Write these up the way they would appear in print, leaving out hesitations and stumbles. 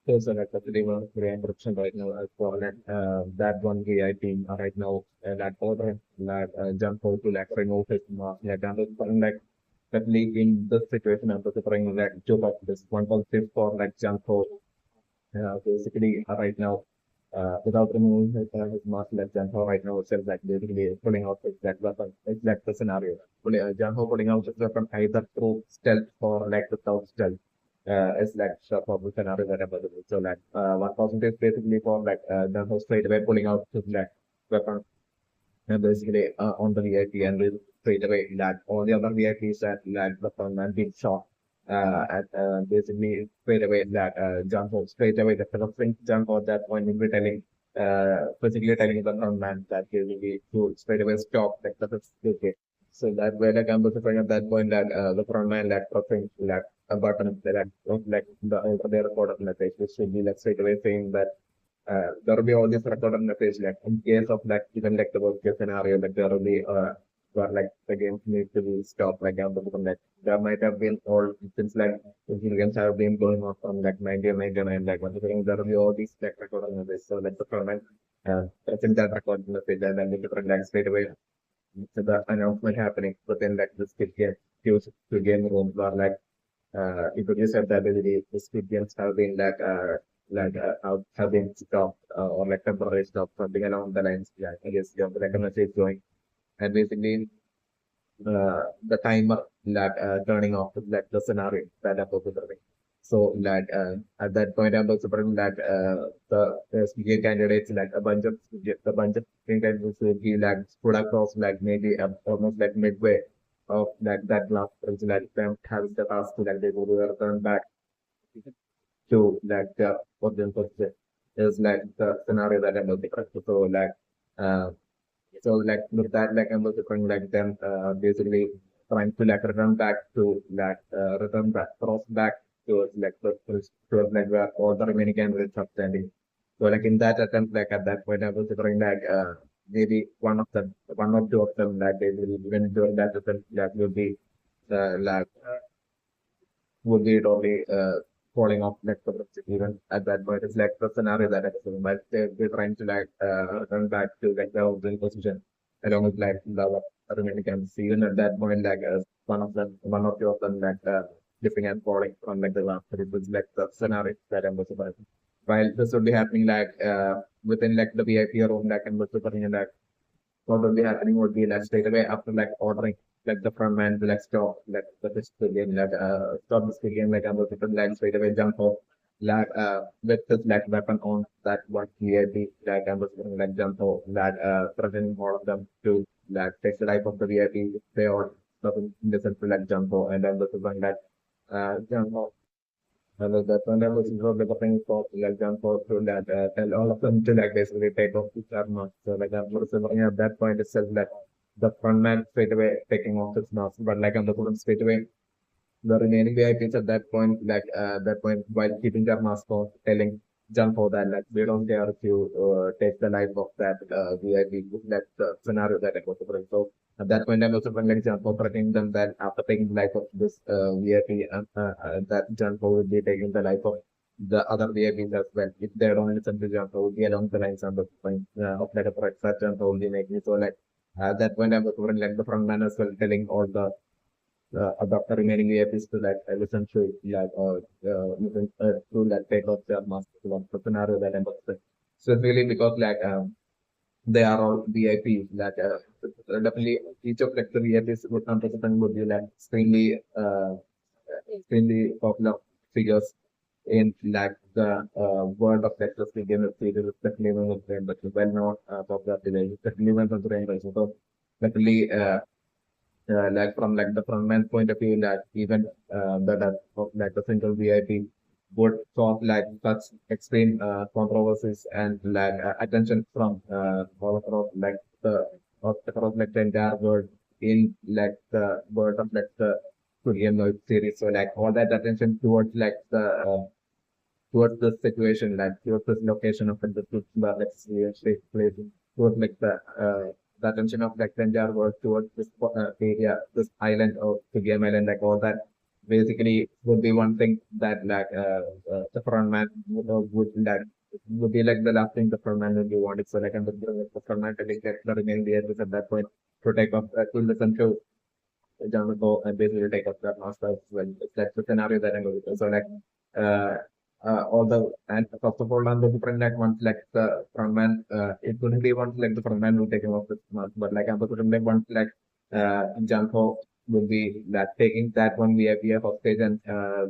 So, like the deliver encryption right now for that one VIP right now that order that jump out to like remove his mask like and like especially in this situation I'm preferring like job of this one positive for like jump out basically right now without removing his mask like Janho right now itself like basically pulling out his that weapon. It's like the scenario. Janho pulling out his weapon either through stealth or like without stealth. It's like sort of the scenario that I'm available. So like one positive basically for like Janho straight away pulling out his like weapon basically on the VIP and we straight away that all the other VIPs that like the fun and being shot at basically straight away that jump out straight away the thing jump out that point will be telling basically telling the man that he will be to straight away stop like that is okay. So that way like I'm specifying at that point that the front man like pressing like a button like the recorded message which should be like straight away saying that there will be all these recorded message like in case of like even like the worst case scenario like there will be where like the games need to be stopped like like there might have been all since like games have been going on from like 1999 like one thing there will be all these like recorded messages so like the comment pressing that recorded message and then the different like straight away so the announcement happening within like the skit game to game rooms or like introduce that the speed games have been have been stopped or like temporarily stopped something along the lines. Yeah, I guess yeah, like a message going and basically the timer that turning off like the scenario that I'm observing. So that at that point I'm observing that the speaker candidates like a bunch of speaker candidates will be like spread across like maybe almost like midway of like that last like them having the task to like they will return back to like what the input is like the scenario that I'm looking at. So like uh so like with that like I'm looking like them basically trying to like return back to like return back cross back to like to like where all the remaining candidates are standing. So like in that attempt like at that point I was trying like maybe one or two of them like they will even during that attempt that will be like would be only falling off like the bridge even at that point. It's like the scenario that I'm but they're trying to like run back to like the original position along with like the remaining candidates. Even at that point, like one or two of them like dipping and falling from like the last. But it was like the scenario that I'm about. While this would be happening like within like the VIP room, like and was like what will be happening would be like straight away after like ordering like the front man to like stop like the physical game like stop the skill game like I'm going to like straight away jump off like with this like weapon on that one VIP like I'm going to like jump off that threatening all of them to like take the life of the VIP if they all doesn't listen to like jump off and then the one that jump off and that one I was developing for like jump for through that tell all of them to like basically take off the armor. So like I'm looking at that point itself like the front man straight away taking off his mask, but like I'm looking straight away the remaining VIPs at that point, like that point, while keeping their mask on, telling jump for that, like we don't dare to take the life of that VIP. That's the scenario that I was offering. So at that point, I'm also like jump for threatening them that after taking the life of this VIP, that jump will be taking the life of the other VIPs as well. If they don't listen to jump, will be along the lines of the point of like a threat that jump will be making. So like at that point, I'm also like the front man as well, telling all the the remaining APs to like listen to like listen to like take off their mask to one scenario that I'm saying. So it's really because like they are all VIPs like definitely each of like the VIPs would participant would be like extremely popular figures in like the world of like the game of theater, especially when it's but well known popular today, especially when it's rain. So definitely like from like the frontman point of view, like even that of like the single VIP would cause like such extreme controversies and like attention from all across like the across like the entire world in like the world of like the Korean web series. So like all that attention towards like the towards the situation, like towards the location of the let's say place towards like the attention of like the entire world towards this area, this island of the game island, like all that. basically would be one thing that the front man would like would be like the last thing the front man would be wanted. So like I'm the front man to like get the remaining VIPs at that point to take off to listen to John and basically take up that master when that's the scenario that I'm going to. So like uh all the and first of all on the different like ones like the frontman it wouldn't be once like the frontman will take him off this month, but like I'm going like once like Janko would be that taking that one VIP off stage and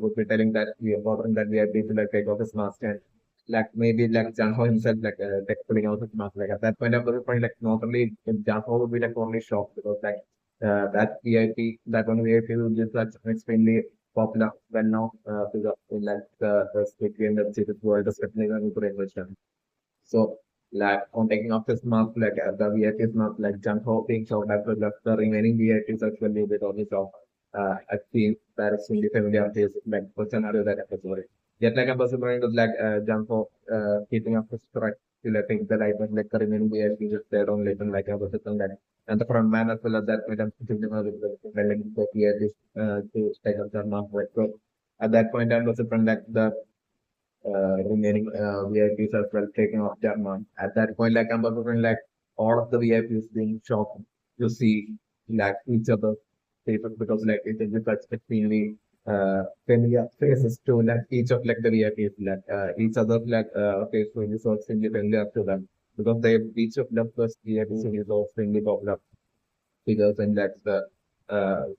would be telling that we are ordering that VIP to like take off his mask and like maybe like Janho himself like pulling out his mask like at that point of the point like not only Janho would be like only shocked because like that VIP, that one VIP will be such an extremely popular, well-known figure in like the Squid Game web series world, especially when you put English terms. So, like on taking off this mask, like the VIPs mask, like Jung-ho being shown as well as the remaining VIPs actually with all this off. I've seen that extremely familiar face, like the scenario that episode. Yet, like I'm also going to like Jung-ho keeping up his strike to like take the light and like the remaining VIPs just there on later, like I was saying that. And the front man as well as that, with them putting them out with the VIPs to take up their mask. Right? So, at that point, I'm also from like the remaining VIPs as well taking off their mask. At that point, like I'm wondering, like all of the VIPs being shocked to see like each other faces because like it is such extremely familiar faces to like each of like the VIPs like each other like face really so extremely familiar to them because they each of them first VIPs is so extremely popular figures and that's the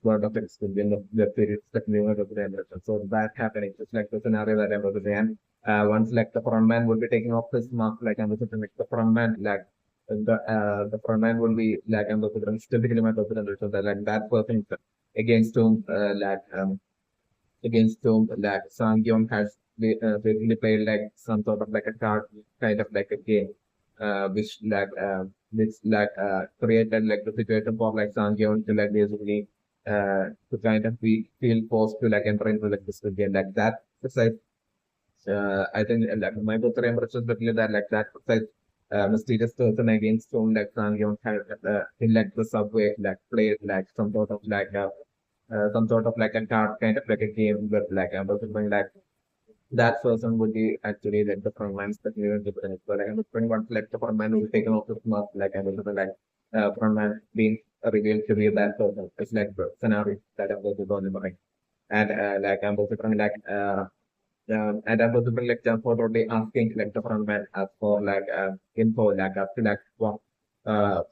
word of experience of the series that we were represented. So that happening, just like the scenario that I was saying. Once like the front man will be taking off his mask, like I'm like the front man, like the front man will be like I'm typically my president, so that like that person against whom against whom like Sang has basically played like some sort of like a card kind of like a game, which created like the situation for like Sang to like basically to kind of be feel forced to like enter into like this game like that. It's like I think like my birthday impression is that like that like mysterious person against whom like Sang had in like the subway like played like some sort of like a card kind of like a game with like a person like that person would be actually like the frontman specifically different. So like I'm just once like the frontman will take off his mask like I'm just like frontman being revealed to be that person. It's like the scenario that I'm going to go in the mind. And like I'm also like and I was even like jump for totally asking like the frontman as for like info like after like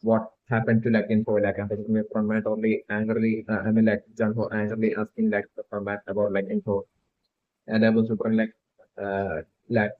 what happened to like info like I'm thinking the frontman only angrily I mean like jump for angrily asking like the frontman about like info and I was super like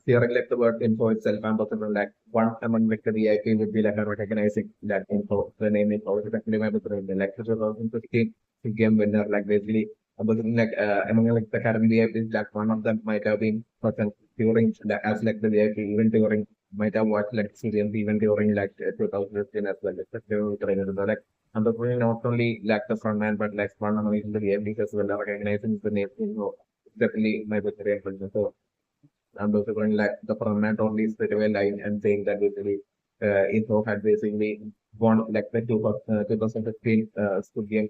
hearing like the word info itself I'm also like one among like the VIP would be like recognizing that info the name info which is actually my like 2015 game winner like basically I was like among like the current VIPs like one of them might have been present during the as like the VIP even during might have watched like series even during like 2015 as well especially trainer so like I'm looking not only like the front man but like one among the VIPs as well recognizing the name info definitely my birthday impression. So I'm also going like the format only straight away line and saying that basically Info had basically won like the 2015 Squid Game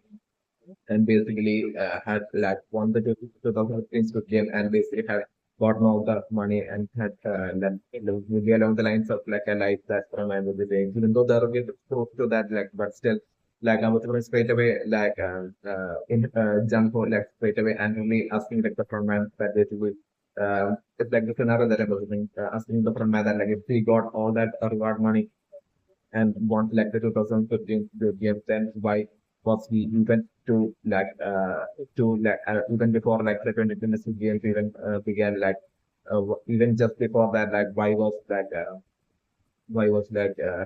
and basically had like won the 2015 Squid Game and basically had gotten all the money and had then maybe along the lines of like a life that from I will be saying. Even though there will be proof to that like but still like I was going straight away like in jump for like straight away and only asking like the frontman that basically it's like the scenario that I was doing, asking the frontman that like if he got all that reward money and want like the 2015 game, then why was he even even before like the 2020 games even began like even just before that like why was like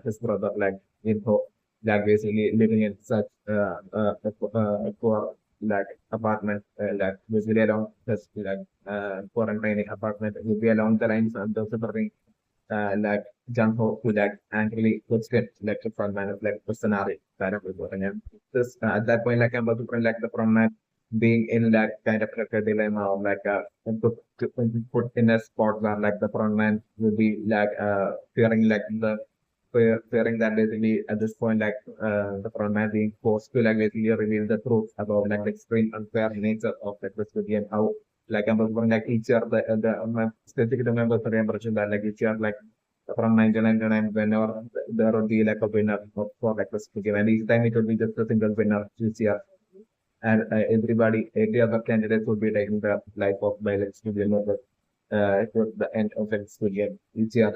his brother like info like basically living in such a poor like apartment like basically along just like quarantining apartment will be along the lines of the suffering like jump ho who like angrily puts it like the front man of like the scenario kind of reporting and this at that point like I'm about to bring like the front man being in that kind of like a dilemma or like put in a spot where like the front man will be like fearing like the fearing that basically at this point, like the front man being forced to like basically reveal the truth about like the extreme unfair nature of like this video and how like I'm like each year the specific members of the impression that like each year like from 1999 whenever there would be like a winner for like this video and each time it would be just a single winner this year and every other candidates would be taking the life of by like studio towards the end of the school year each year.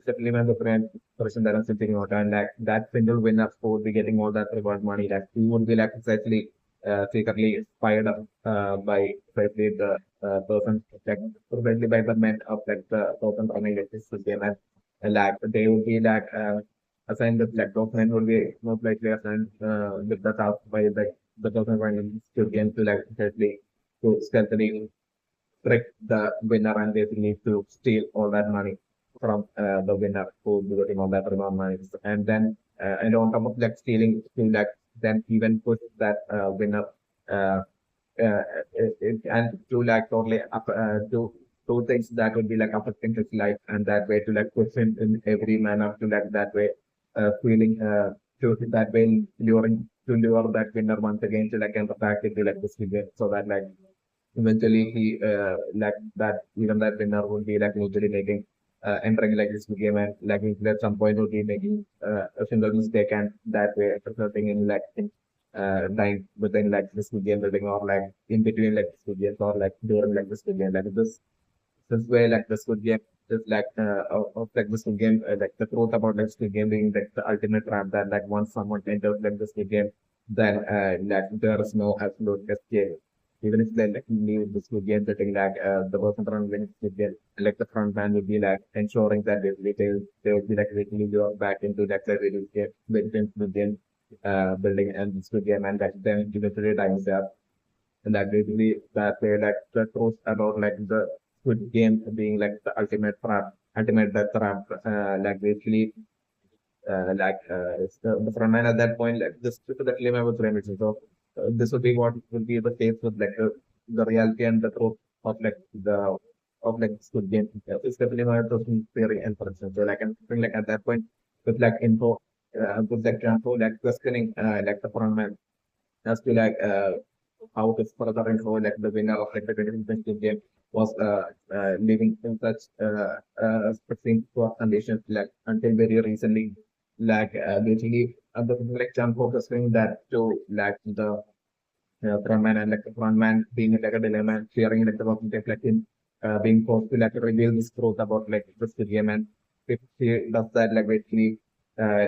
Definitely when the friend person that I'm sitting out and like that single winner who would be getting all that reward money, like he would be like exactly secretly inspired by the person like probably by the men of like the person running this game and like they would be like assigned with like those men would be most likely assigned with the task by the person running this game to like exactly to stealthily trick the winner and basically to steal all that money from the winner who will be getting all that reward money. And then and on top of like stealing to like then even push that winner uh, uh, and to like totally up do things that would be like affecting his life and that way to like push him in every manner to like that way feeling to that way lure that winner once again to like enter back into like this figure so that like eventually he like that even that winner would be like usually making entering like this game and like at some point would be making a single mistake and that way resulting in like dying within like this game building or like in between like this game or like during like this game like this way like the Squid Game is like of like the Squid Game like the truth about like Squid Game being like the ultimate trap that like once someone enters like the Squid Game then like there is no absolute escape even if they like leave the Squid Game setting like the person running the Squid Game like the front man would be like ensuring that they will be like really go back into like the video game within building and the Squid Game and like then eventually times there and that basically that they like the truth about like the Squid Game being like the ultimate death trap. Like basically, it's the front line at that point, like this the claim I was remixing. So this would be what would be the case with like the reality and the truth of like the of like Squid Game. It's definitely not a theory and for instance. So like I'm thinking like at that point with like info like questioning like the front man as to like how his further info like the winner of like the 2020 game was living in such extreme poor conditions like until very recently like basically the like Chan focusing that to like the frontman and like the frontman being like a dilemma and sharing like the working like in being forced to like reveal this truth about like the game and if he does that like basically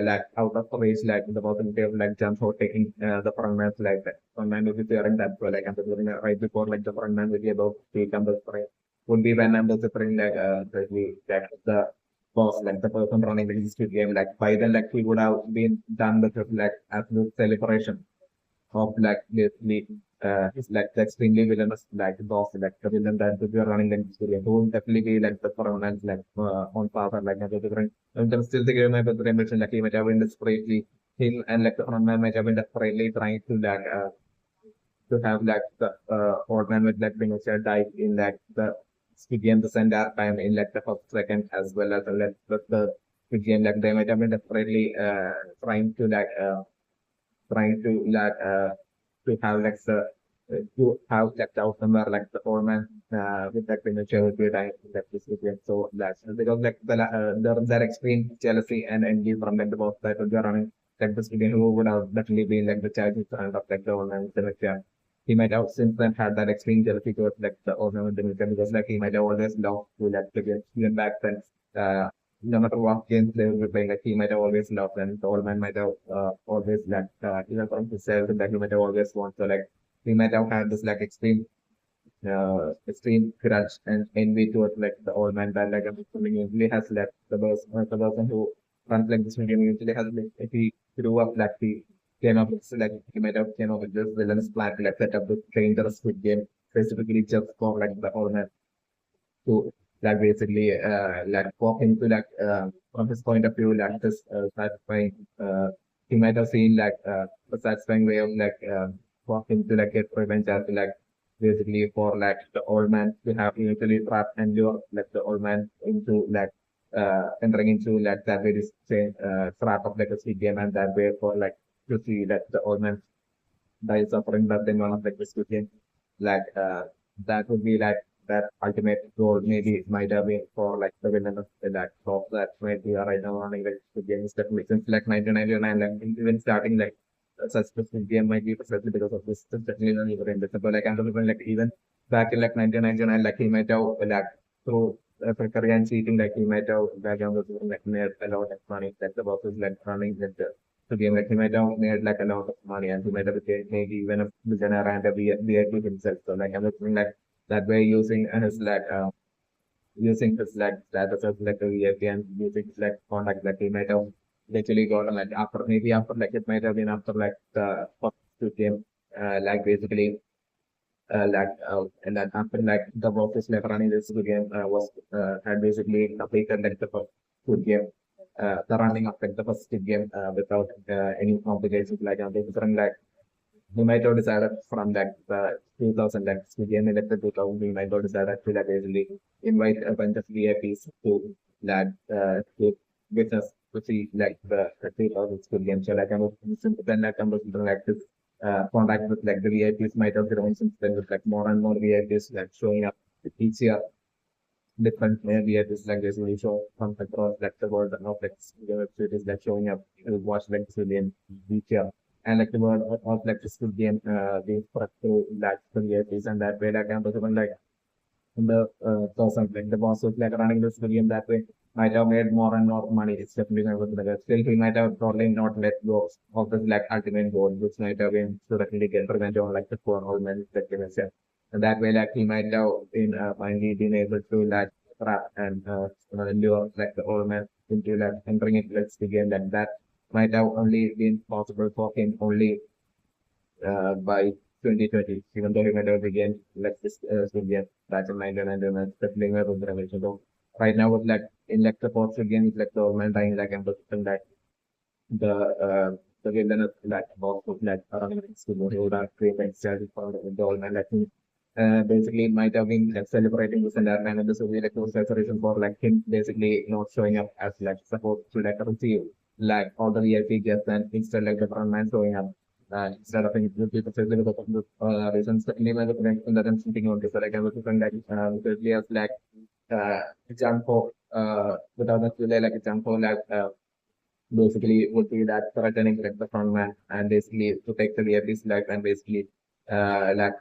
like out of race like the possibility of like jump for taking the frontman's like that frontman will be sharing that so, like I'm doing right before like the frontman will be about to come the spray would be when I'm suffering like the boss like the person running the street game like by then like he would have been done with like absolute celebration of like basically it's like the extremely villainous like boss like the villain that we are running in the studio who will definitely be like the permanent like on power like the different and then still the game I was mentioned like he might have been desperately him and like the front man might have been desperately trying to have like the old man with like Pinochet die in like the game the entire time in like the first second as well as like the game like they might have been desperately trying to like trying to have like the to have like out somewhere like the old man with that premature time that this weekend. So that's because like the extreme jealousy and envy from like the boss that would be running like this weekend who would have definitely been like the child in front of like the old man with the Dementia. He might have since then had that extreme jealousy towards like the old man with the Dementia because like he might have always loved to like the game even back then. No matter what games they will be playing, like he might have always loved and the old man might have always like even from himself that he might have always want to like he might have had this like extreme grudge and envy towards like the old man that like something usually has left the person who runs like this game usually has like if he grew up like he came up with like he might have came up with this villainous plan to like set up this dangerous Squid Game specifically just for like the old man to like basically like walk into like from his point of view like this satisfying he might have seen like a satisfying way of like walking to like get revenge as to like basically for like the old man to have eventually trapped and lure like the old man into like entering into like that very same trap of like a Squid Game, and that way for like to see that the old man dies suffering, but then one of like the Squid Game, like that would be like that ultimate goal. Maybe it might have been for like the villain of the like top that might be right now running like Squid Game is definitely since like 1999, like even starting like such a Squid Game might be precisely because of this. It's definitely not even invisible. Like I'm looking like even back in like 1999, like he might have like through trickery and cheating, like he might have back on the like made a lot of money. Like the boss is like running that the game, like he might have made like a lot of money, and he might have became maybe even a billionaire and a VIP himself. So like I'm looking like that way using his like using his like status as like a VIP and using his like contact, like he might have literally got like after maybe after like it might have been after like the first game, like basically and then after like the process like running this game was had basically completed like the first good game, the running of like the first game without any complications like different like we might have decided from like the 2000 like we game elected 2000 we might have decided to like basically invite a bunch of VIPs to like to witness to see like the 2000 school game. So like I'm then like I'm looking like this contact with like the VIPs might have grown since then with like more and more VIPs like showing up each year different VIPs like this really show from across like the world and of like the web series like showing up to watch like this game each year. And like the world of like this game being spread through like the VIPs and that way like I'm even like in the person like the boss was like running this game that way might have made more and more money. It's definitely not good. Like, still he might have probably not let go of this like ultimate goal, which might have been to definitely get revenge on like the poor old man that came and and that way like he might have been finally been able to like trap and lure like the old man into like entering into like the game, like that might have only been possible for him only by 2020, even though he might have begun like this again back in 1999 and settling with the revelation. So right now, with like in like the post again, it's like the old man dying like and that the the villain is like boss of like he would have created strategy for the old man like basically might have been like celebrating this and that man and this will be like no celebration for like him basically not showing up as like supposed to like receive like all the VIP guests and instead like the front man showing up instead of it people say because of the reasons that name the connection that I'm thinking on this so like I was looking like basically as like example without necessarily like example like basically would be that threatening like the front man and basically to take the VIP's life and basically like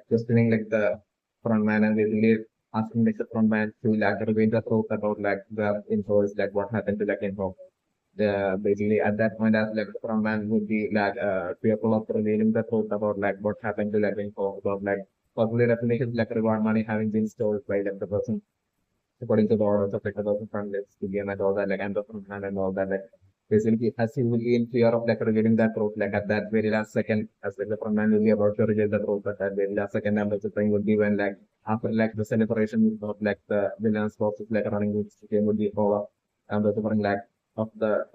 questioning like the front man and basically asking like the front man to like reveal the truth about like the info is like what happened to like info. Basically at that point as like the front man would be like fearful of revealing the truth about like what happened to like info about like possibly definitely his like reward money having been stolen by like the person according to the orders of like the person from this game and all that, like and the front man and all that, like basically as he will be in fear of like revealing that truth, like at that very last second, as like the front man will be about to reveal the truth, at that very last second, and the thing would be when like after like the celebration of like the villain's forces like running with the game would be over, and the suffering like of the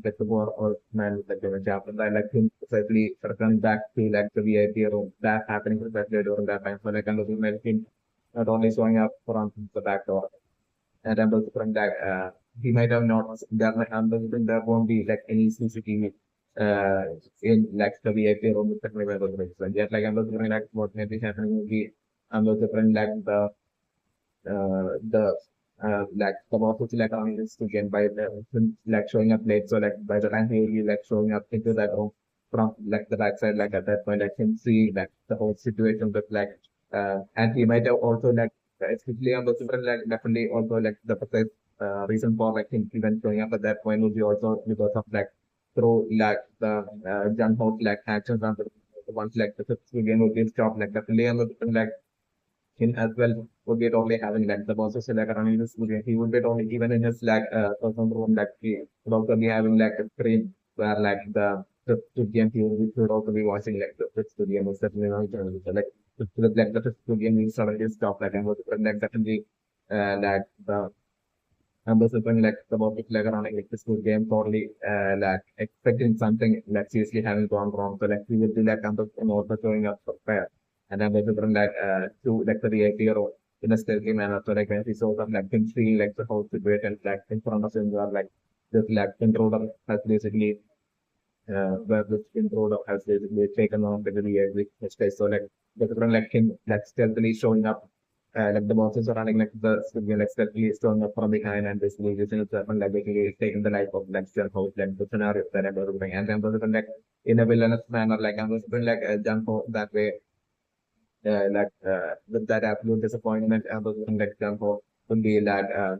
like the war or man with like the image after that, like him precisely returning back to like the VIP room, that happening precisely during that time, so like and the him not only showing up from the back door and I'm also from that he might have not there might there won't be like any CCTV in like the VIP room with the criminal organization. So just like I'm also like what may be happening will be I'm also from like the like the boss which like on this again by the like showing up late. So like by the time he will be like showing up into that room from like the backside, like at that point I can see like the whole situation with like and he might have also like especially on the different like definitely also like the precise reason for like him even showing up at that point would be also because of like through like the Jun-ho like actions on the once like the fifth game would be stopped like definitely on the different like him as well would be totally having like the bosses like running this movie. He would be totally even in his like personal room like he would also be having like a screen where like the game he would also be watching like the fifth game was definitely not so, like the fifth game he suddenly stopped like and was like definitely like the numbers open like the topic like around like this good game totally like expecting something like seriously having gone wrong. So like we will be like kind of also showing up for fair. And then basically like to like the VIP role. in a stealthy manner. So like when he saw them like him seeing like the whole situation like in front of him, where like this like intruder has basically where this intruder has basically taken on the every space. So like the different like him like stealthily showing up. Like the bosses are running like the like stealthily showing up from behind and basically using his weapon like basically taking the life of like Jun-ho, like the scenario that I'm doing. And then like in a villainous manner, like I'm just doing like Jun-ho that way with that absolute disappointment, like example would be that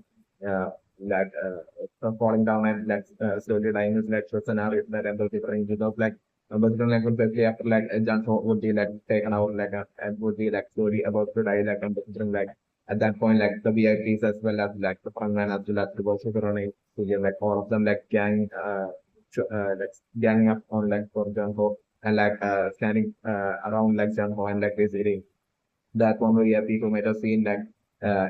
falling down and slowly dying is like the scenario that I'm different of like but then like especially after like Janso would be like taken out and would be like slowly about to die like and considering like at that point like the VIPs as well as like the frontman as well as the boss running so yeah, like all of them like like ganging up on like for Janso and standing around like Junho and like basically that one where people might have seen like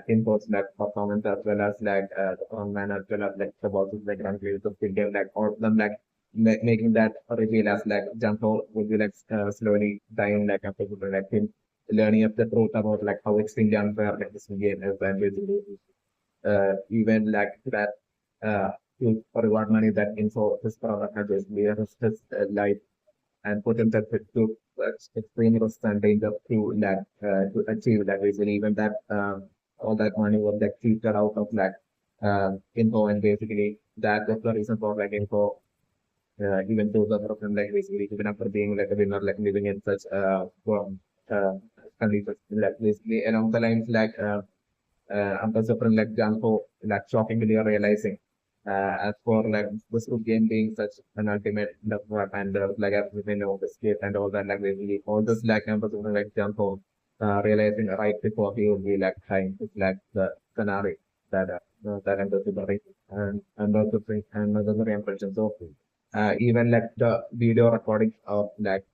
in-post like performance as well as the frontman as well as like the bosses like run players of the game like all of them like making that reveal as like Junho would be like slowly dying like after like him learning of the truth about like how extremely unfair like this game is and basically even like that huge reward money that info his product has basically his life and put himself into extreme risk and danger to achieve that reason. Even that all that money was like cheated out of info and basically that was the reason for like info. Even those other of them like basically even after being like a winner like living in such conditions like basically along the lines after suffering like Janko, like shockingly realizing, as for like this good game being such an ultimate love and like everything know the escape and all that, like basically all this like after suffering like Janko, realizing right before he would be like trying to like the scenario that that I'm the and also bring and another impression. So even like the video recording of like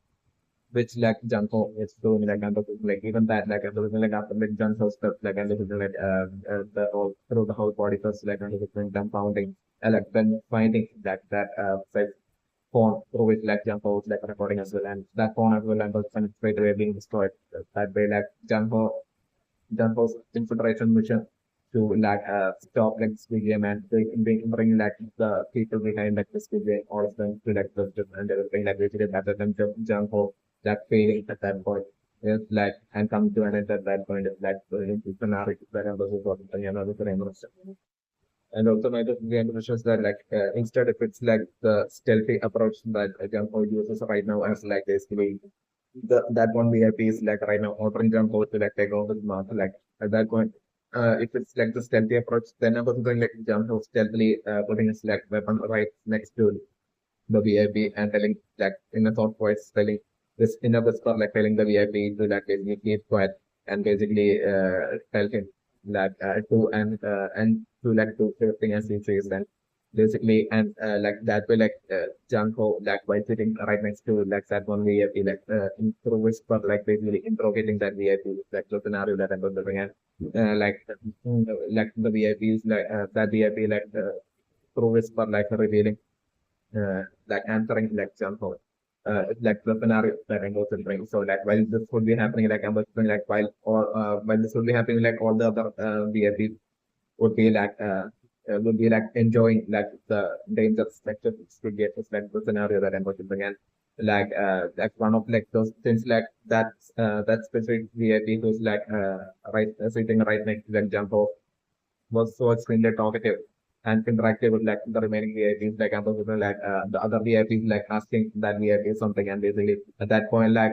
which like Junko is doing like and like even that like like after like Junko stuff like and like the whole through the whole body first like and like dumbfounding like when finding like phone through which like Junko was like recording as well and that phone as well and was straight away being destroyed that way like Junko's infiltration mission to stop like Squid Game and bring like the people behind like the Squid Game all of them to like the and everything like basically better than Junko that failing at that point is like and come to an end at that point is like the scenario that I'm also talking about another framework. And also my game is that instead if it's like the stealthy approach that Junko uses right now as like basically that one VIP is like right now ordering Junko to like take over the market like at that point if it's like the stealthy approach then I was going like Junko stealthily putting his like weapon right next to the VIP and telling like in a soft voice telling this in a whisper like telling the VIP to like basically keep quiet and basically tell him that and to like do everything as he says then basically and like that way Janko like while sitting right next to like that one VIP through whisper like basically interrogating that VIP like the scenario that I'm doing and like the VIPs that VIP through whisper like revealing like answering like Janko like the scenario that I'm also doing. So like while this would be happening, like I'm working like while this would be happening, like all the other VIPs would be like enjoying like the dangers like just to get this like the scenario that I'm working and like one of like those things like that specific VIP who's right sitting right next to like Jumbo was so extremely talkative and interactive with like the remaining VIPs, like the other VIPs like asking that VIP something and basically at that point like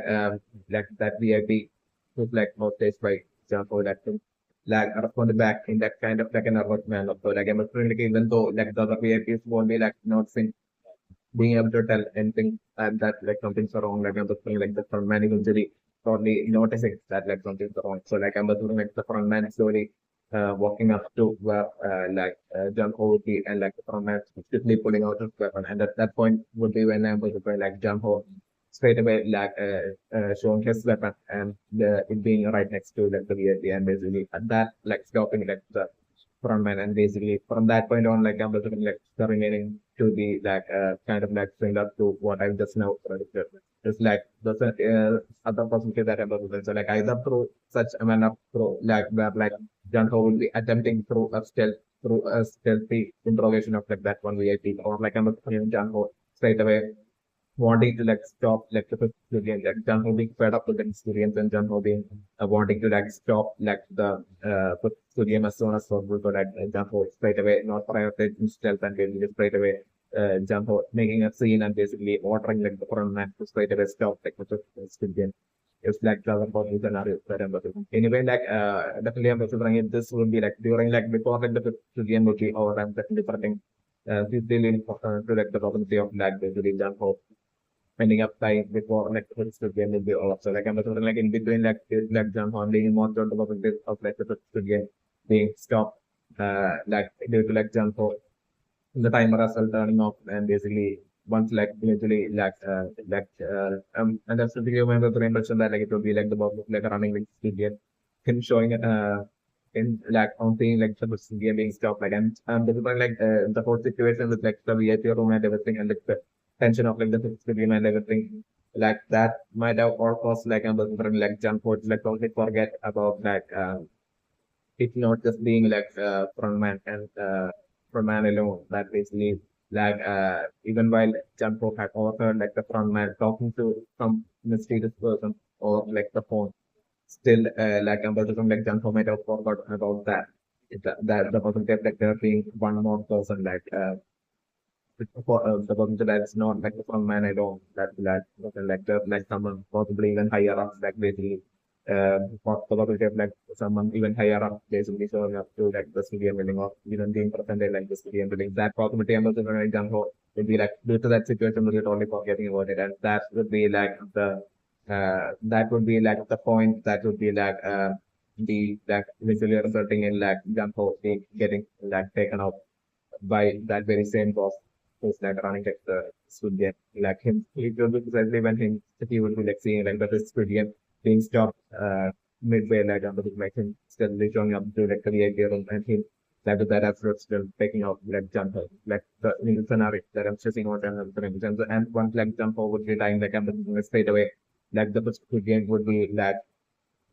that VIP was like not stage by example that thing like responded back in that kind of like an nervous manner. So like I'm like even though like the other VIPs won't be like not saying being able to tell anything and that like something's wrong, like I'm just feeling like the front man eventually probably noticing that like something's wrong. So like I'm assuming like the front man slowly walking up to where jump over and like the front man quickly pulling out his weapon. And at that point would be when I'm able to like jump over straight away showing his weapon and it being right next to like the VIP and basically at that like stopping like the frontman and basically from that point on like I'm looking like the remaining to be kind of like similar to what I've just now predicted. It's like the other possibility that I'm able to. So like either through such a manner through like where like Jun-ho will be attempting through a stealthy interrogation of like that one VIP, or like I'm Jun-ho straight away wanting to like stop like the experience, like Jun-ho being fed up with the experience, and Jun-ho being wanting to like stop like the experience as soon as possible. So like Jun-ho straight away not prioritizing stealth and basically straight away Jun-ho making a scene and basically ordering like the front man to straight away stop like the experience. It's like the other possible scenario that I'm looking. Anyway, like definitely I'm considering it. This would be like during like before like the experience would be over. I'm definitely putting this really important to like the probability of like basically Jun-ho ending up dying before like the first game will be over. So like I'm sort of like in between like this like jump on being more on top of this of like the first game being stopped like due to like jump for the timer as well turning off, and basically once like eventually and that's the video member the impression that like it will be like the bob like running like speed game him showing in like on seeing like the game being stopped like and this is like the whole situation with like the VIP room and everything, and like the tension of like the fixed game and everything like that might have all caused like like jump forward like totally forget about like it's not just being like frontman and frontman alone. That basically like even while Jumpo had overheard like the frontman talking to some mysterious person or like the phone, still like Ambassador like Jumpo might have forgot about that. That the person kept like there being one more person like for the person that is not like the frontman alone. Like the, like someone possibly even higher up like basically probably have like someone even higher up basically showing up to like the studio building or even being presented like the studio building. That possibility I'm also going to jump would be like due to that situation we're totally forgetting about it, and that would be like the that would be like the point that would be like the like eventually resulting in like jump being getting like taken out by that very same boss who's like running like the Squid Game. Like him, he will be precisely when he will be like seeing like the Squid Game being stopped midway, like under the like him still showing up to like the VIP room, and him like with that after still taking out like jumper like the in the scenario that I'm stressing out and once like jumper would be dying like I'm straight away like the Squid Game would be like,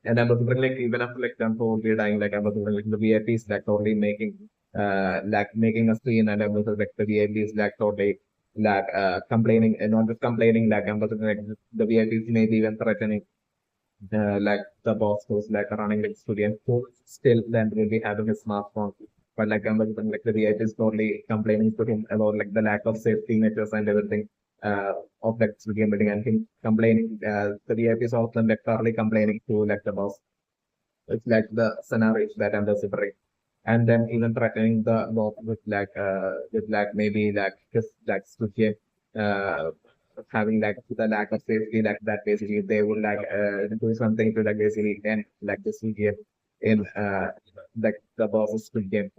and I was wondering, like, even after like done for we're dying, like I was wondering, like the VIPs like totally like making a scene, and I was like the VIPs like totally like complaining, and not just complaining, like I was like the VIPs maybe even threatening like the boss who's like running the studio, who still then will be having a smartphone. But like I'm like the VIPs totally complaining to him about like the lack of safety measures and everything of like studio building, and him complaining the VIPs also like thoroughly complaining to like the boss. It's like the scenarios that I'm considering. And then even threatening the boss with like maybe like just like switching uh having like the lack of safety like that basically they would like do something to like basically end like the Squid Game in like the boss's Squid Game.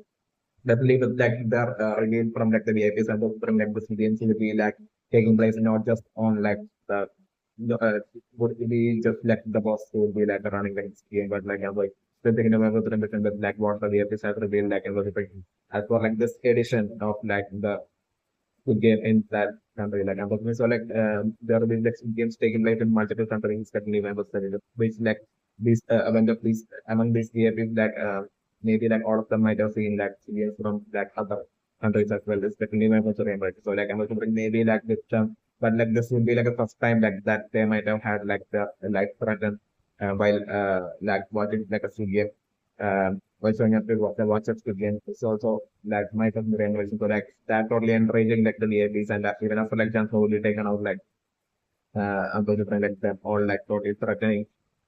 Definitely with like the reveal from like the VIPs and from like the civilians will be like taking place not just on like the would be just like the boss who would be like running like this game, but like I'm like still thinking about the ambition that like what the VIPs have revealed like everything. As for like this edition of like the good game in that country, like I'm talking so like there will be like some games taking place in multiple countries, certainly members which like these among these VIPs like maybe like all of them might have seen like games from like other countries as well. It's definitely members of Rainbow. So like I'm wondering maybe like this but like this would be like a first time like that they might have had like the life threatened while like watching like a Squid Game. While showing up to watch a Squid Game. It's also like might have been renovation. So like that totally encouraging like the VIPs, and even after like chance will be taken out like I'm going to find like them all like totally threatening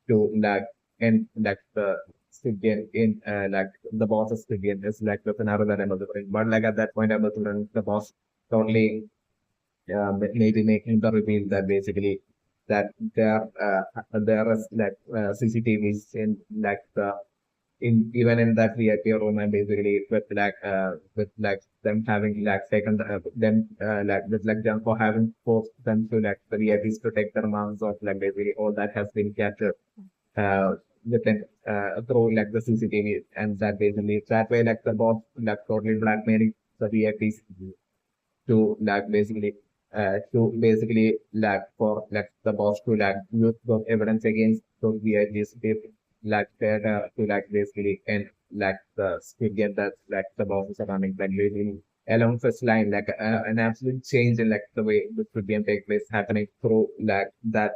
to like end like the Squid Game in like the boss's Squid Game is like the scenario that I'm also doing. But like at that point I'm also the boss totally maybe making the reveal that basically that there is like CCTVs in like the in even in that VIP room, and basically with like them having like taken them like with like them for having forced them to like the VIPs to take their masks off, like basically all that has been captured uh within through like the CCTV, and that basically that way like the boss like totally blackmailing the VIPs to like basically to basically like for like the boss to like use those evidence against those VIPs if like to like basically and like the Squid Game that like the bosses are running like really along such line like an absolute change in like the way the Squid Game take place happening through like that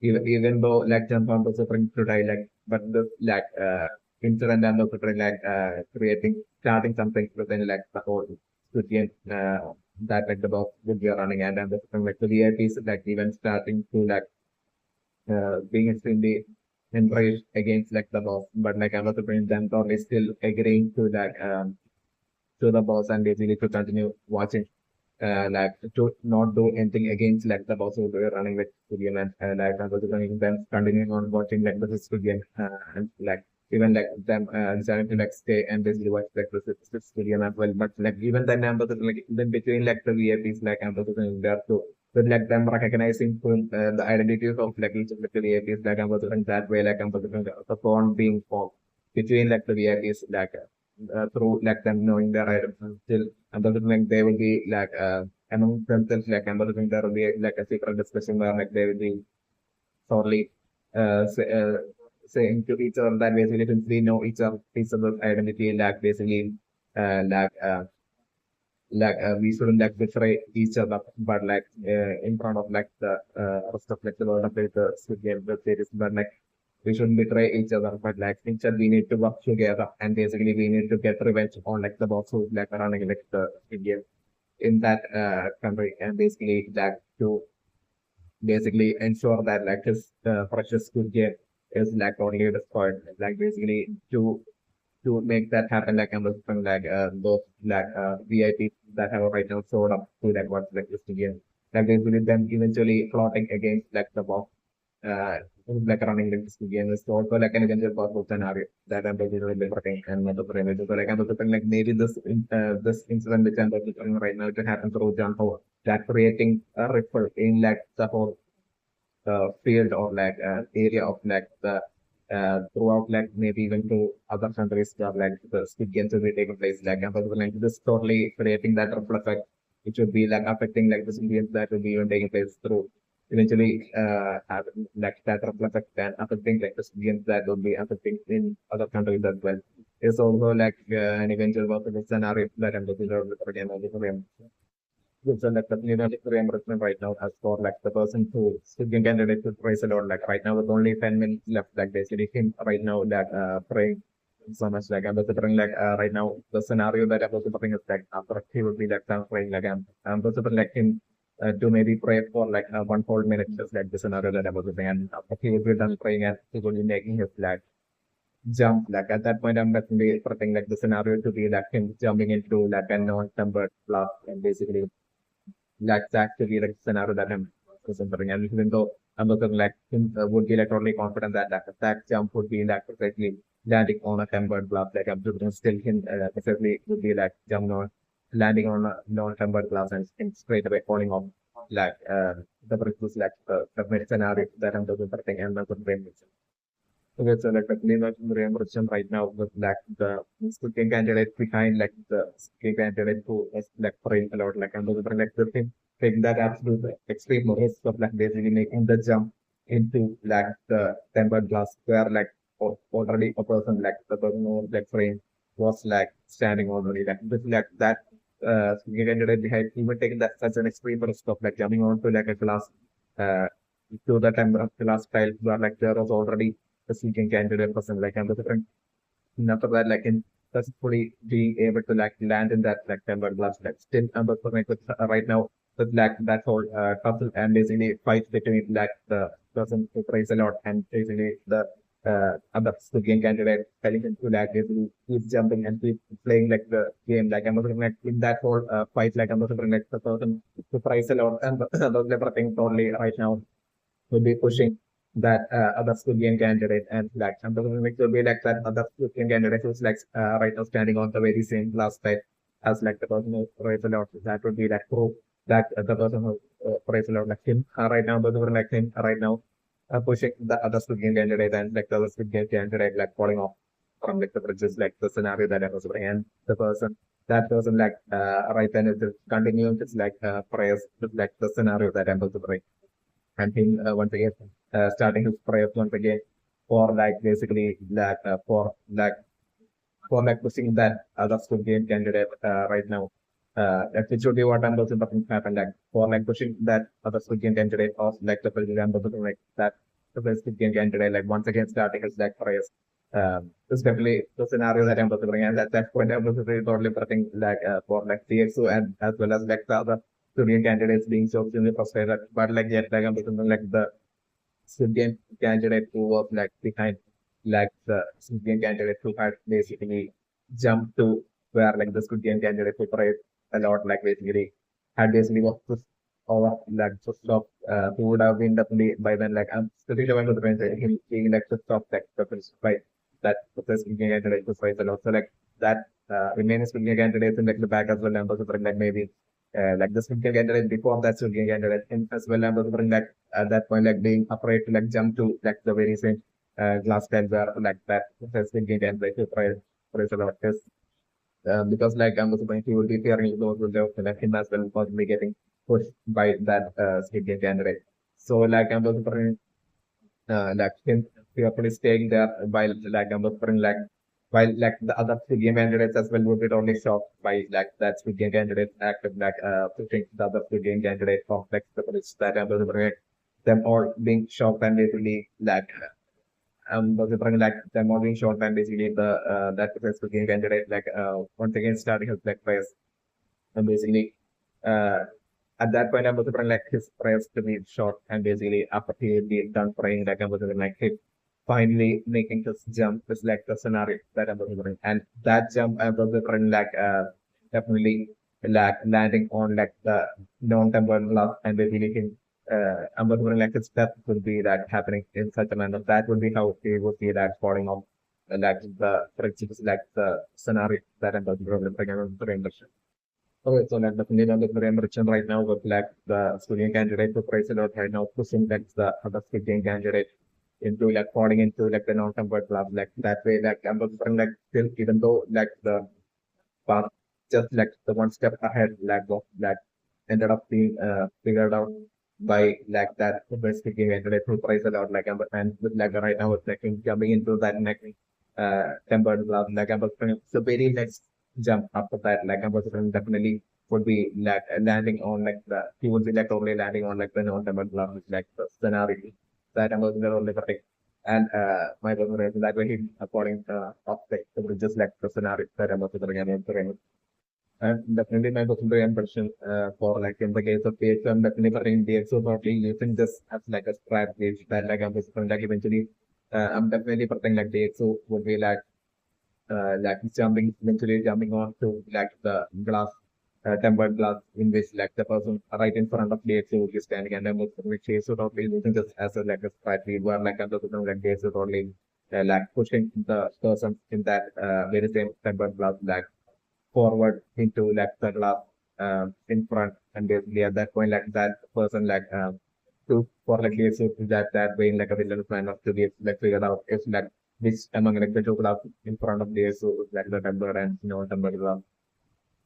even though like John Font was suffering to die like but the like incident and also like creating starting something within like the whole Squid Game that like the boss would be running and the like the VIPs like even starting to like being extremely enraged against like the boss but like I was surprised them probably still agreeing to the boss and basically to continue watching like to not do anything against like the boss who were running with Studio and like I was going them continuing on watching like the Studio and like even like them deciding to like stay and basically watch like the Studio as well. But like even then I'm like then between like the VIPs like I'm there too. With like them recognizing the identities of like each of the VIPs like I'm that way like I'm the bond being formed between like the VIPs like through like them knowing their identities still and the like they will be like among themselves like and the there will be like a secret discussion where like they will be sorely say, saying to each other that basically since we know each other's identity like basically uh, like uh, we shouldn't like betray each other but like in front of like the rest of like the world of like, the Squid Game web series but like we shouldn't betray each other but like instead we need to work together and basically we need to get revenge on like the boss who's like running like the Squid Game in that country and basically like to basically ensure that like his precious Squid Game is like only destroyed like basically to make that happen like I'm looking like those like VIPs that have right now showed up to like what's like this again. Like basically them eventually plotting against like the boss like running like this game is also like an eventual possible scenario that I'm basically looking and not the so like I'm looking like maybe this incident which I'm looking right now to happen through John-ho that creating a ripple in like the whole field or like area of like the throughout like maybe even to other countries that like the Squid Games will be taking place like and for like this totally creating that ripple effect which would be like affecting like the Squid Games that will be even taking place through eventually have like that ripple effect and affecting like the Squid Games that will be affecting in other countries as well. It's also like an eventual possible scenario that I'm looking at again. So like the reimbursement right now as for like the person who student candidate to praise a lot like right now with only 10 minutes left like basically him right now that praying so much like I'm considering like right now the scenario that I'm considering is like after he would be like done praying like I'm considering like him to maybe pray for like 1 whole minute just like the scenario that I was saying and after he would be done praying and he would be making his flag jump like at that point I'm definitely expecting like the scenario to be like him jumping into like a non-tempered blast and basically that's actually like scenario that I'm considering. And even though I'm looking like him would be like totally confident that that jump would be like precisely landing on a tempered glass, like I'm looking still him precisely would be like jumping on landing on a non-tempered glass and straight away falling off like the previous like the scenario that I'm looking for and I'm looking for. Okay, so like definitely not reimbursement right now with like the speaking candidate behind like the speaking candidate who is like praying a lot like I'm looking like the thing taking that absolute extreme risk of like basically making the jump into like the tempered glass where like already a person like the person who was like praying was like standing already like this like that speaking candidate behind even taking that such an extreme risk of like jumping onto like a glass uh to the tempered glass tile where like there was already the seeking candidate person like and the different and after that like in successfully being able to like land in that like tempered glass like still but for like right now with like that whole tussle and basically fight between like the person who prays a lot and basically the other seeking candidate telling him to like basically keep jumping and keep playing like the game like I'm looking like in that whole fight like I'm looking like the person who prays a lot and those everything totally right now will be pushing that other Squid candidate and like I'm talking like will be like that other Squid candidate who's like right now standing on the very same class type as like the person who prays a lot. That would be like proof that the person who prays a lot like him right now, but like him right now pushing the other Squid candidate and like the other Squid candidate like falling off from like the bridges like the scenario that I was saying and the person. that person like right then it's continuing just like prayers, just like the scenario that I'm going to bring. And him once again starting his prayers once again for like basically like for like pushing that other Squid Game candidate right now. That it should be what I'm also talking happen like for like pushing that other Squid Game candidate of like the president like that the best Squid Game candidate like once again starting his like prayers. This is definitely the scenario that I'm going to bring, and at that point I'm going to really totally putting like for like Theory and as well as like the other Korean candidates being so extremely frustrated, but like yet like I'm looking like the Syrian candidate who was like behind like the Syrian candidate who had basically jumped to where like the Syrian candidate who prayed a lot like basically had basically was pushed over like to stop who would have been definitely by then like I'm pretty sure to the point that him being like to stop like weapons by that the Syrian candidate who prays a lot. So like that remaining Syrian candidates in like the back as well and also like maybe like the Syrian candidate before that Syrian candidate and as well and also like at that point, like being afraid to like jump to like the very same glass stand where like that has been gained and like to try a lot this because like I'm also going to be fearing those will have like him as well possibly getting pushed by that Squid candidate. So like I'm also like him fearfully staying there while like I'm also while like the other Squid candidates as well would be only shocked by like that Squid candidate acted like pushing the other Squid candidate of like the police that I'm also them all being shocked and basically like considering like them all being shocked and basically the that successful game candidate like once again starting his black prayers and basically uh at that point I'm considering like his prayers to be short and basically after he be done praying like I'm considering like he finally making his jump is like the scenario that I'm considering and that jump I'm considering like definitely like landing on like the non-temporal glass and basically him I'm wondering like if that would be that happening in such a manner, that would be how he would see that falling off, like the for instance, like the scenario that I'm talking about, like I'm very okay, so like definitely I'm very enriched right now with like the student candidate to praise a lot right now, pushing like the other student candidate into like falling into like the non-tempered club, like that way, like I'm wondering like still even though like the path just like the one step ahead, like of that ended up being figured out by like that speaking intellectual price a lot like and with like right now it's like jumping into that next tempered love like I'm so very next jump after that like I'm definitely would be like landing on like the he would be like totally landing on like the non-tempered love like the scenario that I'm only correct and my brother that way he according of the just like the scenario that I'm and definitely my secondary impression for like in the case of PH, I'm definitely putting DXO probably using this as like a strategy that like I'm just like eventually I'm definitely putting like DXO would be like jumping eventually jumping on to like the glass tempered glass in which like the person right in front of DXO would be standing and I'm which is probably using this as a like a strategy where like I'm just like DXO probably like pushing the person in that very same tempered glass like forward into like the glass in front and basically at that point like that person like to for like this that way like a villain plan of to get like figured out if like which among like the two glass in front of this so like the temper and temper glass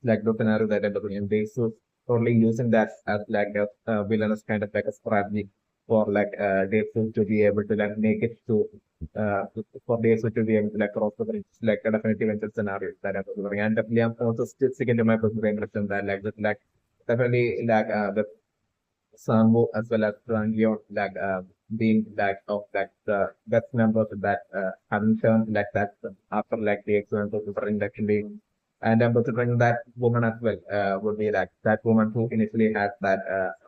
like the scenario that I'm looking in this so totally using that as like a villainous kind of like a strategy for like Deok-su to be able to like make it to uh, for Deok-su to be able to like cross the bridge like a definitive venture scenario that I'm considering and definitely I'm also still sticking to my personal impression that like that like definitely like the Sambo as well as Rangyo like being like of like the best members that haven't turned like that after like the excellence of the induction and I'm considering that woman as well would be like that woman who initially had that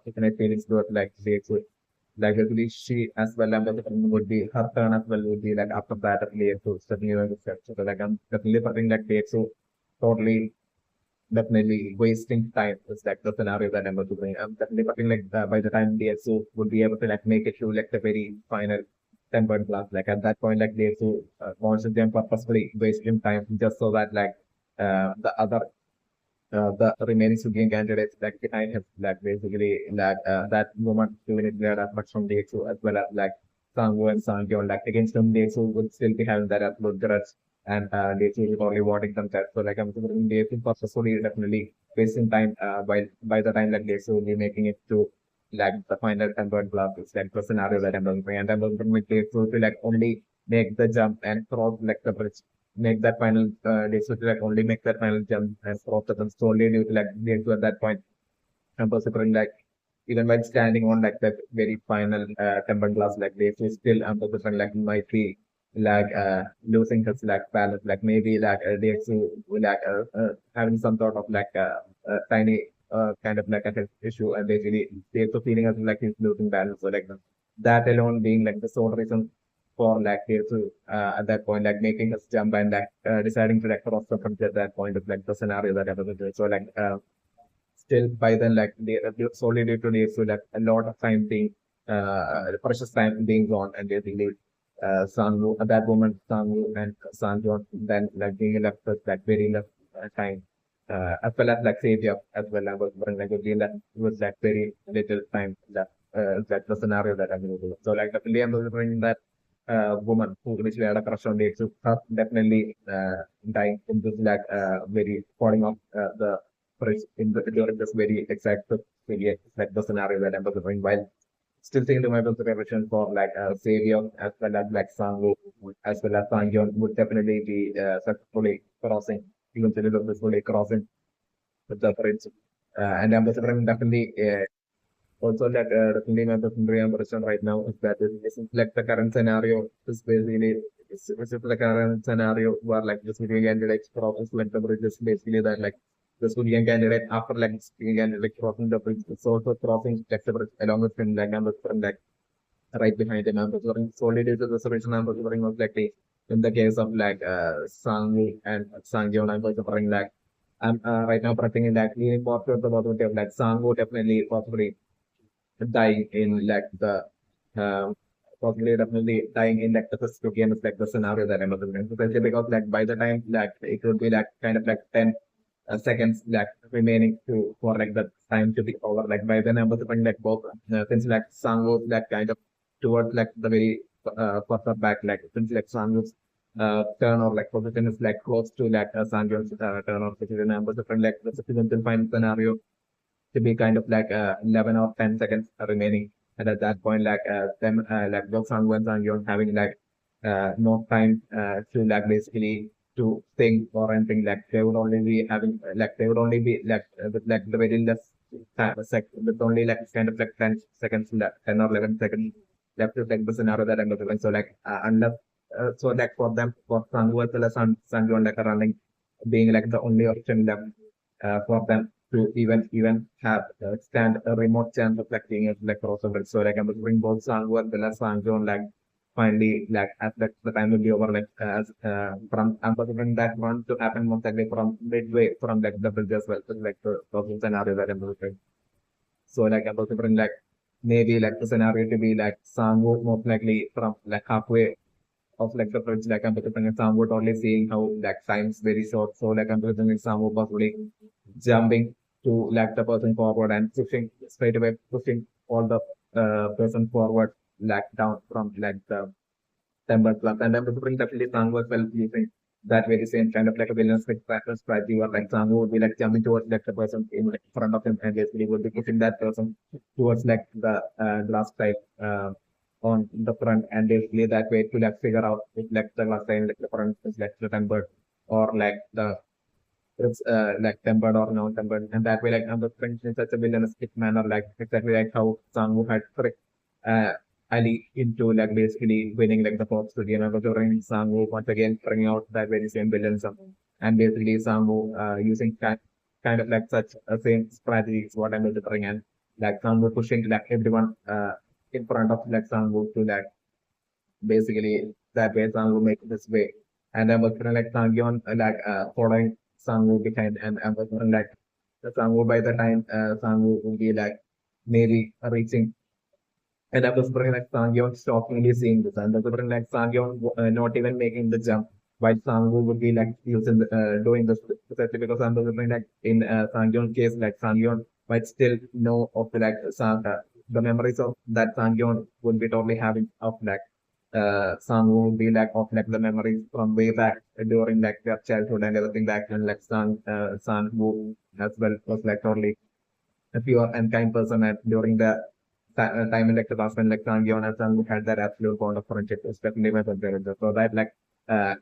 infinite feelings towards like the excellence like basically she as well and would be her turn as well would be like after that at the so stepping into the steps. So like I'm definitely putting like the so totally definitely wasting time is like the scenario that I'm going to bring. I'm definitely putting like by the time DSO would be able to like make it to like the very final tempered class. Like at that point, like DSO wants them purposefully wasting time just so that like the other the remaining Sugian candidates like behind him like basically like that woman doing it there as much from DXO as well as like Sangwoo and Sangyeon like against them DXO would still be having that absolute grudge and they choose only wanting them that. So like I'm thinking they feel purposefully definitely wasting time by the time like they will be making it to like the final convert class. It's like the scenario that I'm looking, and I'm looking with they to like only make the jump and cross like the bridge, make that final they should like only make that final jump and cross the them solely due to like they to at that point and persevering like even while standing on like that very final tempered glass like they feel still unprofessional like might be like losing his like balance like maybe like they like having some sort of like tiny kind of like a health issue and basically they're so feeling as like he's losing balance so like that alone being like the sole reason for like they to at that point like making us jump and like deciding to like cross the frontier at that point of like the scenario that I was doing. So like still by then like they solely due to days so like a lot of time being precious time being gone and basically Sangwoo at that moment Sangwoo and Sanjon then like being left with like very less time as well as like Savior as well as was like again that was like very little time that the scenario that I'm going to do. So like definitely I'm remembering that woman who initially had a crush on Deok-su her definitely dying in this like very falling off the bridge in the during this very exact very like the scenario that I'm remembering while still seeing the Bible preparation for like Savior as well as like Sangwoo as well as Sangyeon would definitely be successfully crossing even successfully crossing with the bridge. And I'm definitely also like definitely my secondary impression right now is that this is like the current scenario is basically this is the current scenario where like this video candidates crosses like the bridge is basically that like this video candidate after like this video candidate crossing the bridge is also crossing like the bridge along with him like I'm from like right behind him. I'm referring solely due to the reservation I'm referring of like the in the case of like Sangwoo and Sangyeon I'm referring like I'm right now predicting like leaning more towards the possibility of like Sangwoo definitely possibly dying in like the um possibly definitely dying in like the first two games like the scenario that I'm looking at. Especially because like by the time like it would be like kind of like 10 seconds like remaining to for like the time to be over. Like by then I'm looking like both since like Sang was like kind of towards like the very further back like since like Sang's turn or like position is like close to like Sang's turn or position. I'm looking like the citizen final scenario to be kind of like 11 or 10 seconds remaining. And at that point, like them, like Dog Sang and Sang having like no time to like basically to think or anything. Like they would only be having like they would only be like with like the very less time, with only like kind of like 10 seconds left, 10 or 11 seconds left to like the scenario that I'm looking at. So like unless so like for them for Sang as well as Sang like running being like the only option left for them to even have stand a remote chance of like being able to like crossover. So like I'm bring both Sangwoo as well as Sangjon like finally like as the time will be over like as from I'm considering that one to happen most likely from midway from like the bridge as well. So like the possible scenario that I'm looking. So like I'm considering like maybe like the scenario to be like Sangwoo most likely from like halfway of like the bridge, like I'm considering Sangwoo only seeing how like time's very short. So like I'm considering Sangwoo possibly jumping to like the person forward and pushing straight away, pushing all the person forward like down from like the temple club. And I'm bring definitely Sangu as well using that very same kind of like a villain strategy where like Sangu would be like jumping towards like the person in like, front of him and basically would be pushing that person towards like the glass type on the front and basically that way to like figure out if like the glass type like the front is like the tempered or like the it's like tempered or non-tempered, and that way like I'm French in such a villainous manner, like exactly like how Sangwoo had tricked uh, Ali into like basically winning like the Fox studio and during Sangwoo once again bringing out that very same villanism, and basically Sangwoo using kind of like such a same strategy is what I'm bring and like Sangwoo pushing like everyone in front of like Sangwoo to like basically that way Sangwoo make this way. And I was kind of like Sangyeon like following Sangwoo behind and I was like the Sangwoo by the time Sangwoo will be like maybe reaching and I was pretty like Sangyeon shockingly seeing this and I was pretty like Sangyeon not even making the jump while Sangwoo would be like using doing this especially because I'm pretty like in Sangyeon case like Sangyeon might still know of the like the memories of that Sangyeon would be totally having of like Sang would be like of like the memories from way back during like their childhood and everything back and like Sang who as well was like totally a pure and kind person at during the time in like the past when like Sang-yeon and Sang had that absolute bond of friendship, especially with their parents. So that like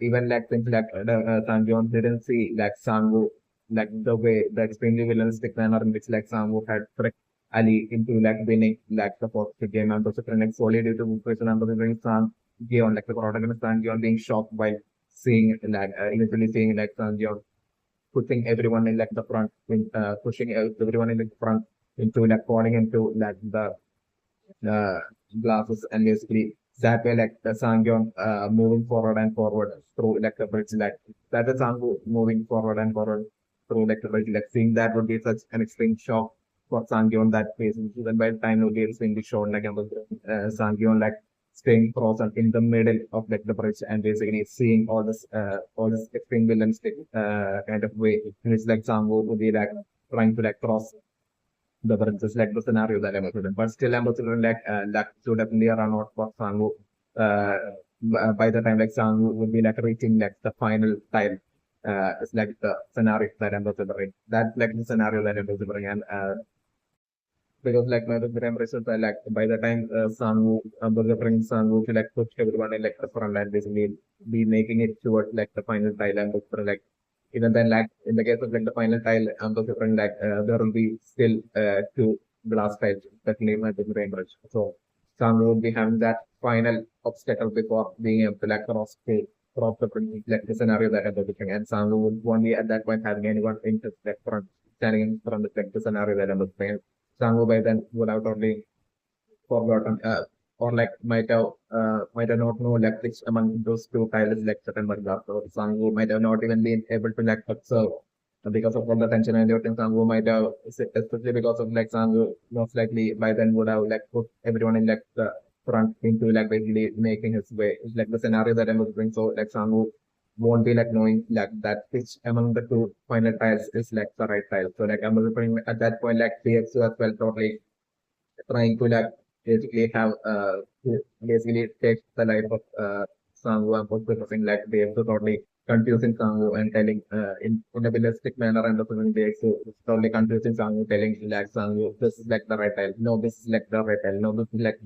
even like things like Sang-yeon didn't see like Sang-woo like the way the extremely villainous manner in which like Sang-woo had tricked Ali into like winning like the fourth game and also like solely due to person and the Sang-yeon like the protagonist Sang-yeon being shocked while seeing like eventually seeing like Sang-yeon pushing everyone in like the front, pushing everyone in the front into like falling into like the uh, glasses and basically that way like the Sangyon moving forward and forward through like the bridge like that is Sangyu moving forward and forward through like the bridge like seeing that would be such an extreme shock for Sangyon that phase. Then by the time it would be extremely shown like Sangyon like staying frozen in the middle of like the bridge and basically seeing all this extreme villainous kind of way in which like Sangyu would be like trying to like cross the bridges like the scenario that I'm considering. But still I'm considering like luck should definitely run out for Sangwoo. By the time like Sangwoo would be like reaching like the final tile. It's like the scenario that I'm considering. That's like the scenario that I'm considering. And because like my memories are like by the time Sangwoo was bringing Sangwoo to like push everyone in like the front line basically be making it towards like the final tile and like even then, like in the case of like the final tile, I'm also different. Like there will be still two glass tiles that name at the Cambridge. So some will be having that final obstacle before being able to like cross the like the scenario that I'm looking. And some would only at that point having anyone in the like front standing in front of like the scenario that I'm looking. Some by then would have only forgotten or like might have not know like which among those two tiles like certain Margas or Sangu might have not even been able to like observe because of all the tension and everything. Sangu might have especially because of like Sangu most likely by then would have like put everyone in like the front into like basically making his way. It's like the scenario that I'm looking so like Sangu won't be like knowing like that which among the two final tiles is like the right tile. So like I'm looking at that point like PXU as well totally trying to like basically have basically take the life of Sangu and focusing like they have to totally confusing Sangu and telling in a realistic manner and also they so it's totally confusing Sangu telling like Sangu this is like the right tile no this is like the right tile no this is like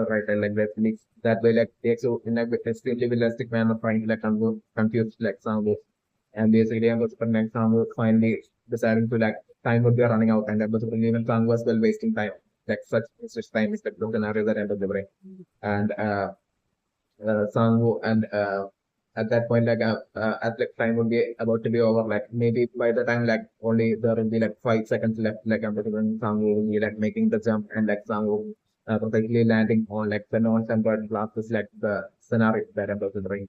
right tile like basically that way like they so in a extremely realistic manner trying to like confuse like Sangu and basically I was like Sangu finally deciding to like time would be running out and I was even Sangu was well wasting time like such time is like the scenario that I'm delivering. And Sangu and at that point like at like time would be about to be over like maybe by the time like only there will be like 5 seconds left like I'm delivering Sangu will be like making the jump and like Sangu perfectly landing on like the non-tempered blast is like the scenario that I'm delivering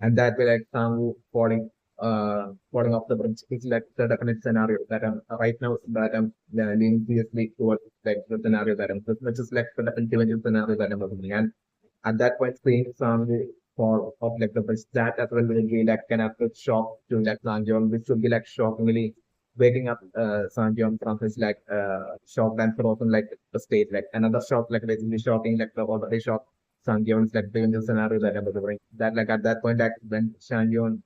and that way like Sangu falling off the bridge is like the definite scenario that I'm right now that I'm leaning seriously towards like the scenario that I'm which is like the definitive scenario that I'm looking and at that point seeing Sangu fall off like the bridge that as well will be like an absolute shock to like Sanjeon which would be like shockingly waking up Sanjeon from his like shocked and frozen like the state like another shock like basically shocking like the already shocked Sangyeon's like doing the scenario that I was covering. That like at that point, like when Sangyeon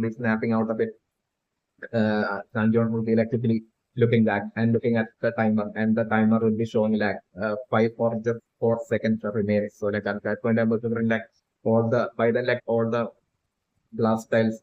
is snapping out of it, Sangyeon will be like quickly looking back and looking at the timer, and the timer will be showing like 5 or just 4 seconds remaining. So like at that point, I was covering like all the by then like all the glass tiles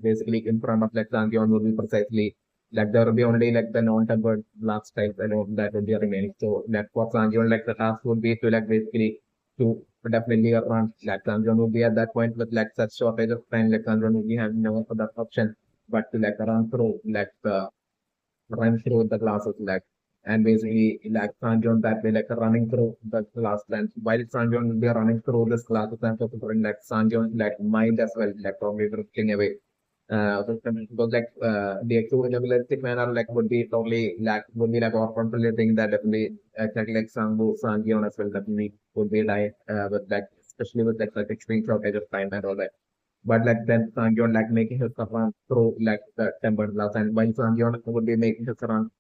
basically in front of like Sangyeon will be precisely like there will be only like the non-tempered glass tiles alone that will be remaining. So like for Sangyeon, like the task would be to like basically to definitely run like Sangyeon would be at that point with like such shortage of time like Sangyeon would be having no other option but to like run through the classes like and basically like Sanjon that way like running through the class lens while Sanjon will be running through this classes and focusing like Sanjon's like mind as well like probably drifting away. Because like the exorealistic manner like would be totally like would be like or completely thing that definitely exactly like Sanjon as well definitely would be like with like especially with like extreme shortage of time and all that. But like then Sangyeon like making his run through like the tempered glass and while Sangyeon would be making his run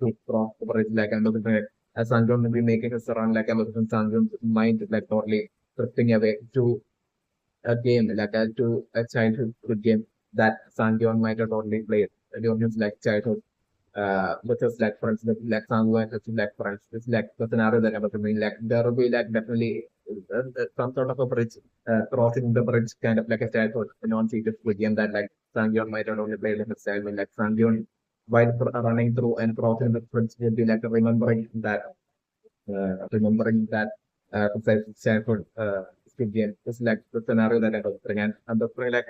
to cross the bridge like and looking at as Sangyeon would be making his run like and looking Sangyeon's mind like totally drifting away to a game, to a childhood good game that Sangyeon might have only played during his like childhood. With his like friends, with like Sangyeon and his like friends. It's like the scenario that I'm about to bring. Like there will be like definitely some sort of a bridge, crossing the bridge, kind of like a childhood non-serious good game that like Sangyeon might have only played in his childhood. Like Sangyeon, while running through and crossing the bridge, would be like remembering that childhood Squid Game is like the scenario that I was playing, and the play like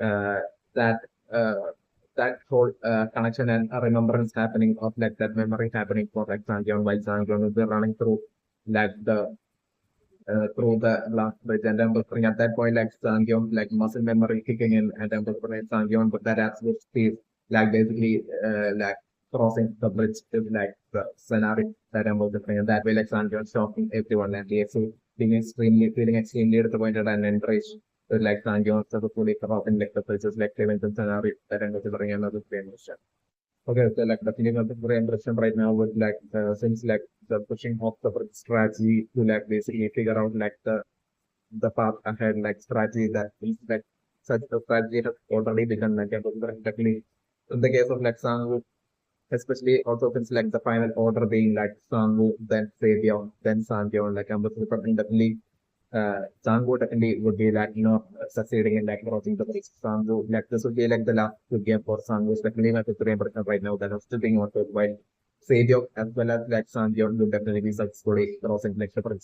uh, that uh, that whole connection and remembrance happening of like that memory happening for like Sanjeev while Sanjeev will be running through like the through the last bridge, and then whispering at that point like Sanjeev like muscle memory kicking in, and then whispering at Sanjeev but that absolute speed like basically like crossing the bridge is like the scenario that I'm whispering, and that way like Sanjeev shocking everyone, and he so feeling extremely disappointed and enraged with like Sanjeev successfully crossing like the bridge is like Stevenson scenario that I'm whispering another famous. Okay, so like the feeling of the very interesting right now with like since like the pushing of the strategy to like basically figure out like the path ahead, like strategy that is like such a strategy has already begun like definitely in the case of like Sangu, especially also since like the final order being like Sangu, then Savion, then Sanjeon, like I'm definitely Sango definitely would be like, succeeding in like crossing the bridge. Sango, like this would be like the last good game for Sango, especially my fifth impression right now that I'm still being on to while Sejok as well as like Sanjeon will definitely be successfully crossing like the bridge.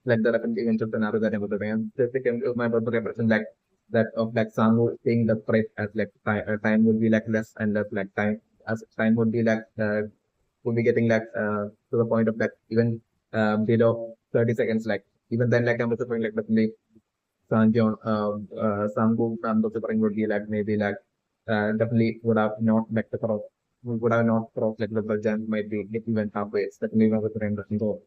Like the definitely eventual scenario that I was saying. This became my fifth impression like that of like Sango seeing the threat as like time would be like less and less like time as time would be like would be getting like to the point of like even below 30 seconds like even then like I'm also like definitely Sanjeon, Sangu and the Supreme would be like maybe like definitely would have not like the cross would have not crossed like the jump might be even halfway. It's definitely was the trend. So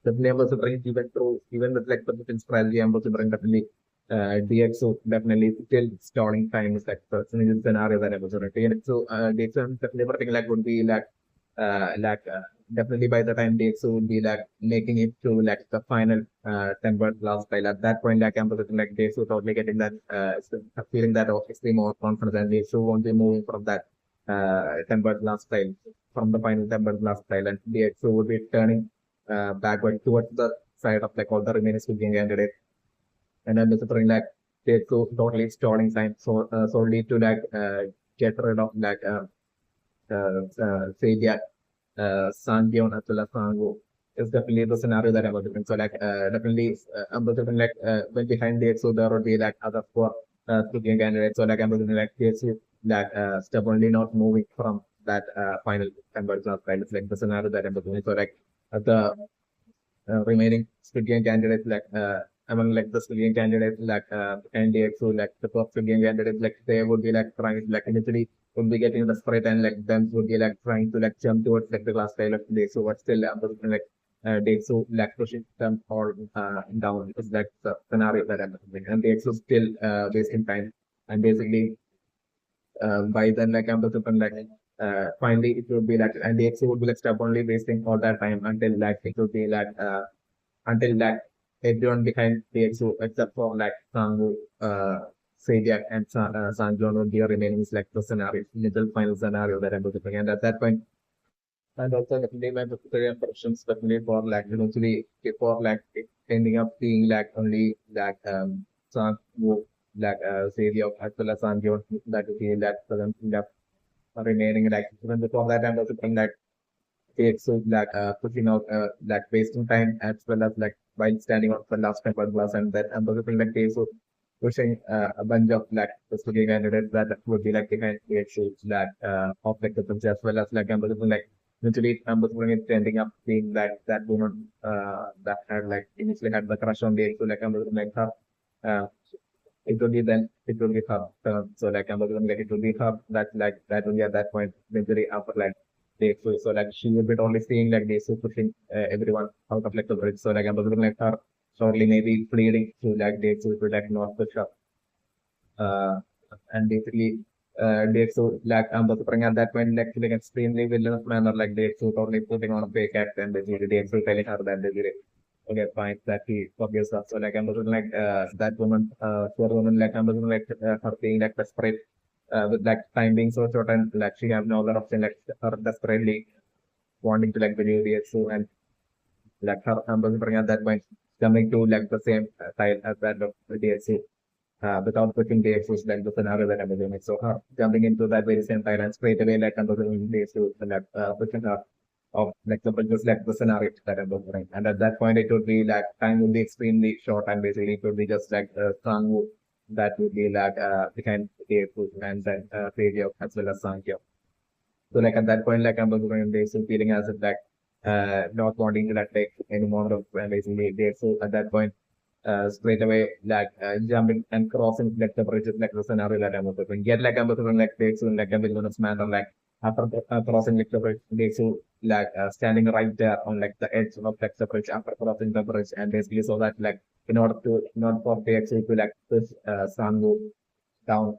definitely was the trend even through even with like the different strategy and was the trend definitely DXO definitely still stalling time is like the scenario that I was already. So DXO definitely everything like would be like like definitely by the time Deok-su would be like making it to like the final 10 bird last style. At that point, like I'm positive like Deok-su totally getting that feeling that of extreme more confidence, and Deok-su won't be moving from that 10 bird last style from the final 10 bird last style, and Deok-su would be turning backward towards the side of like all the remaining swinging candidates, and then disappearing like Deok-su totally stalling time solely to like get rid of like say that Sanjeon as well as Sango is definitely the scenario that I'm looking. So like definitely I'm looking like when behind the so there would be like other four speaking candidates. So like I'm looking like TXU like stubbornly not moving from that final conversion of kind. It's like the scenario that I'm looking. So like the remaining Squid candidates like among like the Squid candidates like NDXO like the top Squid candidates like they would be like trying like initially would be getting desperate and like them would be like trying to like jump towards like the glass tile of day so but still like DXO like pushing them all down is like the scenario that I'm looking and DXO still wasting time and basically by then like I'm looking like finally it would be like and DXO would be like stubbornly wasting all that time until like it would be like until like everyone behind PXO except for like Sangu, Sejak and Sanjon would be remaining is like the scenario, little final scenario that I'm looking at. And at that point, and also definitely my particular impressions definitely for like eventually before like it ending up being like only like Sangu, like Sejak as well as Sanjon that would be like the remaining like even before that I'm also thinking like takes so like pushing out like wasting time as well as like while standing on the last paper glass and then another thing like takes so pushing a bunch of like the studio candidates that would be like behind shapes that of like the as well as like another thing like eventually it's ending up being like that woman that had like initially had the crush on the so like another thing like her uh, it will be then it will be her so like I'm looking like it will be her that like that will be at that point eventually after like Deok-su. So like she will be only seeing like Deok-su pushing everyone out of like the bridge. So like I'm looking like her shortly maybe pleading to like Deok-su to like not push up. Uh, and basically Deok-su like I'm bring at that point like feeling extremely villainous manner like Deok-su totally putting on a fake act and basically Deok-su telling her that basically. okay, fine, that he forgives her. So like I'm looking like that woman, poor woman, like I'm looking like her being like desperate, with like time being so short and like she have no other option, like her desperately wanting to like believe the so and like her ambassador at that point coming to like the same side as that of the DSC, without putting the excuse like the scenario that I'm doing. So her jumping into that very same side and straight away like ambassador to like pushing her of like just like the scenario that I'm doing. And at that point it would be like time would be extremely short and basically it would be just like a strong that would be like behind the and then failure as well as Sankhya. So like at that point, like I'm basically feeling as if like not wanting to like take any more of basically there. So at that point, straight away like jumping and crossing like the bridge is like the scenario that I'm doing. Get like I'm doing like takes like I'm doing this man or like after crossing like the bridge, takes to like standing right there on like the edge of like the bridge after crossing the bridge and basically so that like in order for the to like push Sangu down,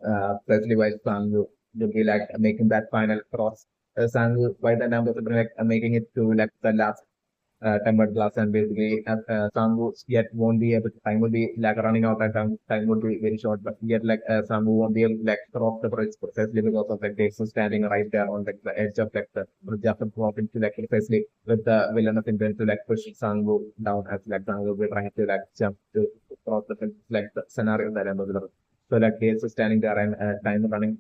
especially while Sangu will be like making that final cross. Sangu by the numbers like making it to like the last tempered glass and basically Sangu yet won't be able to time will be like running out and time would be very short but yet like Sangu won't be able to like cross the bridge precisely because of like Deok-su standing right there on like the edge of like the bridge after crossing to like precisely with the villain of intent to like push Sangu down as like Sangu will be trying to like jump to cross the fence, like the scenario that I'm observing. So like Deok-su standing there and time running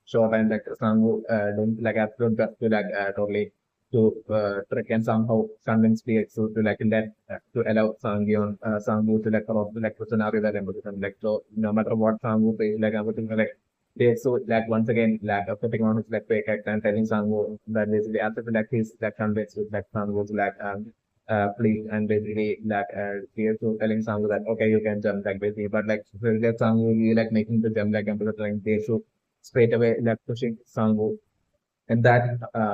short and like Sangu doing like absolute best to like totally to trick and somehow convince DXO to like let to allow Sangu to like cross the like the scenario that I'm looking like so no matter what Sangu says like I'm looking like DXO like once again like putting on his like fake act and telling Sangu that basically after like he's like convinced with like Sangu to like please and basically like DXO telling Sangu that okay you can jump like basically but like really Sangu you like making the jump like I'm like DXO straight away like pushing Sangu and that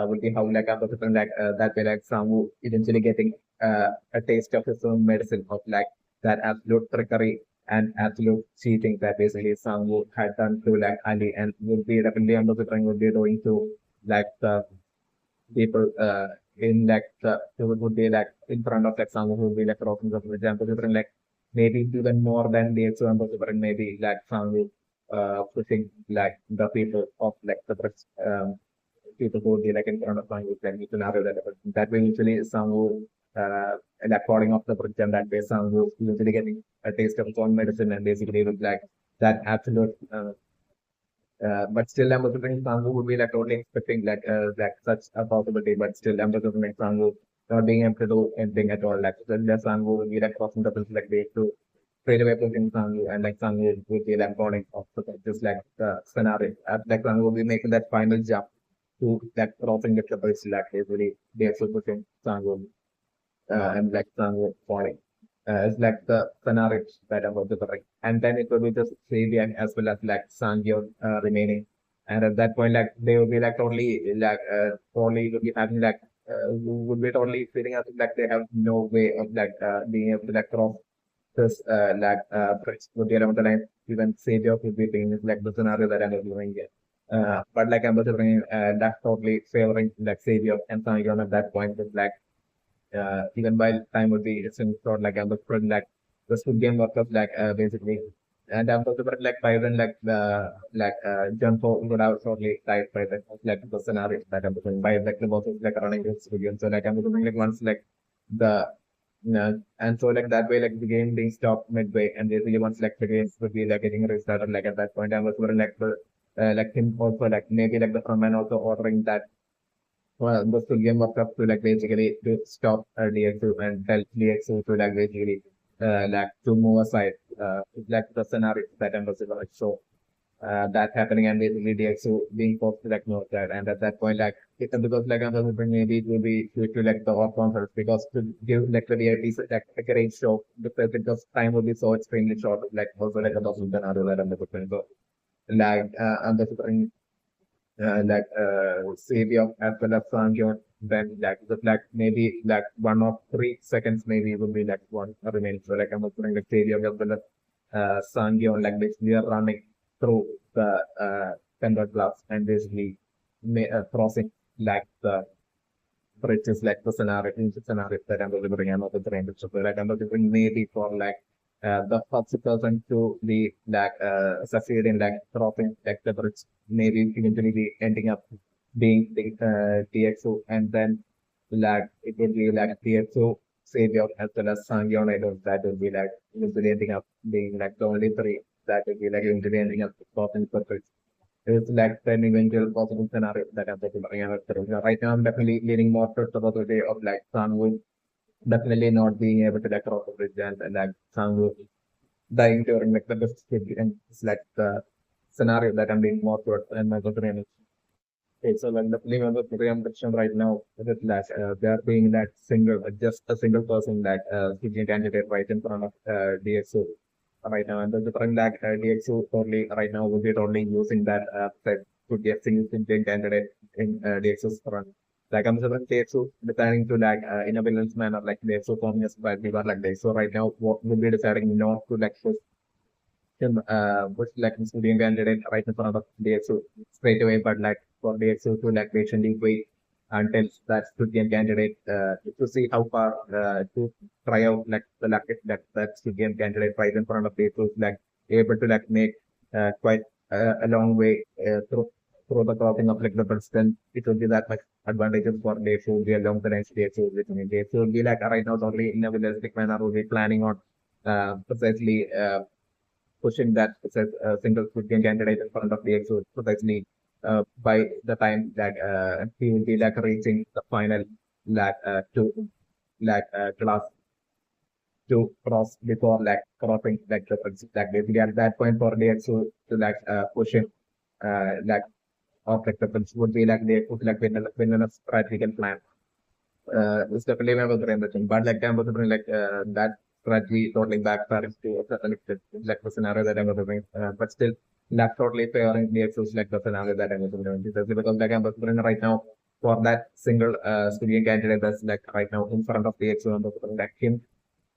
would be how like after something like that way like Samu eventually getting a taste of his own medicine of like that absolute trickery and absolute cheating that basically Samu had done to like Ali and would be definitely under the would be doing to like the people in like the who would be like in front of like Samu who would be like rocking the for example different like maybe even more than the example different maybe like Samu pushing like the people of like the people who would be like in front of language like scenario that way usually some who like falling off the bridge and that way some who usually getting a taste of his own medicine and basically look like that absolute but still I'm assuming Sangu would be like totally expecting like such a possibility but still I'm assuming Sangu not being able to do anything at all like so the Sangu would be like crossing the bridge like way to straight away pushing Sangu and like Sangu would be like falling off the bridge just like the scenario like Sangu would be making that final jump to that crossing the bridge like usually they are pushing Sangu and like Sangu falling. It's like the scenario that about the correct. And then it will be just Sabian as well as like Sangyo remaining. And at that point, like they will be like totally will be having like would be totally feeling as if, like they have no way of like being able to like cross this bridge would be around the line. Even Savior would be being like the scenario that I'm doing here. But like I'm considering that's totally favoring like Savior and Sangyo at that point with like even by time would be it's in sort like I'm the friend like the Squid Game workers like basically and I'm also like by then like the Jun-ho would have totally died by the like the scenario that I'm doing by like the boss is like running this video so like I'm doing like once like the and so like that way like the game being stopped midway and basically once like the games would be like getting restarted like at that point I was like the like him also like maybe like the frontman also ordering that well, the full game was up to like basically to stop DXU and tell DXU to like basically like to move aside like the scenario that I'm possible. So that happening and basically DXU being forced to like know that and at that point like it because like I'm thinking maybe it will be due to like the off concerts because to give like the VIPs like a great show because time will be so extremely short like also like a dozen scenario that I'm looking so like I'm just Savior as well as Sangyon, then like the like maybe like 1 or 3 seconds maybe will be like one remains. So like I'm putting like Savior as well as Sangyon like basically are running through the tempered glass and basically crossing like the GlassBridge is like the scenario that I'm delivering another 300. So like I'm delivering maybe for like the first person to be like succeed in like dropping like the bridge, maybe eventually be ending up being the DXO, and then like it would be like DXO Savior as well as Sangyon idols that would be like eventually ending up being like the only three that would be like eventually ending up dropping the bridge. It's like an eventual possible scenario that I'm talking about. Right now, I'm definitely leaning more towards the possibility of like Sangwoo definitely not being able to like cross the bridge, and like Sangwoo dying during like the best kid, and it's like the scenario that I'm leaning more towards and my opinion. Okay, so like definitely on the program section right now, with that there being that single, just a single person that speaking candidate right in front of DXO right now, and the different that DXO totally right now will be totally using that set to get single candidate in DXO's front. Like I'm sure DXO deciding to like in a villain's manner, like DXO forming as well, we were like this. So right now, what will be deciding not to like push him was like Studian candidate right in front of DXO straight away, but like for DXO to like patiently wait until that Studian candidate to see how far to try out like the like that Studian candidate right in front of DXO like able to like make quite a long way through the crossing of like the president. It will be that much advantages for DXO will be along the next DXO, which means DXO will be like right now only in a realistic manner will be planning on precisely pushing that single Christian candidate in front of the exo precisely by the time that he will be like reaching the final like to like class to cross before like crossing like the like basically at that point for the exo to like push him like of like the would be like they put like win a practical plan it's definitely one of the thing. But like I'm considering like that strategy totally backfiring to a certain extent, like the scenario that I'm considering. But still not totally fairing the exos like the scenario that I'm considering. Because like I'm considering right now for that single civilian candidate that's like right now in front of the exo and like him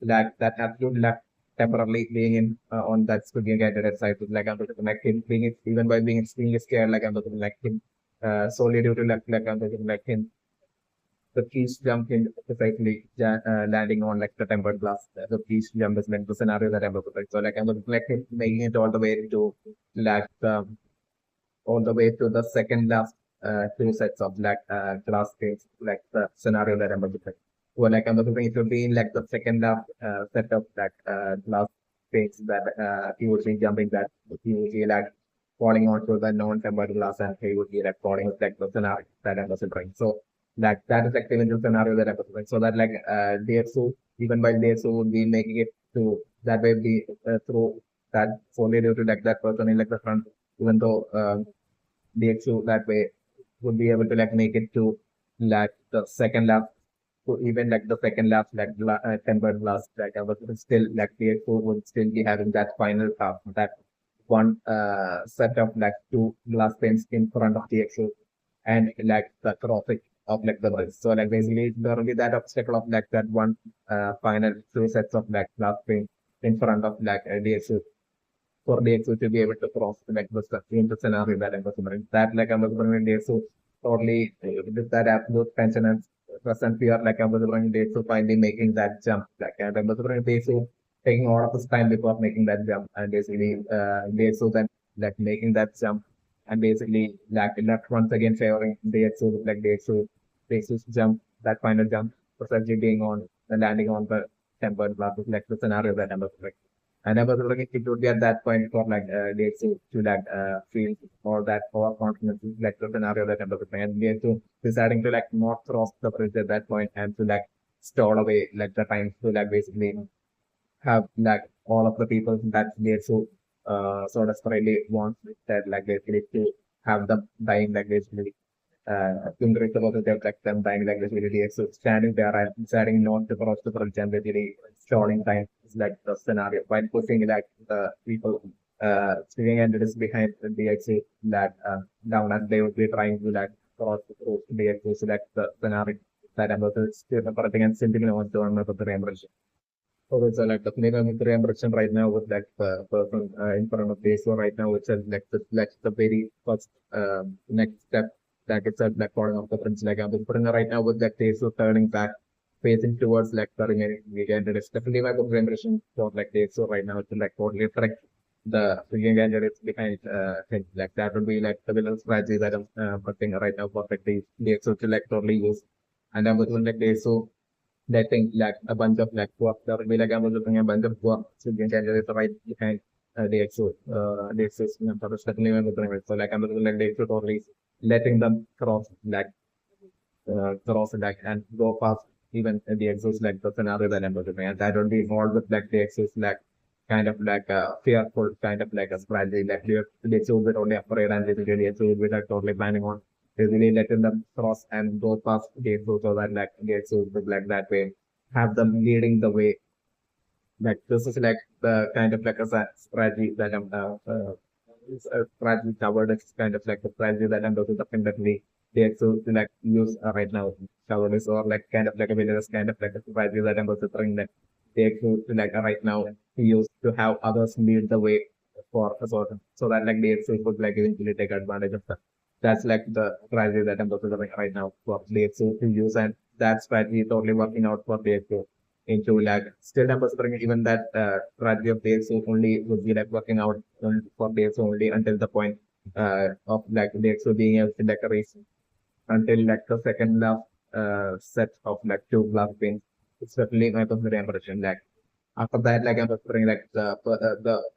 that absolute left temporarily being in on that civilian candidate side like I'm considering like him being even by being extremely scared like I'm considering like him solely due to like I'm considering like him the keys jump in precisely landing on like the tempered glass. The keys jump is like the scenario that I'm looking at. So like I'm looking like making it all the way to like all the way to the second last two sets of like glass things, like the scenario that I'm looking at. Well, like I'm looking it will be in like the second last set of like glass things that he would be jumping that he would be like falling onto the non-tempered glass and he would be like falling like the scenario that I'm considering. So that is like the eventual scenario that I'm considering. So that like DXO, even while DXO would be making it to that way be through that solely due to like that person in like the front, even though DXO that way would be able to like make it to like the second lap to even like the second lap like tempered glass like I was still like DXO would still be having that final half that one set of like two glass panes in front of DXO and like the crossing of like the bridge. So like basically there will be that obstacle of like that one final two sets of like glass pane in front of like DXO for DXO to be able to cross like the scenario that I'm considering. That like I'm considering DXO totally with that absolute tension and stress and fear like I'm considering DXO finally making that jump. Like and I'm considering DXO taking all of his time before making that jump and basically DXO then like making that jump and basically like left once again favoring DXO with like DXO's jump, that final jump, precisely being on the landing on the tempered glass is like the scenario that I'm considering. And I was looking it would be at that point for like they to like feel more that overconfidence like the scenario that I'm looking at. And they to deciding to like not cross the bridge at that point and to like stall away like the time to like basically have like all of the people that they so desperately want that like basically to have them dying like basically Tundra about the like them dying like this really so standing there and deciding not to cross the bridge and really stalling time is like the scenario while pushing like the people swinging and it is behind the exit that down and they would be trying to like cross the exit so that's the scenario that I'm still operating and simply want to another the bridge. So it's like the Nigga impression right now with like the person in front of the so right now it's like the very first next step like itself like falling off the bridge. Like I'm putting right now with that Deok-su turning back, facing towards like the remaining weekend. It's definitely my good generation for like Deok-su right now to like totally correct the freaking candidates behind things. Like that would be like the villain strategy that I'm putting right now for like the Deok-su to like totally use. And I'm with like Deok-su letting like a bunch of like work that would be like I was looking at a bunch of work to get candidates right behind the exos for the certainly when the so like I'm looking like the exos totally letting them cross like and go past even the exos like the scenario that I'm looking at. That would be involved with like the exos like kind of like a fearful kind of like a strategy like the exos were only afraid and basically the exos were like totally planning on basically letting them cross and go past the exos so that like the exos would like that way have them leading the way like this is like the kind of like a strategy that I'm it's a strategy covered. It's kind of like a strategy that I'm also definitely there to like use right now. Covered is or like kind of like a villainous kind of like a strategy that I'm also trying that take to like right now to use to have others lead the way for a sort of so that like the XO could like eventually take advantage of that. That's like the strategy that I'm also doing right now for the XO to use and that strategy is totally working out for the XO into like still I'm considering even that strategy of days so only would be like working out for days only until the point of like the EXO being able to like a race until like the second last set of like two glass pins. It's certainly my considering impression. Like after that, like I'm considering like the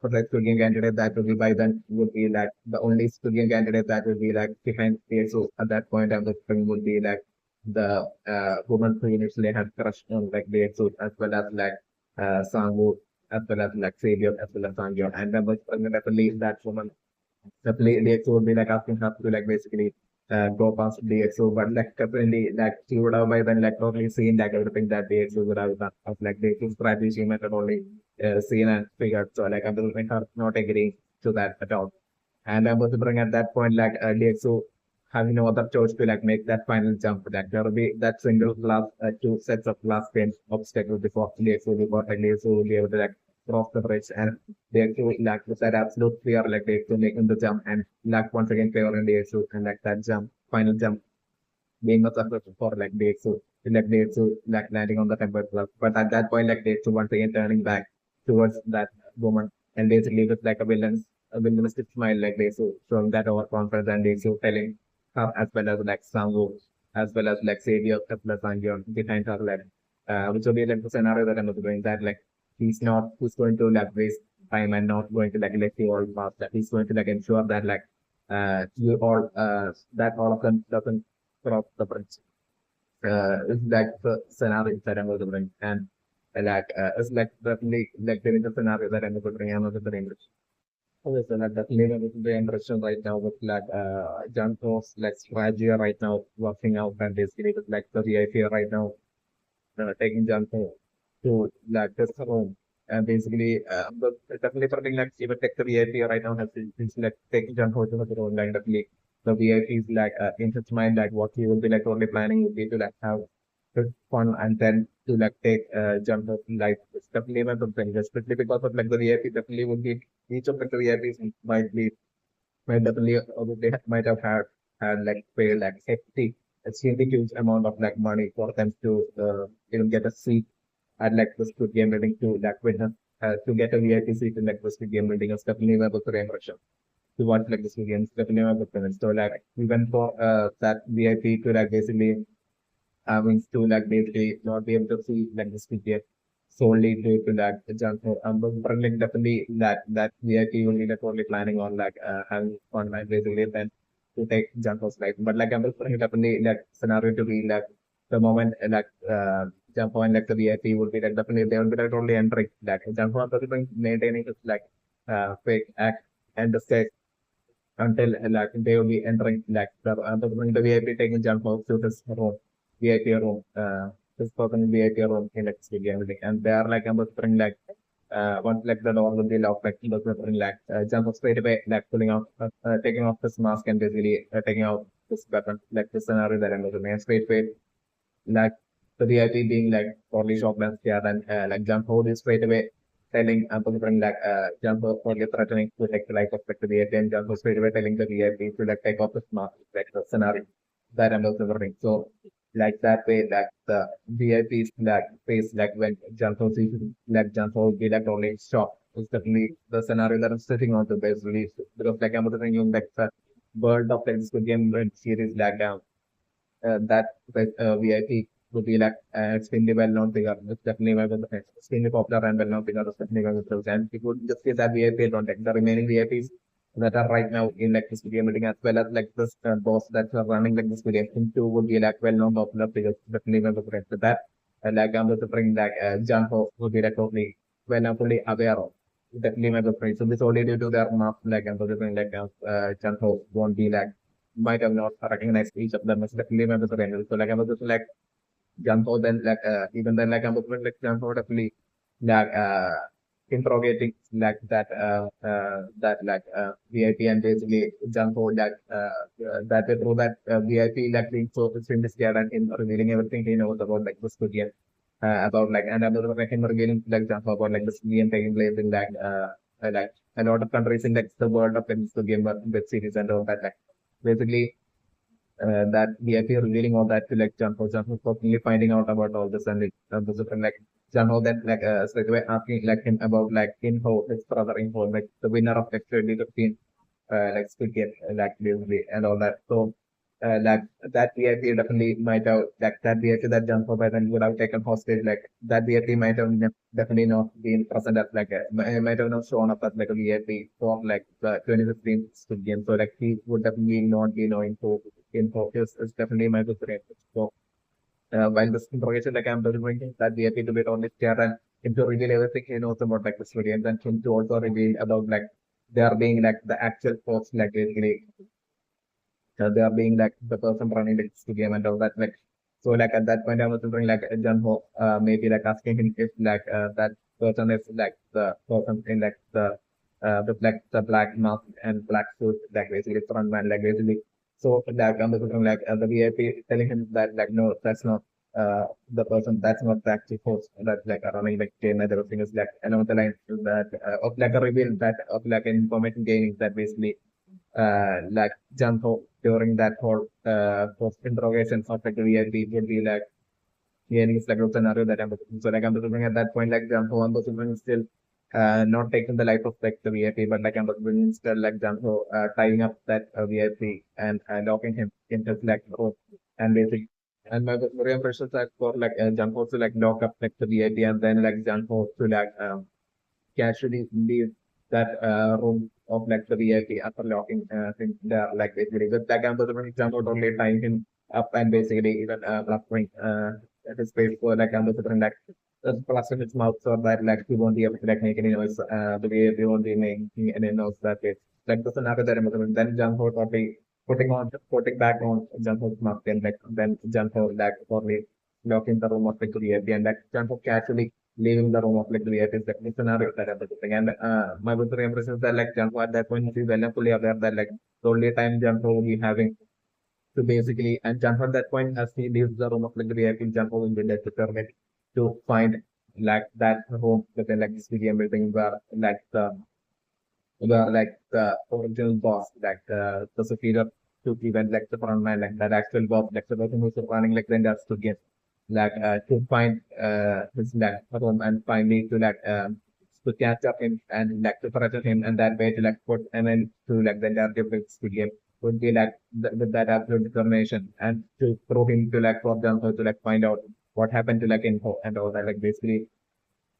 first studio candidate that will be by then would be like the only studio candidate that will be like behind PSO at that point I'm considering would be like the woman who initially had crushed on like the exo as well as like Sangu as well as like Xavier as well as Sangyeon and then definitely that woman the play DXO would be like asking her to like basically go past DXO, but like definitely like she would have by then like totally seen like everything that DXO would have done of like the strategy she might have only seen and figured. So like I'm just her not agreeing to that at all. And I was wondering at that point like DXO having no other choice to like make that final jump. Like there will be that single class two sets of class pain obstacle before DXO before like DXO will be able to like cross the bridge and they actually like with that absolute fear like they to making the jump and like once again favor in the issue and like that jump final jump being a success for like the issue like the issue like landing on the temple club but at that point like the issue once again turning back towards that woman and basically with like a villainous smile like the issue showing that overconfidence and the issue telling her as well as like Sangu as well as like Xavier as well as Sangyeon behind her like which will be like the scenario that I'm doing that like he's going to like waste time and not going to like let you all pass that he's going to like ensure that like you all that all of them doesn't cross the bridge is like the scenario that I'm doing and like it's like definitely like there is a scenario that I'm doing I'm not doing okay, so like definitely the interesting right now with like Junko's like strategy right now working out and basically with like the VIP right now taking Junko to like this home. And basically, but definitely something like even take the VIP right now has is like taking Junko to the home. Like definitely the VIP is like in his mind like what he will be like only planning would be to like have good fun and then to like take Junko like it's definitely one of the things, especially because of like the VIP definitely would be each of like the VIPs might be might definitely they might have had like pay like extremely huge amount of like money for them to even get a seat at like the Squid Game building to like witness to get a VIP seat in like the Squid Game building is definitely a good impression to watch like the Squid Game is definitely a good finish. So like we went for that VIP to like basically means to like basically not be able to see like the Squid Game solely due to that junk food. But like definitely that VIP only like only planning on like having fun like basically then to take junk food like but like I'm just definitely like scenario to be like the moment like jump on like the VIP would be like definitely they will be like only entering like jump on the maintaining its like fake act and the stage until like they will be entering like the VIP taking jump out to this room, VIP room, this person VIP room in like studio everything. And they are like about like once like the door will be locked like like jump up straight away like pulling off taking off this mask and basically taking out this weapon like this scenario that I'm looking at straight away like the VIP being like totally shocked and scared and like jump hold is straight away telling Pagupran like jump totally threatening to take the life of like, the VIP and jump straight away telling the VIP to like take off his mask like the scenario. that I'm also worrying. So like that way, like the VIPs like face like when Janko sees like Janko will be like only shocked. It's definitely the scenario that I'm sitting on to basically because like I'm thinking like the world of like this game series like that VIP would be like extremely well known figure. It's definitely one of the extremely popular and well known figure. It's definitely one of those. And it would just say that VIP don't like the remaining VIPs that are right now in like this video meeting as well as like this boss that's running like this video. Him too would be like well known popular figures. Definitely one of the with that. And like I'm just bring like Jun-ho would be like totally well known, fully aware of. Definitely my friend. So this only due to their map like I'm just bring like Jun-ho won't be like might have not recognized each of them as definitely members of the panel. So like I was just like Janko then like even then like I was like Janko definitely like interrogating like that like VIP and basically Janko like that way through that VIP like being so extremely scared and in revealing everything he knows about like this Korean about like and another like him revealing like Janko about like this game taking place in like a lot of countries in like the world of like, the game web series and all that like basically that VIP revealing all that to like Janho. Janho probably finding out about all this and like this different like Janho then like straight away asking like him about like Inho, his brother Inho, like the winner of like 2015 like Squid Game, like basically and all that. So like that VIP definitely might have like that VIP that Janho by then would have taken hostage. Like that VIP might have definitely not been present as like might have not shown up as like a VIP for like the 2015 Squid Game. So like he would definitely not be knowing who in focus is definitely my preference. So while this interrogation, like I'm delivering that we have to be honest here and him to reveal everything he knows about like the story and then him to also reveal about like they are being like the actual folks like basically they are being like the person running the game and all that like so like at that point I was wondering like John Ho maybe like asking him if like that person is like the person in like the with like the black mask and black suit like basically front man like basically so like I'm just looking like the VIP telling him that like no that's not the person that's not the actual host that's like running like game and everything is like another line that of like a reveal that of like an information gaining that basically like Janho during that whole post interrogation of like the VIP would be like hearing is like a scenario that I'm looking. So like I'm looking at that point like Janho and Bosman still not taking the life of like the VIP, but like I'm looking still like Janho tying up that VIP and locking him into like rope and basically and my very impression is like for like Janho to like lock up like the VIP and then like Janho to like casually leave that room of like the VIP after locking things there, like basically with like I'm for example only tying him up and basically even plastering his face for like I'm like plastering his mouth so that like he won't be able to like make any noise the way they won't be making any noise that way. Like the scenario that I'm then Janho probably putting back on Janho's mask and like then Janho like probably locking the room of like the VIP and like Janho casually leaving the room of like the VIP is the scenario that I'm looking. And my good impression is that like Janko at that point he is well and fully aware that like the only time Janko will be having to basically and Janko at that point as he leaves the room of like the VIP, Janko will be determined to find like that room within like this video building where like the original boss, like the superior to even like the front man, like that actual boss, like the person who's running like the industry to get like to find his like room and finally to like to catch up him and like to threaten him and that way to like put an end to like the entire difference game would be like with that absolute determination and to throw him to like for example to like find out what happened to like info and all that like basically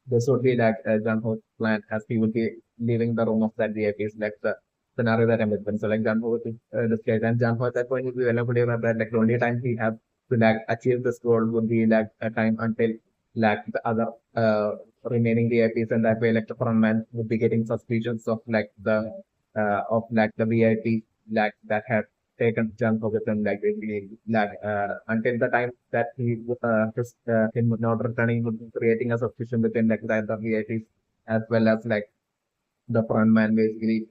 this would be like Janho's plan as he would be leaving the room of that VIPs, like the scenario that I'm with. So like Janho would be disguised and Janho at that point would be well aware that like the only time he have to like achieve this goal would be like a time until like the other remaining VIPs and that way like the front man would be getting suspicions of like the VIP like that have taken chunk of it and like basically like until the time that he just him not returning would be creating a suspicion within like the other VIPs as well as like the front man basically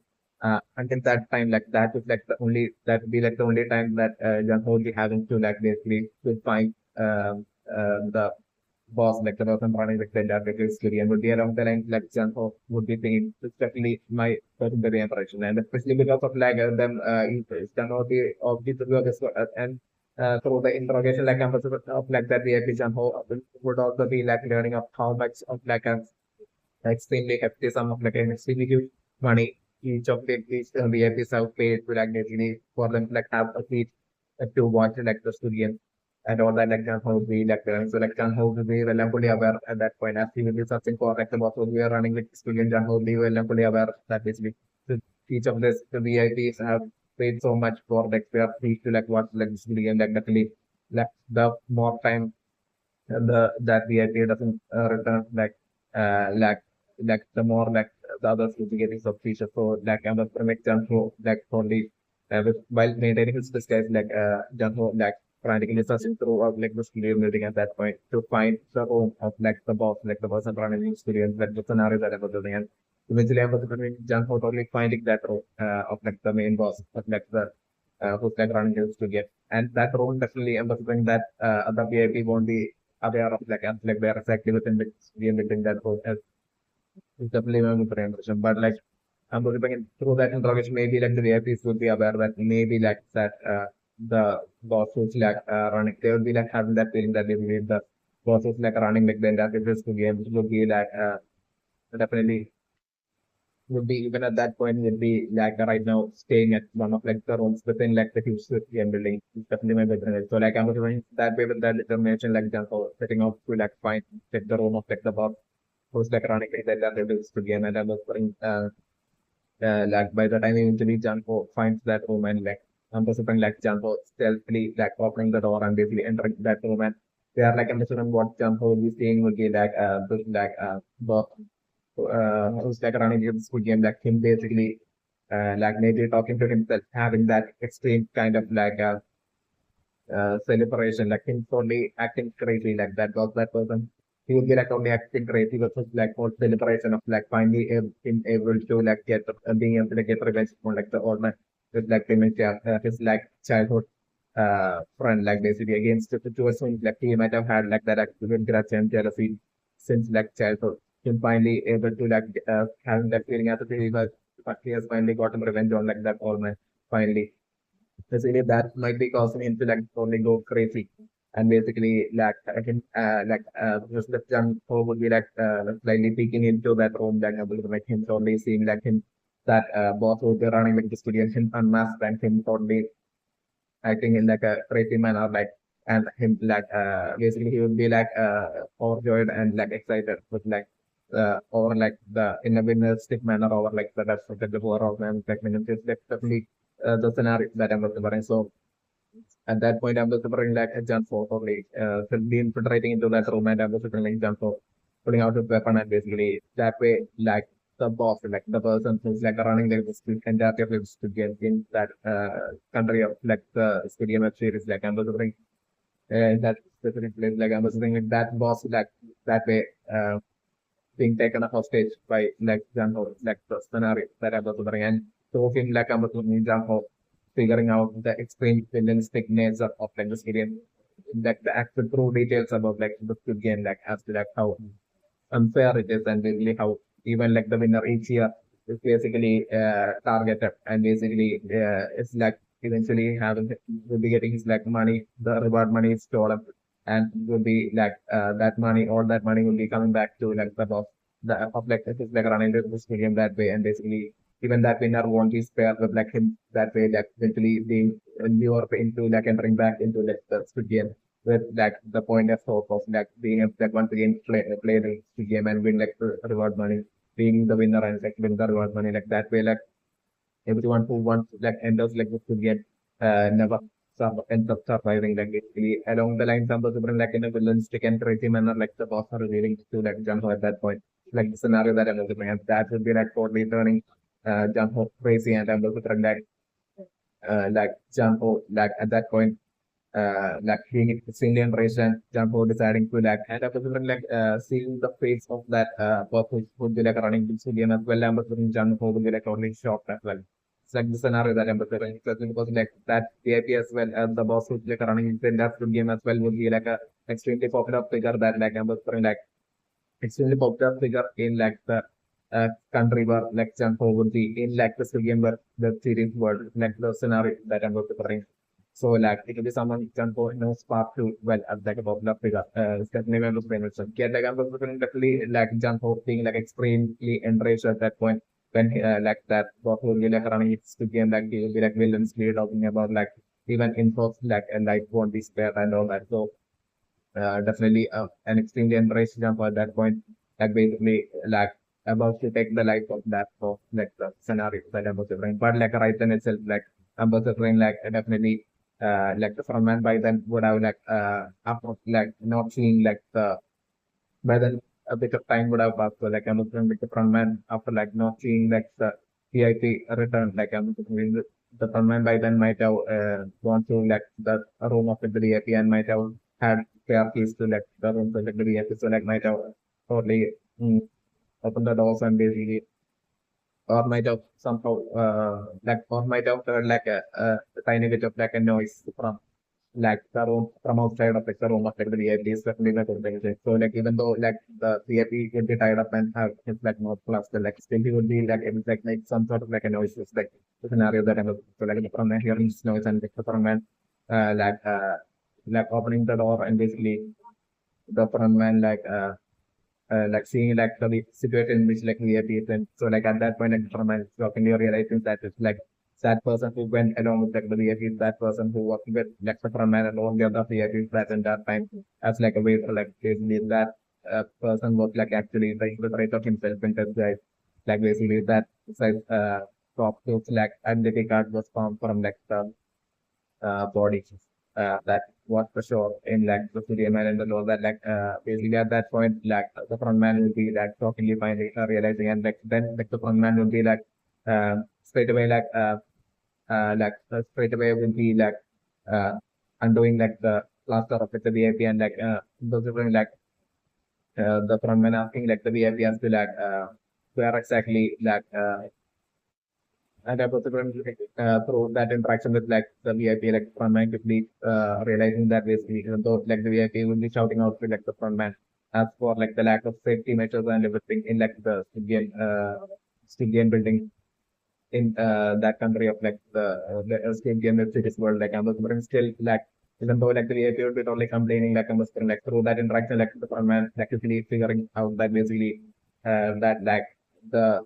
until that time like that is like the only that would be like the only time that John would be having to like basically to find the boss like the person running like the entire story and would be around the line like John Ho would be thinking it's definitely my secondary impression and especially because of like them John Ho the of the and through the interrogation like campus of like that VIP&Jun-ho would also be like learning of how much of like a extremely hefty sum of like an extremely huge money each of the these VIPs have paid to like basically for them to like have a seat to watch like the studio and all that like Jun-ho would be like so like Jun-ho would be well and fully aware at that point as he will be searching for like the boss who we are running with studio Jun-ho would be well and fully aware that basically so each of this the VIPs have paid so much for like their seat to like watch like this video and like definitely like the more time the that VIP doesn't return like the more like the others will be getting suspicious. So like I'm gonna make Janho like only while maintaining his disguise like Janho like frantically searching through like the studio building at that point to find the room of like the boss, like the person running the studio and like the scenario that I was building. And eventually I was going Janho totally finding that room of like the main boss of like the who's like running the studio. And that room definitely emphasizing that other VIP won't be aware of like they're exactly within the studio building that room is definitely my impression. But like I'm looking through that interrogation, maybe like the VIPs would be aware that maybe like that the boss who's like running, they would be like having that feeling that they believe the boss is like running like the entire physical game, which would be like definitely would be even at that point would be like right now staying at one of like the rooms within like the huge game building. It's definitely my better. So like I'm doing that way with that determination, like just for setting out to like find like the room of like the boss who's like running like the entire physical game, and I was putting like by the time eventually Janko finds that room and like anticipating like Janko stealthily like opening the door and basically entering that room and they are like anticipating what Janko will be seeing will be like this like the who's like running this good game like him basically like maybe talking to himself having that extreme kind of like celebration, like him only acting crazy like that was that person. He would be like only acting crazy versus like whole celebration of like finally him able to like get being able to get revenge on like the old man with like dementia, his like childhood friend like basically against the situation like he might have had like that accident grudge and jealousy since like childhood. Him finally able to like having that feeling as if he was but he has finally gotten revenge on like that old man finally. Basically, that might be causing him to like only go crazy. And basically, like I can just the young Ho would be like slightly peeking into that room, like able to make him totally seeing like him that boss would be running like the studio and him unmasked and him totally acting in like a crazy manner, like and him like basically he would be like overjoyed and like excited with like or like the in a winneristic manner over like the rest of the horror and like when it's definitely the scenario that I'm looking. So at that point, I'm looking like a jump for probably infiltrating into that room and I'm looking like jump for pulling out his weapon and basically that way like the boss, like the person who's like running the entire of to get in that country of like the studio web series, like I'm looking that specific place, like I'm looking like that boss, like that way. Being taken a hostage by like Janho, like the scenario that I was wondering. And so him like I was looking Janho figuring out the extreme villanistic nature of like the Syrian, like the actual true details about like the Squid Game, like as to like how unfair it is and really how even like the winner each year is basically targeted and basically it's like eventually having will be getting his like money, the reward money is stolen and will be like that money, all that money will be coming back to like the boss the of like it's like running this game that way and basically even that winner won't be spared with like him that way like eventually being lure into like entering back into like the Squid Game with like the point of hope of like being able to like once again play the game and win like reward money, being the winner and like win the reward money like that way like everyone who wants like enters like this to get never ends up surviving like basically along the line some people like in a villainous and crazy manner like the boss are revealing to like Jumbo at that point like the scenario that I'm looking at that would be like totally turning Jumbo crazy and I'm looking at like Jumbo like at that point like being its Indian race and Jumbo deciding to like and after like seeing the face of that purple would be like running to Indian as well. I'm looking Jumbo would be like only shocked as well. It's like the scenario that I'm preparing because like that VIP as well as the boss would be like running in that good game as well would be like a extremely popular figure that like I'm preparing like extremely popular figure in like the country where like Jumbo would be in like the game where the series world like the scenario that I'm preparing. So like it will be someone Jun-ho knows part two well as like a popular figure. It's definitely one of the famous. Yeah, like I'm definitely like Jun-ho being like extremely enraged at that point when like that boss will be like running his to game like he will be like villainously talking about like even infos like and like won't be spared and all that. So definitely an extremely enraged Jun-ho at that point, like basically like about to take the life of that for like the scenario that I'm observing. But like right then itself, like I'm observing like definitely like the frontman by then would have like after like not seeing like the by then a bit of time would have passed. So like I'm looking like the frontman after like not seeing like the VIP return, like I'm looking the frontman by then might have gone to like the room of the VIP and might have had their keys to like the room of the VIP. So like might have totally opened the doors and basically or might have somehow like or might have heard like a tiny bit of like a noise from like the room from outside of like the room of like the VIP is definitely like organization. So like even though like the VIP would be tied up and have his like mouth plaster, like still he would be like able to like make some sort of like a noise. It's like the scenario that I'm looking for. Like the front hearing this noise and like the front man like opening the door and basically the front man like seeing like the situation in which like VIP is in. So like at that point like from my shockingly realizing that it's like that person who went along with like the VIP is that person who was with like the front man and all the other VIPs present that time as like a way to like basically that person was like actually the infiltrator himself in that guy. Like basically that size top to like identity card was found from like the body that was for sure in like the studio man and all that like basically at that point like the front man will be like shockingly finally realizing and like then like the front man will be straight away straight away will be uh, undoing like the plaster of like, the VIP and like those are like the front man asking like the VIP as to like where exactly and I was through that interaction with like the VIP, like frontman quickly realizing that basically, even though like the VIP will be shouting out to like the frontman as for like the lack of safety measures and everything in like the Stygian building in that country of like the Stygian web series world, like Amazon still like even though like the VIP would be totally complaining like Amazon like through that interaction like the frontman like quickly figuring out that basically that like the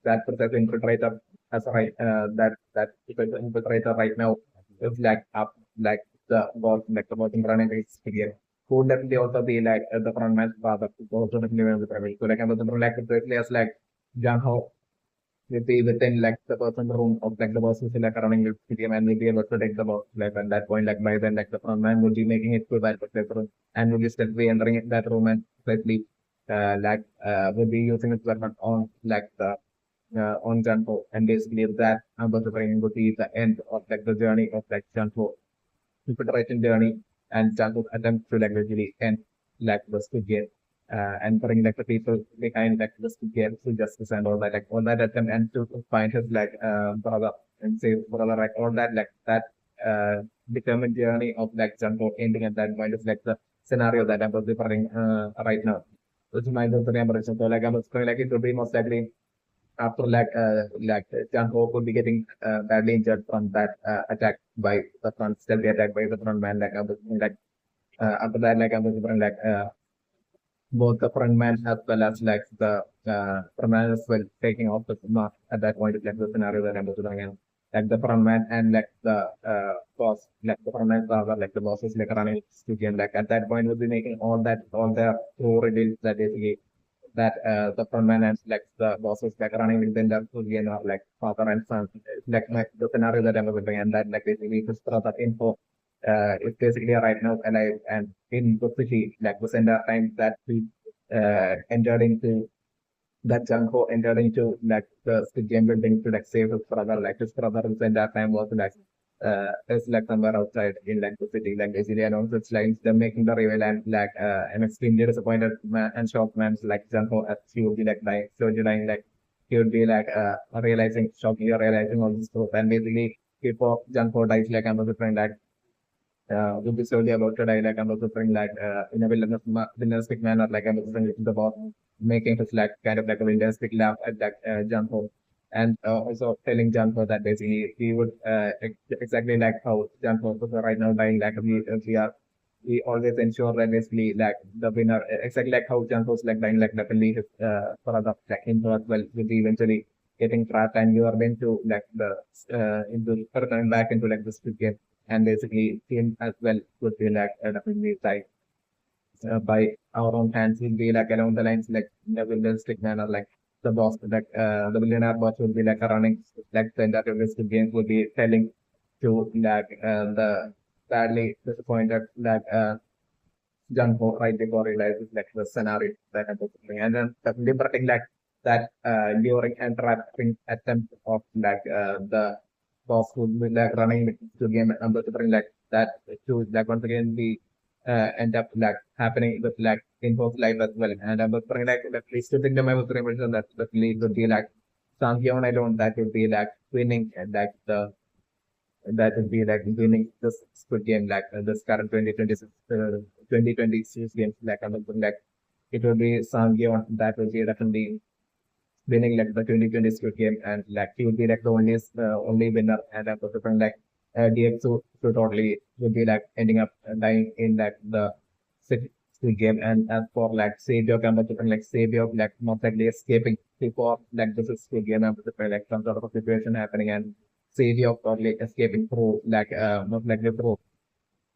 that process infiltrator as right that infiltrator right now is like up like the boss like the working running experience who would definitely also be like the frontman's father who also definitely will be primary. So like I'm like directly as like Jun-ho will be within like the person room of like the boss who's like running the stadium and will be able to take the boss like at that point like by then like the frontman would be making it to that room and will be steadily entering that room and slightly will be using his weapon on like the on Junho, and basically that Amber Brain would be the end of like the journey of like Junho infiltration journey and Junho's attempt to like really end like the Squid Game and bring like the people behind like the Squid Game to justice and all that attempt and to find his like brother and save brother like all that like that determined journey of like Junho ending at that point is like the scenario that I'm preparing right now. Which is my preparation. So like I'm going like it will be most likely after Chan Ho could be getting badly injured from that attack by the front stealthy attack by the front man after that like I was both the front man as well as like the front man as well taking off the mask at that point is like the scenario that I'm doing and like the front man and like the boss like the front man father like the boss is like running studio and like at that point we'll be making all the true reveals that basically that the frontman and like the bosses like running within the studio or like father and son like the scenario that I'm doing and that like basically just throw that info it's basically right now alive and in the city like the entire time that we entered into that Junko entered into like the game building to like save his brother. Like his brother in that time was like is like somewhere outside in like the city. Like basically announced its lines, them making the reveal and like an extremely disappointed man and shocked man like Junko as he would be like dying, slowly dying like he would be like realizing shockingly realizing all this stuff and basically before Junko dies like I'm also trying like will be slowly about to die. Like I'm also trying like in a villainous manner. Like I'm also trying the boss, making his like kind of like a villainous laugh at like Junho and also telling Janko that basically we would exactly like how Janko is right now dying, like we always ensure that basically like the winner exactly like how Janko's like dying, like definitely his brother like him as well will be eventually getting trapped, and you are going to like the into returning back into like the Squid Game, and basically him as well would be like definitely die by our own hands. Will be like along the lines like the villainous manner, like the boss, like the billionaire boss will be like running like the entire Squid Game would be telling to like the badly disappointed like Jun-ho right before realizes like the scenario that happens, and then definitely protecting like that during interrupting attempt of like the boss who will be like running to game number three like that to like once again we end up like happening with like in both life as well, and number three like at least to think the number three mention that definitely would be like Sangyeon alone that would be like winning and like the that would be like winning this Squid Game, like this current 2026, 2026 games, like I don't think like it will be Sangyeon that will be definitely winning like the 2020 Squid Game, and like he would be like the only winner, and I'm different like Deok-su so totally would be like ending up dying in like the Squid Game, and as for like Savior, I'm different like Savior like most likely escaping before like this is Squid Game, I'm different like some sort of a situation happening, and Savior probably escaping through like most likely through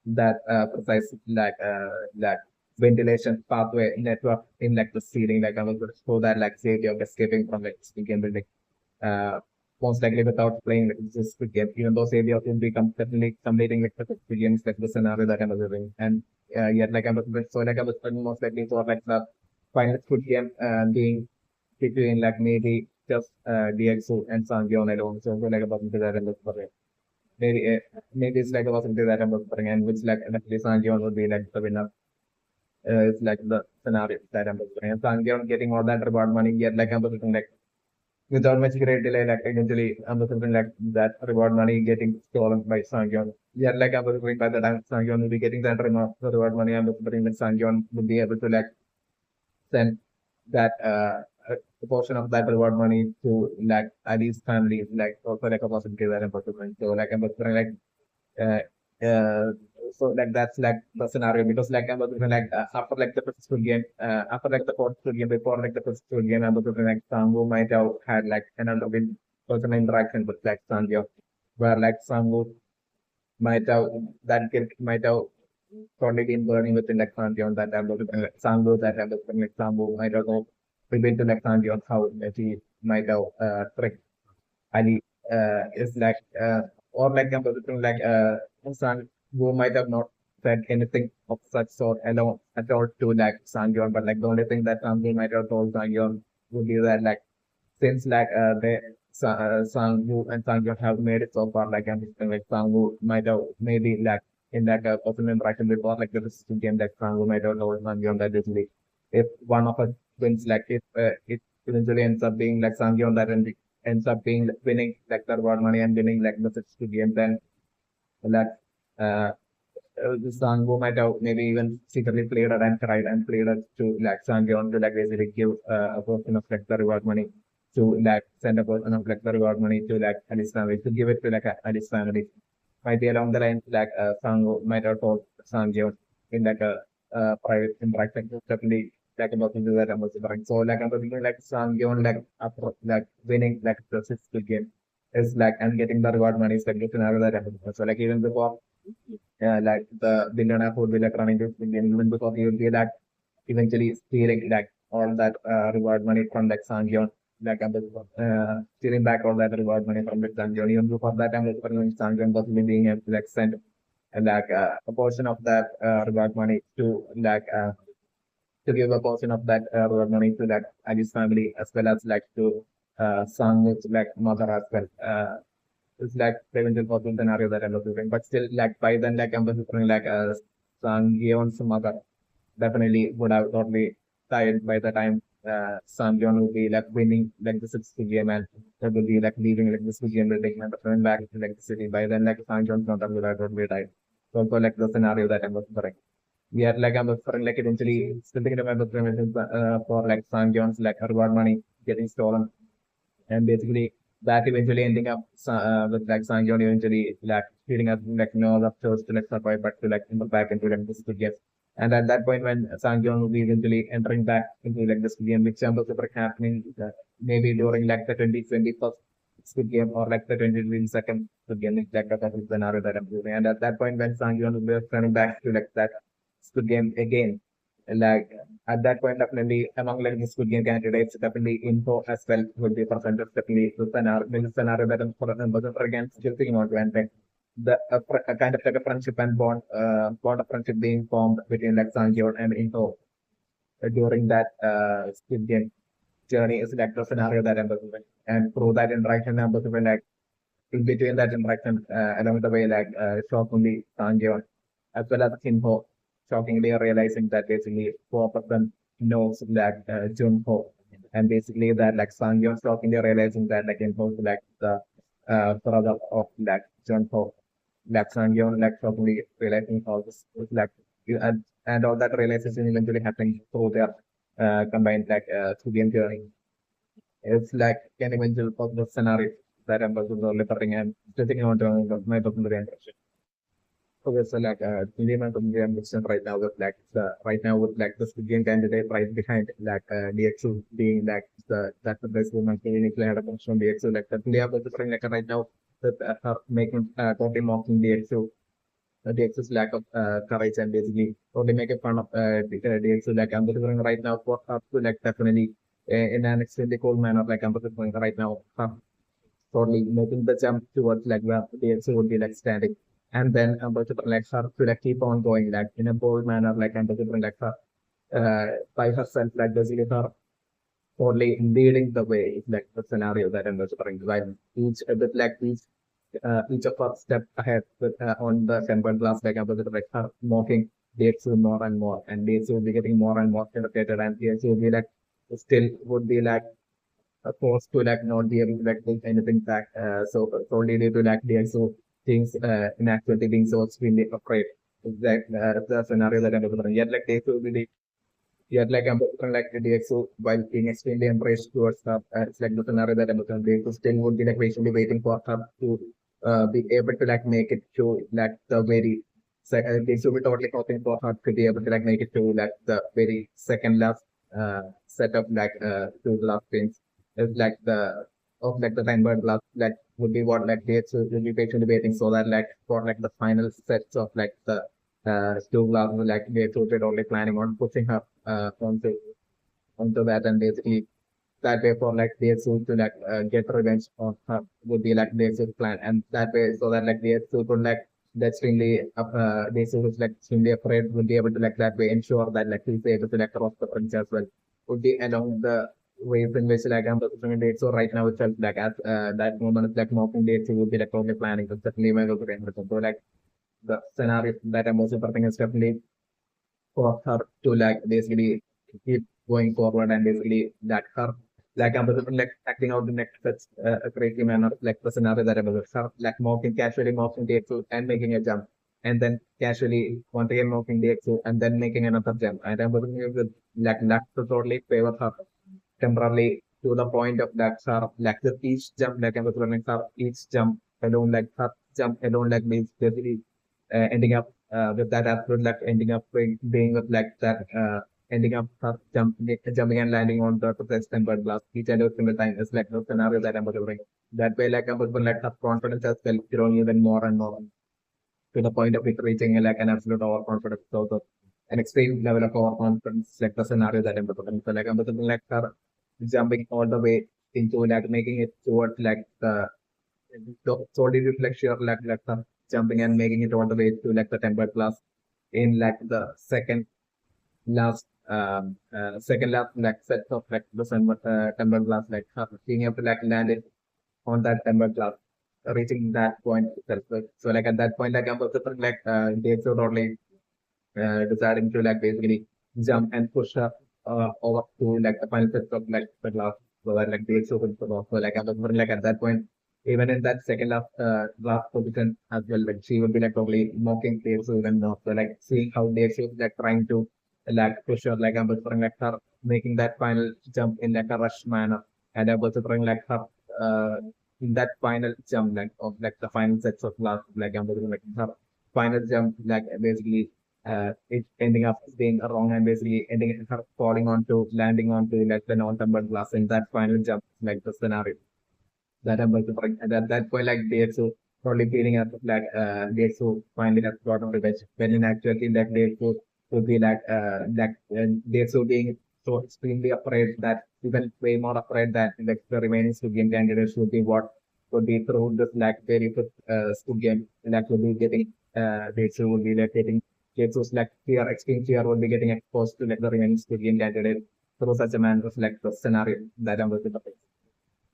that precise like ventilation pathway network in like the ceiling, like I was going to show that like safety of escaping from like Squid Game building. Uh, Most likely without playing like this Squid Game, even though Savior will be definitely completing like the Squid Games like the scenario that I was doing. And yet like I was so like I was most likely for like the final Squid Game being between like maybe just DXO and Sangyeon alone. So like about that and for it. Maybe it's like a possibility that I'm looking and which like actually Sangyeon would be like the winner. It's like the scenario that I'm looking and Sangyeon getting all that reward money yet like I'm looking like without much great delay like eventually I'm looking like that reward money getting stolen by Sangyeon. Yeah, like I'm looking by the time Sangyeon will be getting that reward money, I'm looking that Sangyeon will be able to like send that a portion of that reward money to like Ali's family, like also like a possibility that I'm looking. So like I'm looking like uh, uh, so like that's like the scenario because like I'm looking like after like the first school game, after like the fourth school game, before like the first school game, I'm looking like Sangu might have had like an unloving personal interaction with like Sanjo, where like Sangu might have that kid might have totally been burning within like Sanjo that I'm looking like Sangu that I'm looking like Sangu might have revealed to like Sanjo how he might have tricked Ali is like or like I'm looking like Sang who might have not said anything of such sort alone at all to like Sangyeon, but like the only thing that Sangyeon might have told Sangyeon would be that like since like Sangwoo and Sangyeon have made it so far, like I'm thinking like Sangwoo might have maybe like in that personal interaction before like the decision game that Sangwoo might have told Sangyeon that basically if one of us wins, like if it eventually ends up being like Sangyeon that ends up being winning like the reward money and winning like the 60 game, then like uh, Sangwoo might have maybe even secretly played it and tried and played it to like Sangyeon to like basically give a portion of like the reward money to like send a portion of like the reward money to like Alice family to give it to like Alice family. Might be along the line like Sangwoo might have told Sangyeon in like a private interaction definitely like about to do that about the so like I'm thinking like Sangyeon like after like winning like the sixth game is like and getting the reward money is like just another that happened. So like even before like the billionaire who will be like running this billion even before he will be like eventually stealing like all that reward money from like Sangyeon, like stealing back all that reward money from like Sangyeon. Even before that time, like Sangyeon possibly being able to like send like a portion of that reward money to like to give a portion of that reward money to like Ali's family as well as like to Sangyeon's like mother as well. It's like prevention for the scenario that I'm looking, but still like by then like I'm looking like Sangyeon's mother definitely would have totally died by the time Sangyeon will be like winning like the sixth game, and that will be like leaving like this game will take and return back to like the city. By then like Sangyeon's mother would have totally died. So also like the scenario that I'm looking. We are like I'm looking like eventually still thinking about the prevention for like Sangyeon's like reward money getting stolen, and basically that eventually ending up with like Sangyeon eventually like feeling us like no other chose to like survive but to like enter back into like this game. And at that point when Sangyeon will be eventually entering back into like this game, which was super happening maybe during like the 2021st Squid Game or like the 2022nd Squid Game, like that type of scenario that I'm doing. And at that point when Sangyeon will be turning back to like that Squid Game again, like at that point, definitely among like the Squid Game candidates, definitely info as well would be presented. Definitely the scenario that is for against still thinking about when like a kind of like a friendship and bond of friendship being formed between like Sangyeon and Info during that Squid Game journey is like the scenario that I'm looking at. And through that interaction, I'm looking at like in between that interaction, along the way, like shockingly Sangyeon as well as Shinho shockingly realizing that basically four of them knows that Junho, and basically that like Sangyeon shockingly realizing that like Junho is like the brother of like Junho, like Sangyeon like shockingly realizing all this is like and all that realization eventually happening through their combined like studio journey. It's like can eventually pose the scenario that I'm delivering and sitting on my documentary impression. Okay, so like Indian Indian mission right now with like the right now with like the Indian candidate right behind like DXU being like the that's the best woman clinically had a function from DXU like that India was like right now with her making totally mocking DXU DX's lack of courage and basically totally making fun of DXU like I'm delivering right now for her to like definitely in an extremely cool manner like I'm delivering right now totally making the jump towards like where the exit would be like standing. And then Ambassador like her to like keep on going like in a bold manner, like Ambassador like her by herself, like basically her totally leading the way, like the scenario that Ambassador like each a bit like each of us step ahead with on the temple glass like Ambassador like her mocking Deok-su more and more, and Deok-su will be getting more and more irritated, and Deok-su will be like still would be like forced to like not be able to like take anything back. Solely due to like the so things in actuality being so extremely afraid. That the scenario that I'm looking at. Yet like they will be yet like I'm looking like the DXO while being extremely embraced towards her. It's like the scenario that I'm looking at. DXO still would be like patiently waiting for her to be able to like make it to like the very they should be totally hoping for her to be able to like make it to like the very second last set of like two last things is like the of like the time bird last like would be what like dates will be patiently waiting so that like for like the final sets of like the two glass like they should be totally planning on pushing her onto that and basically that way for like they should to like get revenge on her would be like they should plan and that way so that like they should could like that's extremely they should was like extremely afraid would be able to like that way ensure that like he's able to like cross the fence as well would be along the ways in which like I'm pursuing dates. So right now itself like at that moment it's like mocking dates he would be like totally planning to certainly make up so like the scenario that I'm also preparing is definitely for her to like basically keep going forward and basically that her like I'm like acting out the next such a crazy manner like the scenario that I'm her like mocking casually mocking the exo and making a jump and then casually once again mocking the exo and then making another jump and I'm with like that to totally favor her temporarily to the point of that her like the each jump like I'm running her each jump alone like her jump alone like means basically ending up with that absolute like ending up being with like that ending up jumping and landing on the protest tempered glass each and every single time is like the scenario that I'm delivering. That way, like I'm going to like have confidence as well, growing even more and more to the point of it reaching like an absolute overconfidence. So an extreme level of overconfidence, like the scenario that I'm delivering. So like I'm delivering like her jumping all the way into like making it towards like the solely like sheer like the jumping and making it all the way to like the tempered glass in like the second last like set of like the tempered glass like being able to like land it on that tempered glass reaching that point itself. So like at that point like I'm also like they so totally deciding to like basically jump and push her over to like the final set of like the glass so that like they so so like I'm just like at that point even in that second last position as well like she would be like probably mocking Dave so even more so like seeing how Dave is like trying to like push her like I'm just like her making that final jump in like a rush manner and I'm also like her in that final jump like of like the final sets of last like I'm looking like her final jump like basically it ending up being wrong and basically ending her falling onto landing onto like the non-tempered glass in that final jump like the scenario that I'm looking for. And at that point, like DXO probably feeling as like DXO finally has gotten revenge. When in actuality, like DXO would be like DXO being so extremely afraid that even way more afraid that like the remaining Squid Game candidates would be what would be through this like very good Squid Game like would be getting DXO would be like getting DXO's like fear, extreme fear would be getting exposed to like the remaining Squid Game candidate through such a manner of like the scenario that I'm looking for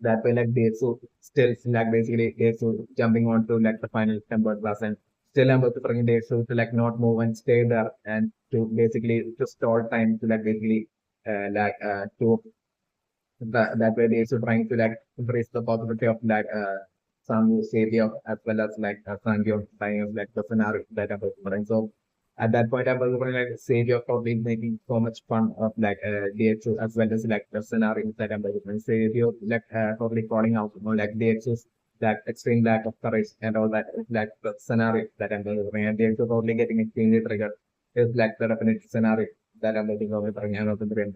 that way like they so still like basically they so jumping on to like the final tempered glass and still I'm about to bring they so to like not move and stay there and to basically to stall time to like basically to that way they also trying to like embrace the possibility of like some savior as well as like Sangyo trying of like the scenario that I'm bring. So at that point I was like savior probably making so much fun of like DXO as well as like the scenario that I'm like savior like probably calling out like DXO's that extreme lack of courage and all that like the scenario that I'm doing and DXO probably getting extremely triggered is like the definite scenario that I'm looking over and of the brain.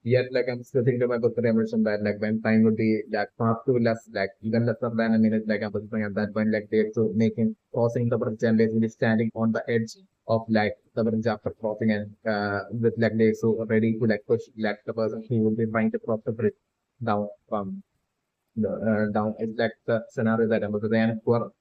Yet, like I'm still thinking about the emerson that like when time would be like far too less, like even lesser than a minute, like I was saying at that point, like they're so making crossing the bridge and basically standing on the edge of like the bridge after crossing and with like they so ready to like push like the person who will be trying to cross the bridge down from the down. It's like the scenario that I'm looking at. And for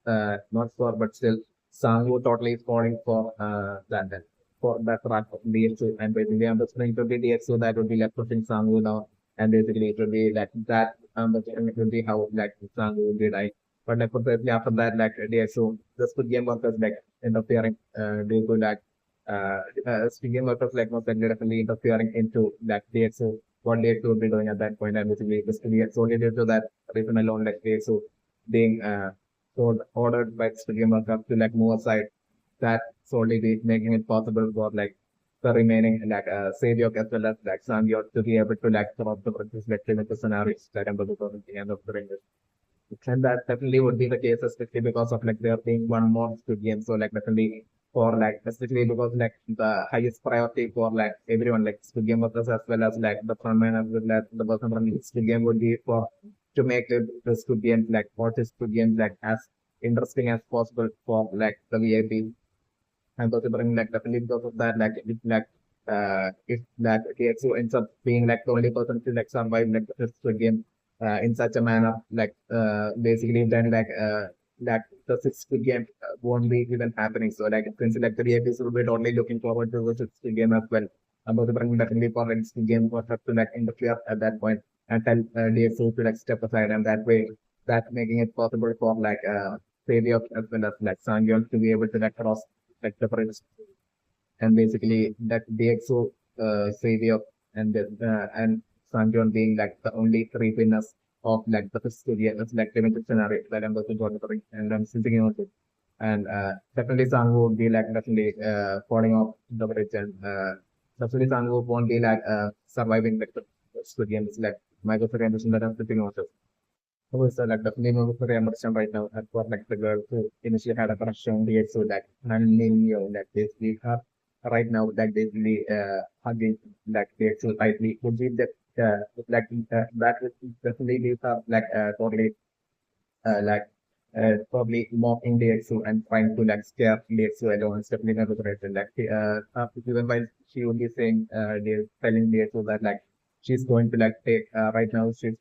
not for but still Sangu totally is falling for that for that track of DXO and basically I'm just trying to be DXO that would be like pushing Sangu now and basically it would be like that it would be how like Sangu would be like but like probably after that like DXO the Squid Game workers like interfering due to like Squid Game workers like most likely definitely interfering into like DXO what DXO would be doing at that point and basically the Squid Game solely due to that reason alone like DXO being so ordered by the Squid Game workers to like move aside that solely making it possible for like the remaining like Saviok as well as like Sangyok to be able to like some of the perspective into scenarios that I'm looking for at the end of the ring. And that definitely would be the case, especially because of like there being one more Squid Game. So like definitely for like especially because like the highest priority for like everyone like Squid Game workers as well as like the frontman as well as the person from the Squid Game would be for to make the Squid Game like what is Squid Game like as interesting as possible for like the VIP and also bring like definitely because of that if like KXO ends up being like the only person to like survive like this game in such a manner basically then like the sixth game won't be even happening so like since like the VIPs will be only looking forward to the sixth game as well and also bring definitely for next game for her to like interfere at that point and tell DXO to like step aside and that way that making it possible for like Savior as well as like Sangyeon to be able to like cross like the prince and basically that DXO savior and Sanjon being like the only three winners of like the first studio it's like limited scenario that I'm going to bring and I'm sitting on it and definitely Sangu would be like definitely falling off the bridge and definitely Sangu won't be like surviving like the studio it's like Michael Ferguson that I'm sitting on it. Who is like definitely moving for Emerson right now and for like the girl who initially had a crush on the so like Nanilio like basically her right now like basically hugging like they so tightly would be that like that would definitely leave her like totally like probably mocking the EXO and trying to like scare the EXO alone and definitely not regretted. Like even while she would be saying they're telling the EXO that like she's going to like take right now she's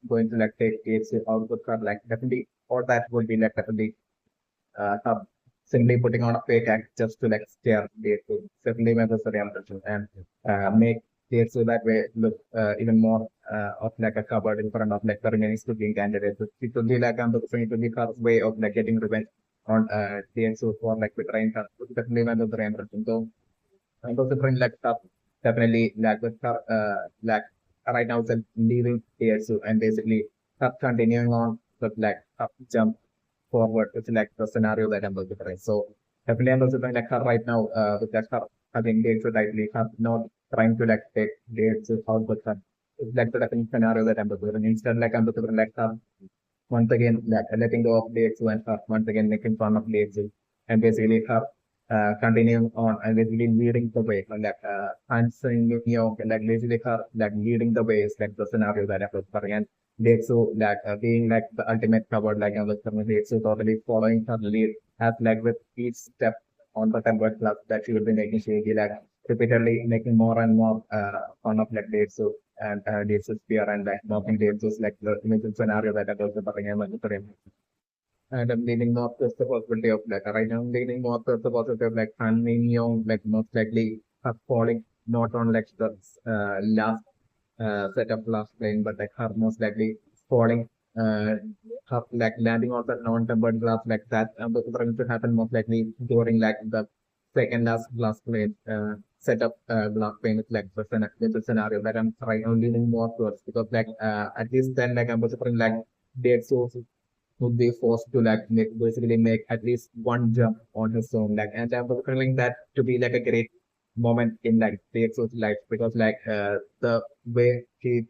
going to like take the EXO out with her like definitely or that would be like definitely her simply putting on a fake act just to like scare the EXO. Definitely necessary and make it so that way look even more of like a cupboard in front of like the remaining speaking candidates. It will be like it will be her way of like getting revenge on TNSO for like betraying her. Definitely one of the impression. So and also bring like stuff definitely like with her like right now it's leaving TNSO and basically her continuing on with like up jump forward with like the scenario that I'm looking for. So definitely I'm also like her right now with that her having dates with like her not trying to like take dates with out with her. It's like the definite scenario that I'm looking for. Instead like I'm looking for like her once again like letting go of Deok-su and her once again making fun of Deok-su and basically her continuing on and basically leading the way answering like basically her like leading the way is like the scenario that I was covering and Deok-su being like the ultimate coward like I was covering Deok-su totally following her lead as like with each step on the temple class that she will be making she will be like repeatedly making more and more fun of like Deok-su and Deok-su's fear and like mocking Deok-su's like the imagine scenario that I was covering and I'm leaning more towards the possibility of like right now I'm leaning more towards the possibility of like Han Min-young like most likely her falling not on like the last set of last plane but like her most likely falling uh her like landing on the non-tempered glass like that was going to happen most likely during like the second last glass plane set of glass plane with like the scenario that I'm trying I'm leaning more towards because like at least then like I'm considering like dead souls would be forced to like basically make at least one jump on his own. Like, and I'm feeling that to be like a great moment in like the Exo's life because like the way he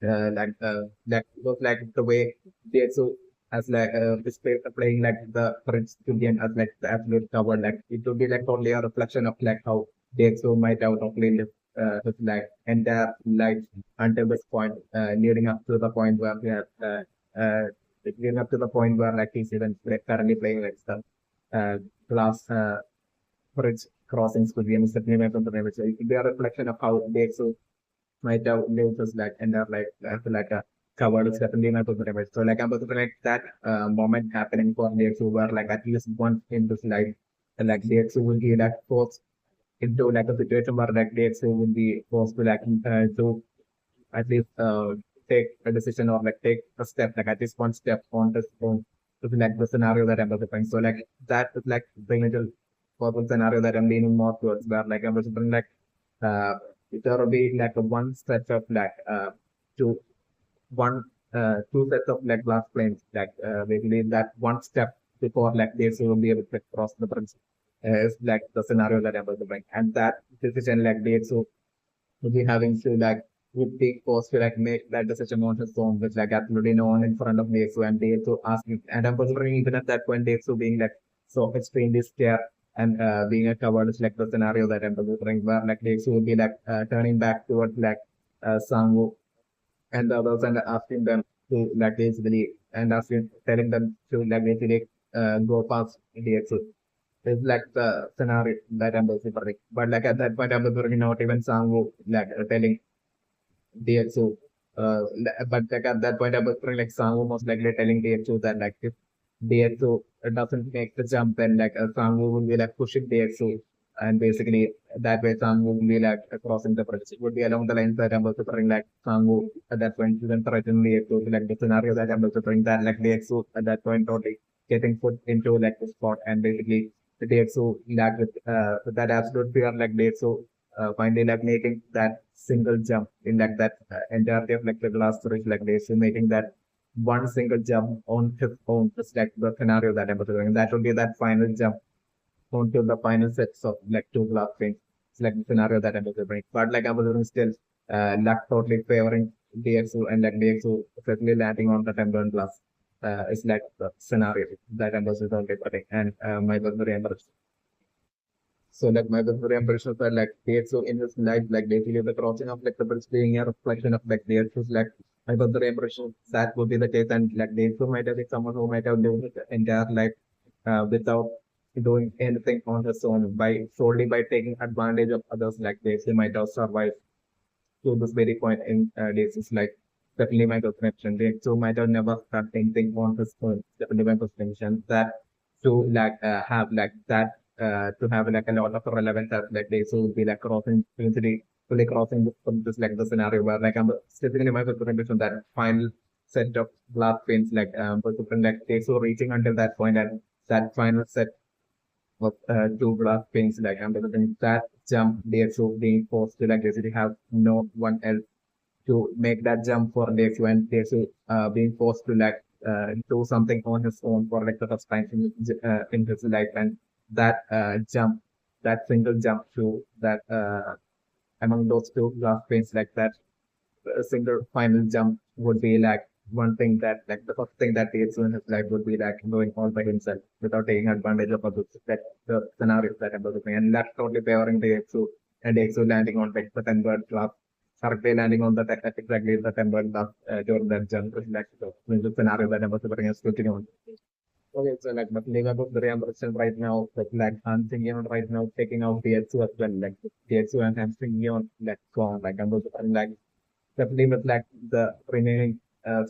like it was like the way the Exo as like playing like the Prince Julian as like the absolute cover. Like it would be like totally a reflection of like how the Exo might have totally lived his like entire life until this point, leading up to the point where we have leading up to the point where like he's even currently playing like the glass bridge crossings could be a certain from the name. So it could be a reflection of how the Exo might have lived his like entire life like a covered is definitely not the name. So like I'm like that moment happening for the Exo where like at least once in this life like the Exo will be like forced into like a situation where like the Exo will be forced to like to at least take a decision or like take a step, like at least one step on this phone to be like the scenario that I'm looking. So like that is like the little possible scenario that I'm leaning more towards where like I'm looking like uh there will be like a one set of like two one two sets of like glass planes like basically that one step before like they will be able to cross the bridge is like the scenario that I'm looking and that decision like they so to be having to like would be forced to like make that decision on his own, which like absolutely no one in front of DXO and DXO asking. And I'm considering even at that point DXO being like so extremely scared and being a coward is like the scenario that I'm considering where like DXO would be like turning back towards like Sangwoo and the others and asking them to like basically and asking telling them to like basically go past DXO is like the scenario that I'm basically predicting. But like at that point, I'm not even Sangwoo like telling DXO. But like at that point, I was like Sangwoo most likely telling DXO that like if DXO doesn't make the jump, then like Sangwoo will be like pushing DXO, and basically that way Sangwoo will be like crossing the bridge. It would be along the lines that I'm also like Sangwoo at that point then threaten DXO to like the scenario that I'm also that like DXO at that point totally getting put into like the spot and basically the DXO with that absolute fear like DXO finally like making that single jump in like that entirety of like the glass storage like this, making that one single jump on his own, just like the scenario that I'm doing. That would be that final jump onto the final sets of like two glass things. It's like the scenario that I'm doing. But like I was doing still luck totally favoring DXO and like DXO certainly landing on the tempered glass. It's like the scenario that I'm also putting and my very embarrassed. So like my very impressions are like they so in his life, like basically the crossing of like the bridge being a reflection of like their so like my very impression that would be the case and like they so might have been someone who might have lived his entire life without doing anything on his own by solely by taking advantage of others like this he might have survived to this very point in this is like definitely my perception. They so might have never done anything on his own. Definitely my perception that to like have like that to have like a lot of relevance as like they so be like crossing eventually fully crossing this like the scenario where like I'm specifically my perception that final set of glass pins like like they so reaching until that point and that final set of two glass pins like I'm that jump they so being forced to like basically have no one else to make that jump for Dev when Dev's being forced to like do something on his own for like the first time in his life and that jump, that single jump to that among those two glass panes like that single final jump would be like one thing that like the first thing that he is in his life would be like doing all by himself without taking advantage of others. That the scenarios that I'm looking, and that's totally favoring the Deok-su, and Deok-su landing on like the 10th class, correctly landing on the exactly the 10th class during that jump. Like the scenario that I was looking at switching on. Okay, so like but leaving about the reimbursement right now, like I'm thinking on right now taking out DX2 as well, like DX2 and I'm thinking on like so on, like I'm also like definitely with like the remaining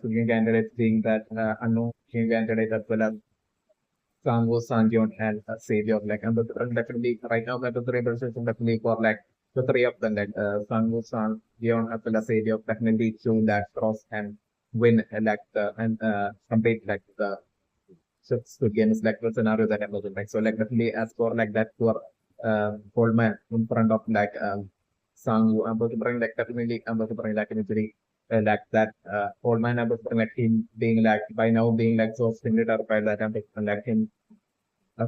swinging candidates being that unknown swinging candidate as well as Sango, Sanjeon and Savior. Like I'm definitely right now like the representation definitely for like the three of them, like Sango, Sanjeon as well as Savior definitely show that cross and win like the and complete like the shifts to games like the scenario that I'm looking like. So like definitely as for like that for Coleman in front of like Sangu, I'm going to bring like definitely I'm going to bring like injury like that Coleman I'm going to bring like him being like by now being like so stimulated by that I'm going to bring like him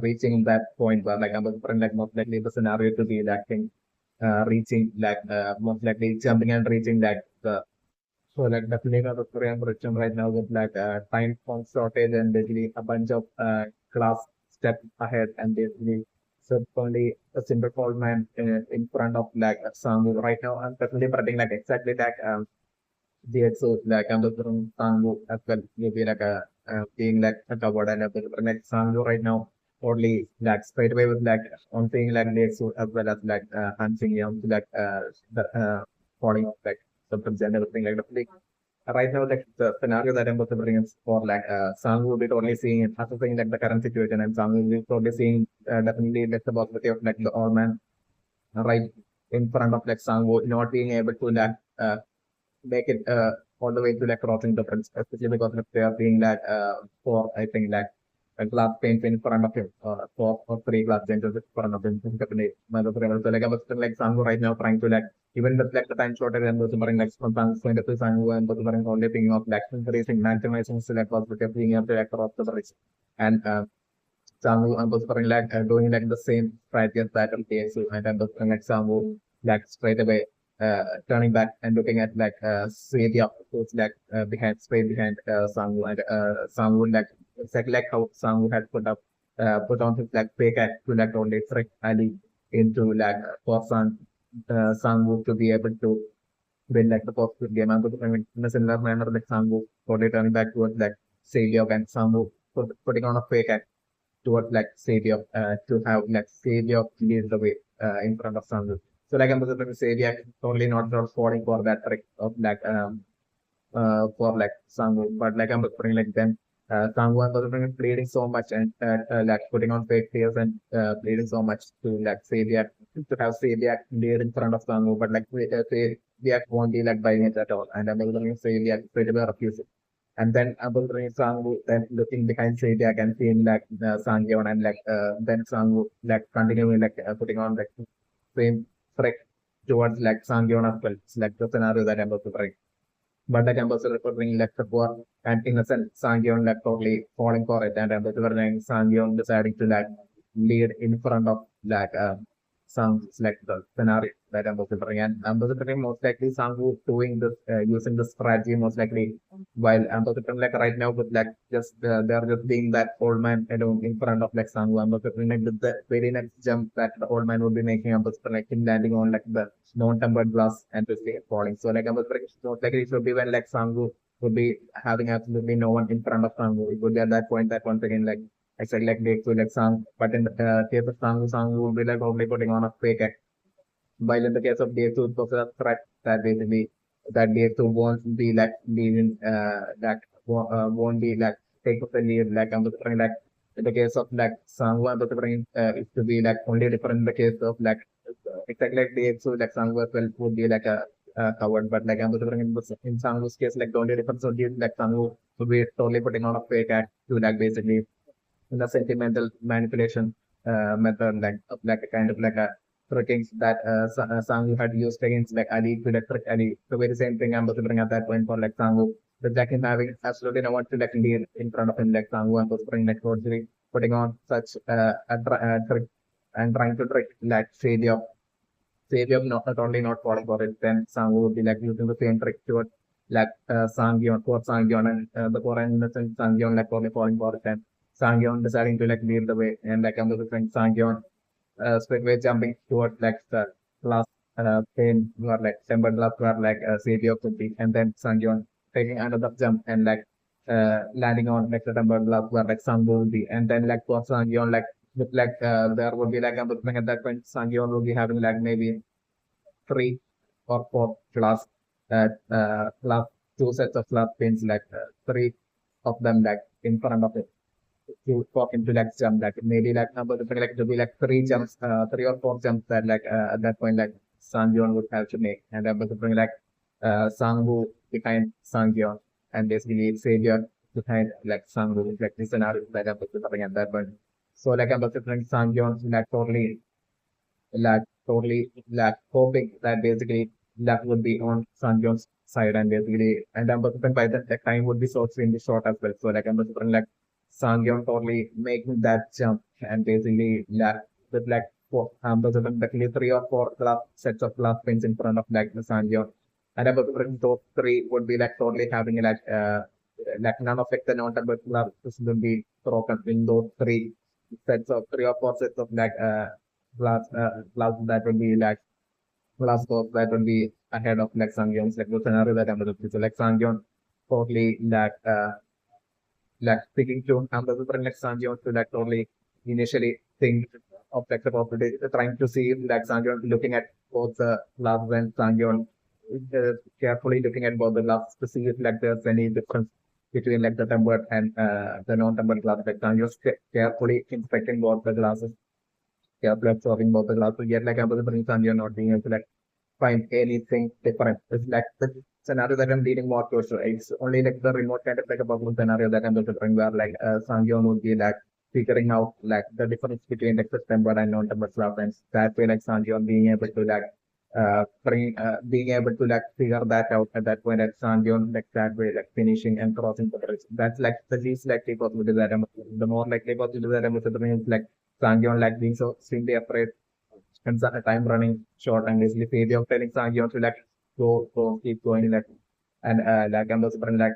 reaching that point where like I'm going to bring like most likely the scenario to be like him reaching like most likely jumping and reaching like the so like definitely not a Korean production right now with like time font shortage and basically a bunch of class step ahead and basically certainly a single Coleman in front of like Sangu right now. I'm definitely predicting like exactly like DXO like I'm just from Sangu as well. Maybe like a being like a covered and everything. But like Sangu right now only like straight away with like on seeing like DXO as well as like hunting young like the falling off like sometimes and everything like definitely right now, like the scenario that I'm also bringing is for like Sang will be only seeing it assessing like the current situation, and Sang will be probably seeing definitely like the possibility of like the all man right in front of like Sang not being able to like make it all the way to like crossing the fence, especially because if they are being like for I think like a glass paint in front of him, four or three glass paints in front of him. Definitely, so like I was still like Sangu right now trying to like even with like the time shortage and those bring like sometimes going to Sangu and those bring only thinking of like increasing maximizing select possibility of being able to like cross the bridge. And Sangu and those bring like doing like the same strategy as that of TSU and then those bring like Sangu like straight away turning back and looking at like Swedia who's like behind straight behind Sangu and Sangu like exactly like how Sangu had put on his like fake act to like only trick Ali into like for Sangu to be able to win like the first game. And I mean, in a similar manner like Sangu totally turning back towards like Savior and Sangu putting on a fake act towards like Savior to have like Savior lead the way in front of Sangu. So like I'm supposed to say, yeah, totally not falling for that trick of like for like Sangu, but like I'm referring like them. Sangu and was bleeding so much and like putting on fake tears and bleeding so much to like Sabiak to have Sabiak lead in front of Sangu, but like Sabiak won't be like buying it at all. And I'm going to Sabiak straight away refusing. And then I'm going to Sangu then looking behind Sabiak and seeing like Sangyeon and like then Sangu like continuing like putting on like same trick towards like Sangyeon as well. It's like the scenario that I'm about to bring. But the campus recording left for and innocent Sangyeon left totally falling for it and recording Sangyeon deciding to like lead in front of like sounds like the scenario that I'm considering and I'm considering most likely Sangu doing this using this strategy most likely while I'm considering like right now with like just they're just being that old man alone in front of like Sangu. I'm considering like the very next jump that the old man would be making. I'm considering like him landing on like the non-tempered glass and just falling. So like I'm considering most likely it should be when like Sangu would be having absolutely no one in front of Sangu. It would be at that point that once again like exactly like Deok-su like Sang, but in the case of Sangu would be like only putting on a fake act. While in the case of Deok-su, it was a threat that basically that Deok-su won't be like leading won't be like take up the lead like I'm trying like in the case of like Sangu I'm trying it to be like only different in the case of like exactly like Deok-su like Sangu as well would be like a covered, but like I'm trying in Sangu's case like the only difference would be like Sangu would be totally putting on a fake act to like basically the sentimental manipulation method, like a kind of like a trickings that Sangu had used against like Ali to like trick Ali. The very same thing I'm considering at that point for like Sangu. But like him having absolutely no one to like lead in front of him like Sangu and considering like forgery, putting on such a trick and trying to trick like Savior not only not falling for it, then Sangu would be like using the same trick towards like Sangyeon for Sangyeon and the foreign innocent Sangyeon like only falling for it and Sangyeon deciding to like lead the way and like the friend Sangyeon Squid jumping towards like the last pane where like tempered glass where like Savior could be and then Sangyeon taking another jump and like landing on like the tempered glass where like Sang will be and then like for Sangyeon like with like there would be like at that point Sangyeon will be having like maybe 3 or 4 glass glass two sets of glass pins like three of them like in front of it to walk into like jump like maybe like number different like to be like 3 jumps 3 or 4 jumps that like at that point like Sangyeon would have to make and that was bring like Sangwoo behind Sangyeon and basically Savior behind like Sangwoo like this scenario that I was something at that point so like I was different Sangyeon like totally hoping that basically that would be on Sangyeon's side and basically and I'm by the time would be so extremely short as well. So like I'm like Sangyeon totally making that jump and basically with like four basically 3 or 4 glass sets of glass pins in front of like the Sangyeon. And I'm those three would be like totally having like none of it the non-tempered glass will be broken in those 3 or 4 sets of like glass that would be like glass top that would be ahead of like Sangyeon's like the scenario that I'm looking so like Sangyeon totally like speaking to Ambassador like Sangyeon to like totally initially think of like the possibility trying to see like Sangyeon looking at both the glass and Sangyeon carefully looking at both the glass to see if like there's any difference between like the tempered and the non-tempered glass like Sangyeon carefully inspecting both the glasses carefully observing both the glasses yet like Ambassador and Sangyeon not being able to like find anything different. It's like the scenario that I'm leading more towards. It's only like the remote kind of like a bubble scenario that I'm considering where like Sangyeon would be like figuring out like the difference between like the tempered and non-tempered fragments. That way like Sangyeon being able to like being able to like figure that out at that point at Sangyeon like that way like finishing and crossing the bridge. That's like the least likely possibility that I'm the more likely possibility that I'm considering is like Sangyeon like being so extremely afraid and time running short and basically failure of telling Sangyeon to like keep going like and like I'm also like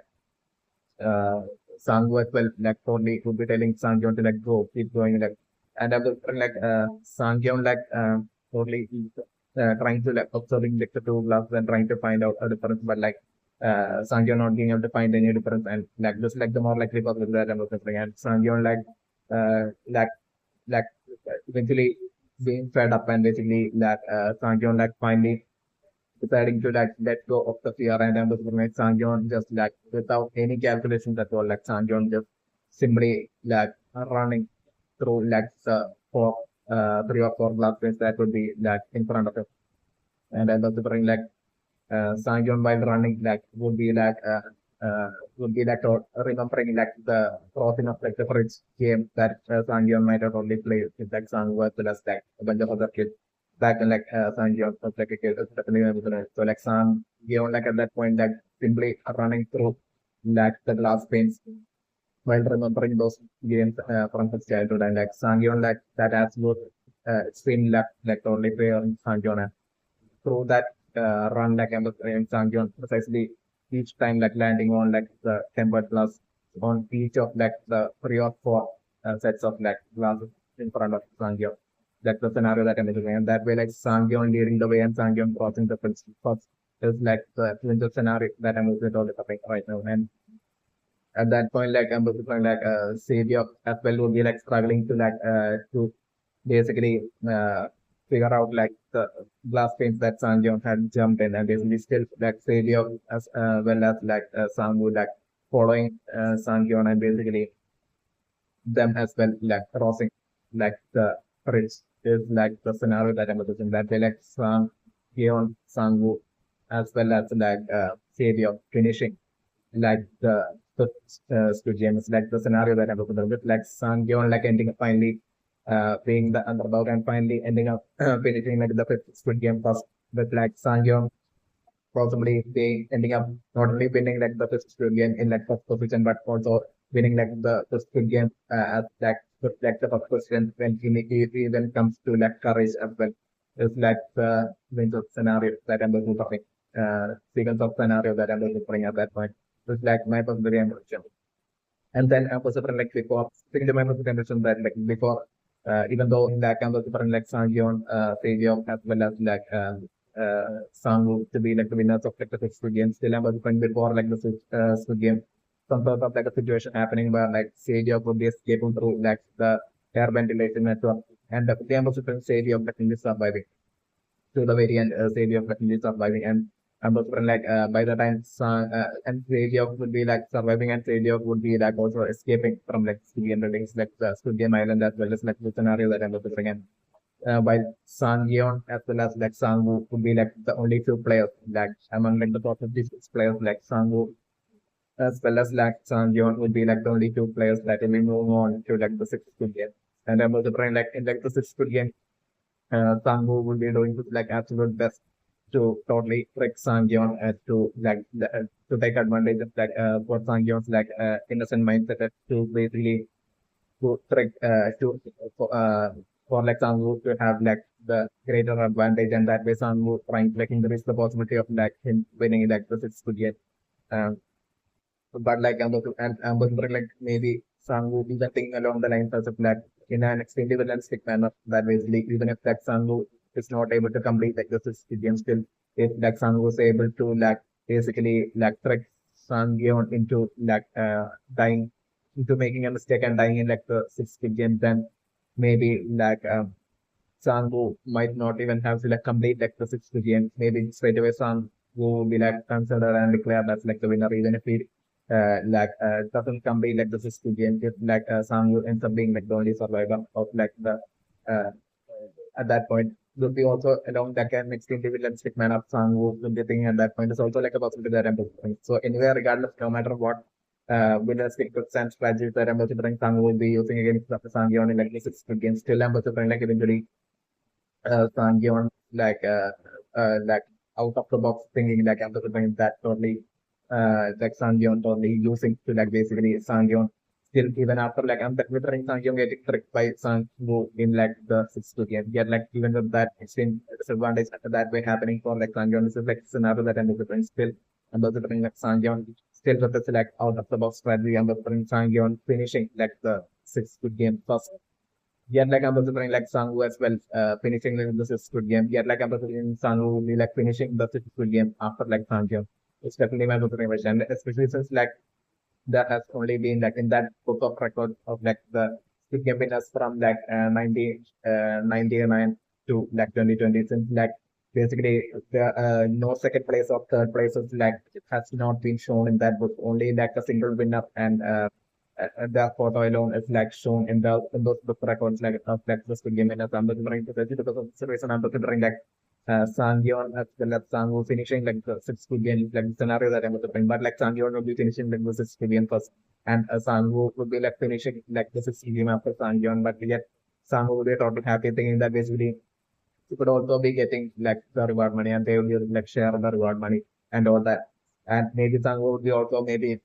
Sangwoo as well like totally would be telling Sangyeon to like go keep going like and I'm also like Sangyeon like totally trying to like observing like the two glass and trying to find out a difference but like Sangyeon not being able to find any difference and like just like the more likely possibility that I'm considering and Sangyeon uh like like eventually being fed up and basically that Sangyeon like finally deciding to like let go of the fear and then like Sangyeon just like without any calculations at all like Sangyeon just simply like running through like the 3 or 4 glass pins that would be like in front of him and then also bring like Sangyeon while running like would be like remembering like the crossing of like the bridge game that Sangyeon might have only played with like Sangwoo as well as like a bunch of other kids back in like Sangyeon was like a kid definitely so like Sangyeon like at that point like simply running through like the glass panes while remembering those games from his childhood and like Sangyeon like that has both extreme left like only player in Sangyeon through that run like I was saying Sangyeon precisely each time like landing on like the tempered glass on each of like the 3 or 4 sets of like glasses in front of Sangyeon. That's the scenario that I'm doing. And that way like Sangyeon leading the way and Sangyeon crossing the bridge first is like the scenario that I'm looking at right now. And at that point like I'm looking like Savior as well would be like struggling to basically figure out like the glass panes that Sangyeon had jumped in and basically still like Savior as well as like Sangwoo like following Sangyeon and basically them as well like crossing like the bridge is like the scenario that I'm looking that they like Sangyeon Sangwoo as well as like Savior finishing like the Squid Game is like the scenario that I'm looking at with like Sangyeon like ending up finally being the underdog and finally ending up finishing like the fifth Squid Game first with like Sangyeon possibly being ending up not only winning like the fifth Squid Game in like first position but also winning like the Squid Game as like the first position when he even comes to like courage as well. It's like the winter scenario that I'm looking for. sequence of scenario that I'm looking at that point. It's like my personal impression. And then I was different like before, second my personal impression that like before, even though in that I was different like Sangyeon, Taeyeon as well as like Sangwoo to be like the winners of like the Squid Game. Still I was different before like the Squid Game. Some sort of like a situation happening where like Taeyeon would be escaping through like the air ventilation network, and the game was different Taeyeon like in this surviving to the very end, Savior of is surviving, and was like by the time and Savior would be like surviving, and Savior would be like also escaping from like Stygian buildings, like the Stygian island, as well as like the scenario that I'm looking at. While Sangyeon as well as like Sangwoo would be like the only two players like among like the top of these players like Sangwoo as well as like Sangyeon would be like the only two players that will be moving on to like the sixth good game. And I'm also trying like in like the sixth good game, Sangwoo will be doing like absolute best to totally trick Sangyeon to like to take advantage of like for Sangyeon's like innocent mindset to basically to trick for like Sangwoo to have like the greater advantage, and that way Sangwoo trying to like increase the possibility of like him winning like the sixth good. Um, but like I'm wondering like maybe Sang will be something along the lines of like in an extremely realistic manner that basically even if like Sang is not able to complete like the Sistian still, if like Sang was able to like basically like trick Sangyeon into like dying into making a mistake and dying in like the sixth game, then maybe like Sang might not even have to like complete like the sixth game. Maybe straight away Sang will be like considered and declared as like the winner, even if he doesn't complete like the sixth game. If like Sang ends up being like the only survivor of like the uh, at that point. Would be also along that can extremely villanistic man of Sang will be thinking at that point is also like a possibility that I'm looking. So anyway, regardless, no matter what villanistic tricks and strategies that I'm considering Sang will be using against Sangyeon in like the sixth game, still I'm considering like eventually Sangyeon like out of the box thinking like I'm considering that totally like Sangyeon totally using to like basically Sangyeon still even after like I'm considering Sangyeon getting tricked by Sangwoo in like the sixth game. Yet like even with that extreme disadvantage that way happening for like Sangyeon, this is like scenario that I'm considering still I'm considering like Sangyeon still with this like out of the box strategy. I'm considering Sangyeon finishing like the sixth game first. Yet like I'm considering like Sangwoo as well, finishing the sixth good game. Yet like I'm considering Sangwoo will be like finishing the sixth good game after like Sangyeon. It's definitely my consideration, especially since like there has only been like in that book of records of like the Squid Game winners from like 1999 to like 2020. Since like basically the no second place or third place is like it has not been shown in that book. Only like a single winner, and the photo alone is like shown in the in those book records like of like the Squid Game winners. I'm considering because of this reason I'm considering like Sangyeon as well as Sangwoo finishing like the sixth game, like the scenario that I'm going to bring. But like Sangyeon will be finishing like the sixth game first, and Sangwoo will be like finishing like the sixth game after Sangyeon. But yet Sangwoo will be totally happy thinking that basically he could also be getting like the reward money, and they will be like share the reward money and all that. And maybe Sangwoo would be also maybe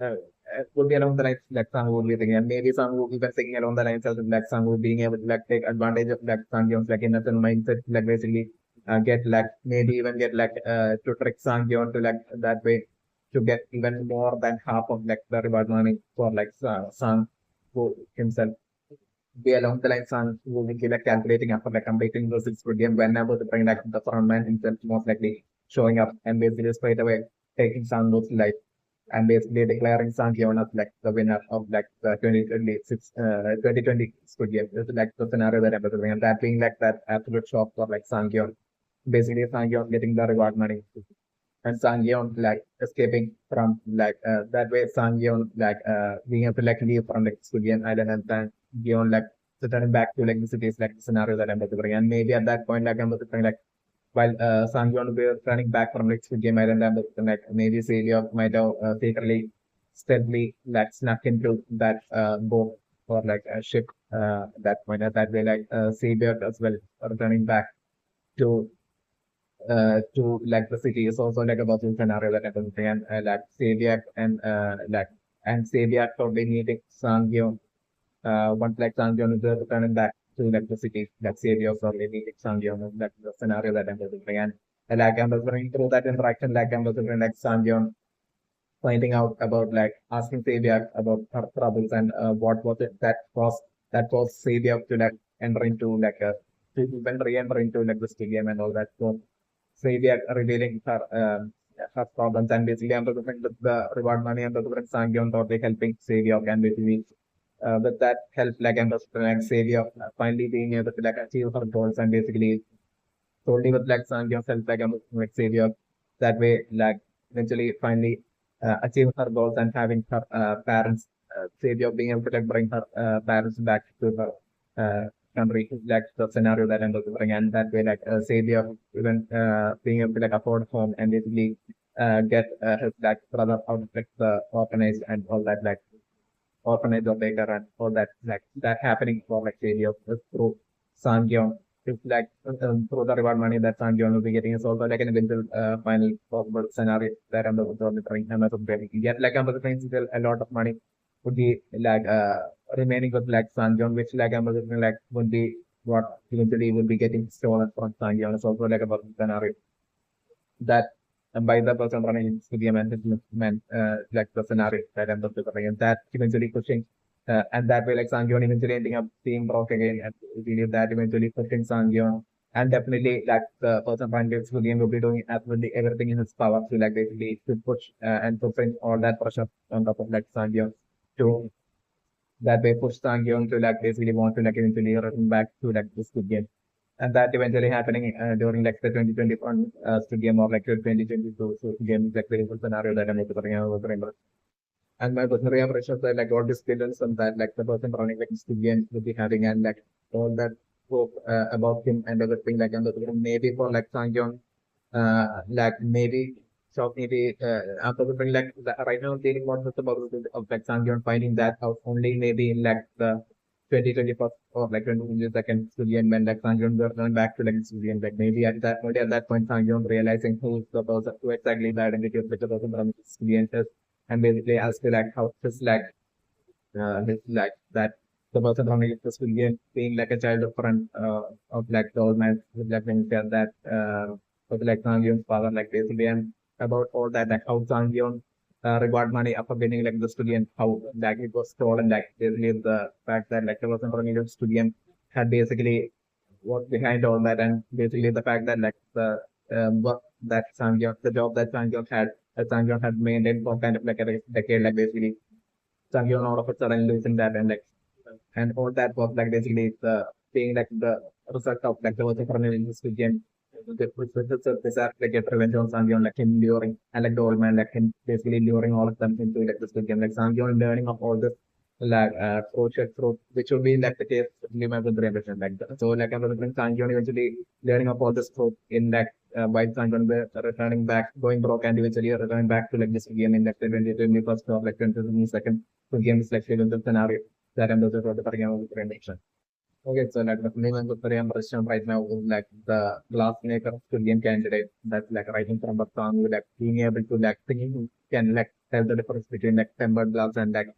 uh, would be along the lines like Sangwoo would be thinking, and maybe Sangwoo even thinking along the lines of like Sangwoo being able to like take advantage of like Sangyeon's like innocent mindset, like basically get like maybe even get like to trick Sangyeon to like that way to get even more than half of like the reward money for like Sang who himself be along the line Sang who will be like calculating after like completing the sixth game whenever the bring like the front man himself most likely showing up and basically straight away taking Sangwoo's life and basically declaring Sangyeon as like the winner of like the 2020 Squid Game. This is like the scenario that I'm considering, and that being like that absolute shock for like Sangyeon. Basically, Sangyeon getting the reward money and Sangyeon like escaping from like that way Sangyeon like being able to like leave from like Squid Island, and Sangyeon like returning back to like the cities like the scenario that I'm considering. And maybe at that point like I'm considering like while Sangyeon will be running back from like Squid Island, I'm considering like maybe Celia might have secretly steadily like snuck into that boat or like a ship at that point. At that way like Savior as well returning back to like the city is also like a possible scenario that happens and like Saviak and Saviak probably meeting Sangyeon once like Sangyeon is returning back to like the city like Saviak probably meeting Sangyeon is like the scenario that happens and like I'm referring through that interaction, like I'm referring like Sangyeon finding out about like asking Savior about her troubles and what was it that was Savior to like enter into like a to even re-enter into like the stadium and all that. So Savior revealing her problems and basically I'm referring with the reward money and the different Sangyeon totally helping Savior and basically with that help like I'm referring like Savior finally being able to like achieve her goals and basically solely with like Sangyeon self like I'm like Savior that way like eventually finally achieve her goals and having her parents Savior being able to like bring her parents back to her country like the scenario that I'm referring and that way like Savior even being able to like afford home and basically get his like brother out of like the orphanage and all that like orphanage or later and all that like that happening for like failure through Sangyeon. It's like through the reward money that Sangyeon will be getting is also like an eventual final possible scenario that I'm the trying Amazon getting. Yet like Amazon trying still a lot of money would be like remaining with like Sangyeon, which like Amazon like would be what eventually will be getting stolen from Sangyeon. It's also like a possible scenario that by the person running into the management, like the scenario that ends up becoming, and that eventually pushing, and that way, like Sangyeon eventually ending up being broke again, and we believe that eventually pushing Sangyeon, and definitely like the person running the game will be doing absolutely everything in his power to like basically to push and to bring all that pressure on top of like Sangyeon to that way push Sangyeon to like basically want to like eventually return back to like this good game and that eventually happening during like the 2021 game or like the 2022 so game is like very good scenario that I'm looking at. And my personal impression that like all these skills and that like the person running like this game will be having and like all that hope about him and everything like and maybe for like Sangyeon like maybe so maybe after the like right now dealing what was about of like Sangyeon finding that out only maybe in like the 2024 or like 2022 Julian when like Sangyeon were going back to like Julian like maybe at that point Sangyeon realizing who's the person who exactly the identity of the person from Julian is and basically as to like how his like that the person running this Julian being like a child friend of like the old man with like when he said that of like Sangyeon's father like basically and about all that like how Sangyeon reward money after winning like the student how like it was stolen like basically the fact that like there was a student had basically what behind all that and basically the fact that like the work that Sangyeon the job that Sangyeon had maintained for kind of like a decade like basically Sangyeon all of a sudden losing that and like and all that was like basically the being like the result of like the working from in this game. Which was this like a revenge on Sangyeon, like him luring and like the old man, like him basically luring all of them into like this game. Like Sangyeon learning of all this like fruit, which will be like the case with the revision. Like so like I was Sangyeon eventually learning of all this fruit in like while Sangyeon were returning back, going broke and eventually returning back to like this game in like the 2021st or like 22nd. So game is like the scenario that I'm looking for the recommendation. Okay, so like the name and the impression right now is like the glass maker Julian candidate that's like writing from the song with like being able to like singing can like tell the difference between like tempered glass and like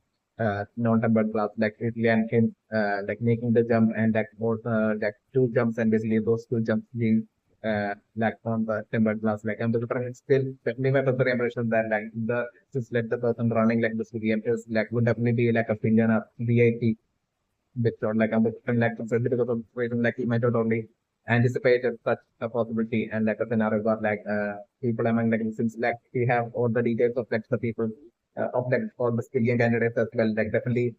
non-tempered glass like Italy and him like making the jump and like more like two jumps and basically those two jumps being like on the tempered glass like and the difference still definitely my personal impression that like the just let the person running like this game is like would definitely be like a opinion of VIP bit or like I'm like considered because of reason like he might not only anticipated such a possibility and like a scenario got like people among like since like we have all the details of like the people of like all the civilian candidates as well like definitely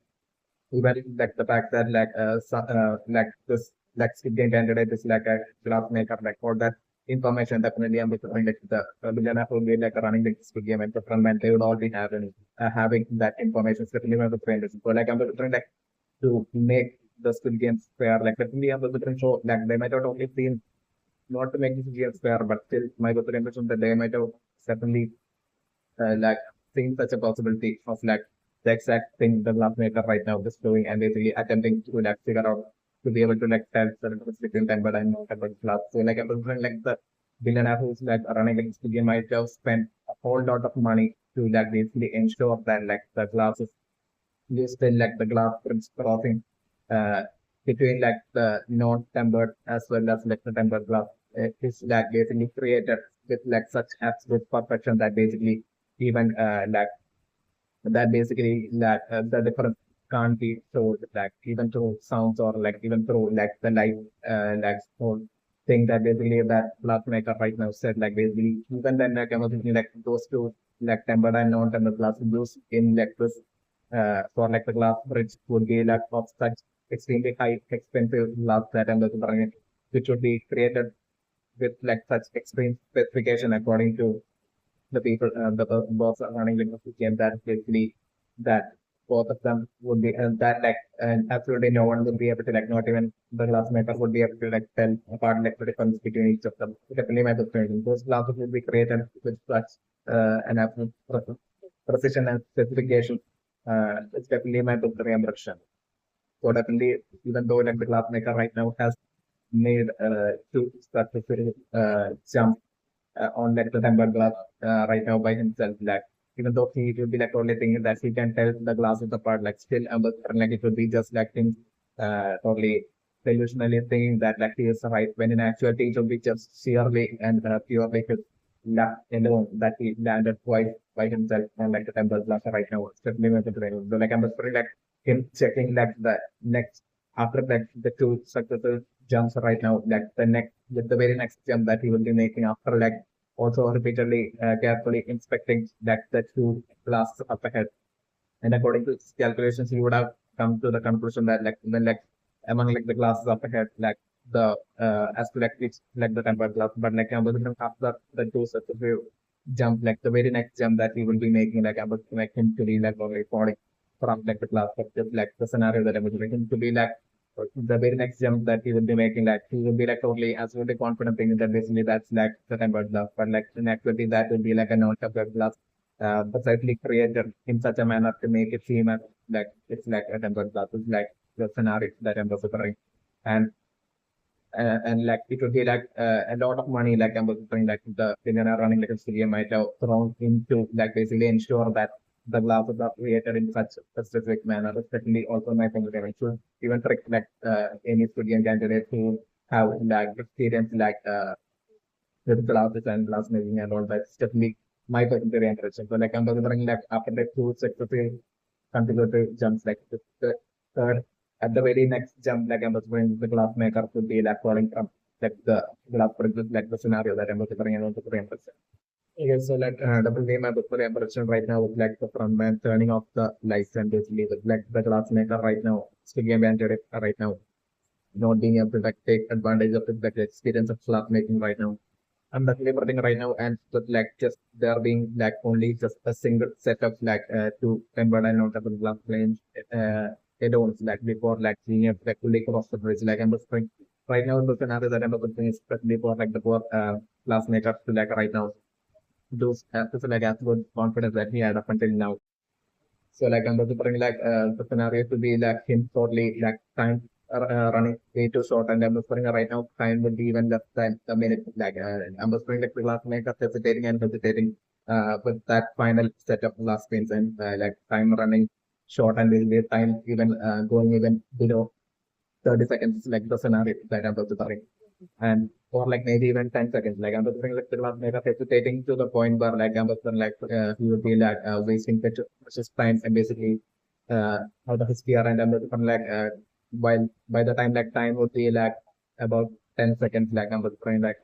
even like the fact that like like this like civilian candidate is like a glass maker like all that information definitely I'm becoming like the billionaire who will be like running the Squid game and the front man they would all be having that information especially when the friends so like I'm like to make the Squid Games fair. Like definitely have a different show. Like they might have only seen not to make the Squid Games fair, but still my personal impression that they might have certainly like seen such a possibility of like the exact thing the glass maker right now is doing and basically attempting to like figure out to be able to like tell the difference between tempered and non-tempered glass. So like I'm wondering like the billionaire who's like running like Squid Game might have spent a whole lot of money to like basically ensure that like the glass is used in like the glass bridge crossing uh, between like the non-tempered as well as like the tempered glass. is like basically created with like such absolute perfection that basically even like that basically that the difference can't be told like even through sounds or like even through like the light like whole thing that basically that glass maker right now said like basically even then like I was thinking like those two like tempered and non-tempered glass used in like this for like the glass bridge would be like of such extremely high expensive glass that I'm looking which would be created with like such extreme specification according to the people, the person boss are running like the game that basically that both of them would be that like and absolutely no one would be able to like not even the glass maker would be able to like tell apart like the difference between each of them. Definitely my opinion. Those glasses would be created with such an absolute precision and specification. It's definitely my impression. So definitely, even though like the glass maker right now has made two successful jump on like the tempered glass right now by himself. Like even though he will be like totally thinking that he can tell the glasses apart, like still like it would be just like him totally delusionally thinking that like he is right when in actuality it will be just sheerly and purely his luck alone that he landed twice by himself on like the tempered glass right now. Especially when so like I'm just like him checking like the next after like the two successive jumps right now, like the next with the very next jump that he will be making after like also repeatedly carefully inspecting that the two glasses up ahead. And according to his calculations, he would have come to the conclusion that like when like among like the glasses up ahead, like the as to like it's like the tempered glass, but like after the two successive jump, like the very next jump that he will be making, like I was like him to be like already falling from like the glass, but just like the scenario that I was making to be like the very next jump that he will be making, like he will be like totally absolutely confident thinking that basically that's like the tempered glass, but like in actuality that will be like a non-tempered glass, precisely created in such a manner to make it seem as like it's like a tempered glass, it's like the scenario that I'm referring, and and like it would be like a lot of money, like I'm saying, like the billionaire running like a studio might have thrown into like basically ensure that the glasses are created in such a specific manner. Especially also my point should even trick like any studio candidate who have like experience like with glasses and glass making and all that. It's definitely my particular interest. So like I'm wondering like after the two successive consecutive jumps, like the third at the very next jump, like I'm going the glass maker could be like falling from like the glass bridge, like the scenario that I'm referring and super interested. Yes, so like definitely my super impression right now with like the front man turning off the lights and basically with like the glass maker right now, still game right now, not being able to like take advantage of the like, experience of glass making right now. I'm definitely putting right now, and but like just there being like only just a single set of like two tempered and notable glass planes alone, like before like seeing it like fully across the bridge. Like I'm just thinking right now the scenario that I'm looking is especially for like the poor glass makers to like right now those to like absolute confidence that he had up until now. So like I'm considering like the scenario to be like him totally like time running way too short, and I'm considering right now time will be even less than a minute. Like I'm considering like the last minute of hesitating and hesitating with that final set of last spins and like time running short and the time even going even below 30 seconds like the scenario that I'm considering and for like maybe even 10 seconds. Like I'm just thinking like the class mega hesitating to the point where like I'm just like he would be like wasting precious time and basically out of his PR and I'm just like while by the time like time would be like about 10 seconds like I'm just going like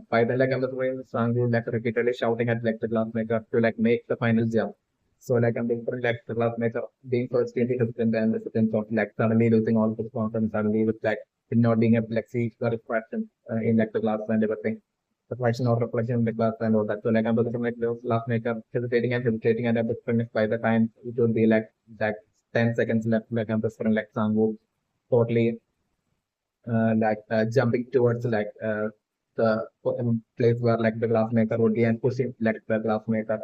by the like I'm just going Sangu like repeatedly shouting at like the glass maker to like make the final jump. So like I'm being like the glass maker being first 20 hesitant and hesitant of like suddenly losing all the confidence suddenly with like not being able to like see the reflection in like the glass and everything. Reflection or reflection in the glass and all that. So like I'm looking like the glass maker hesitating and I'm just finished by the time it would be like 10 seconds left like I'm just like Sangu totally jumping towards like the place where like the glass maker would be and pushing like the glass maker.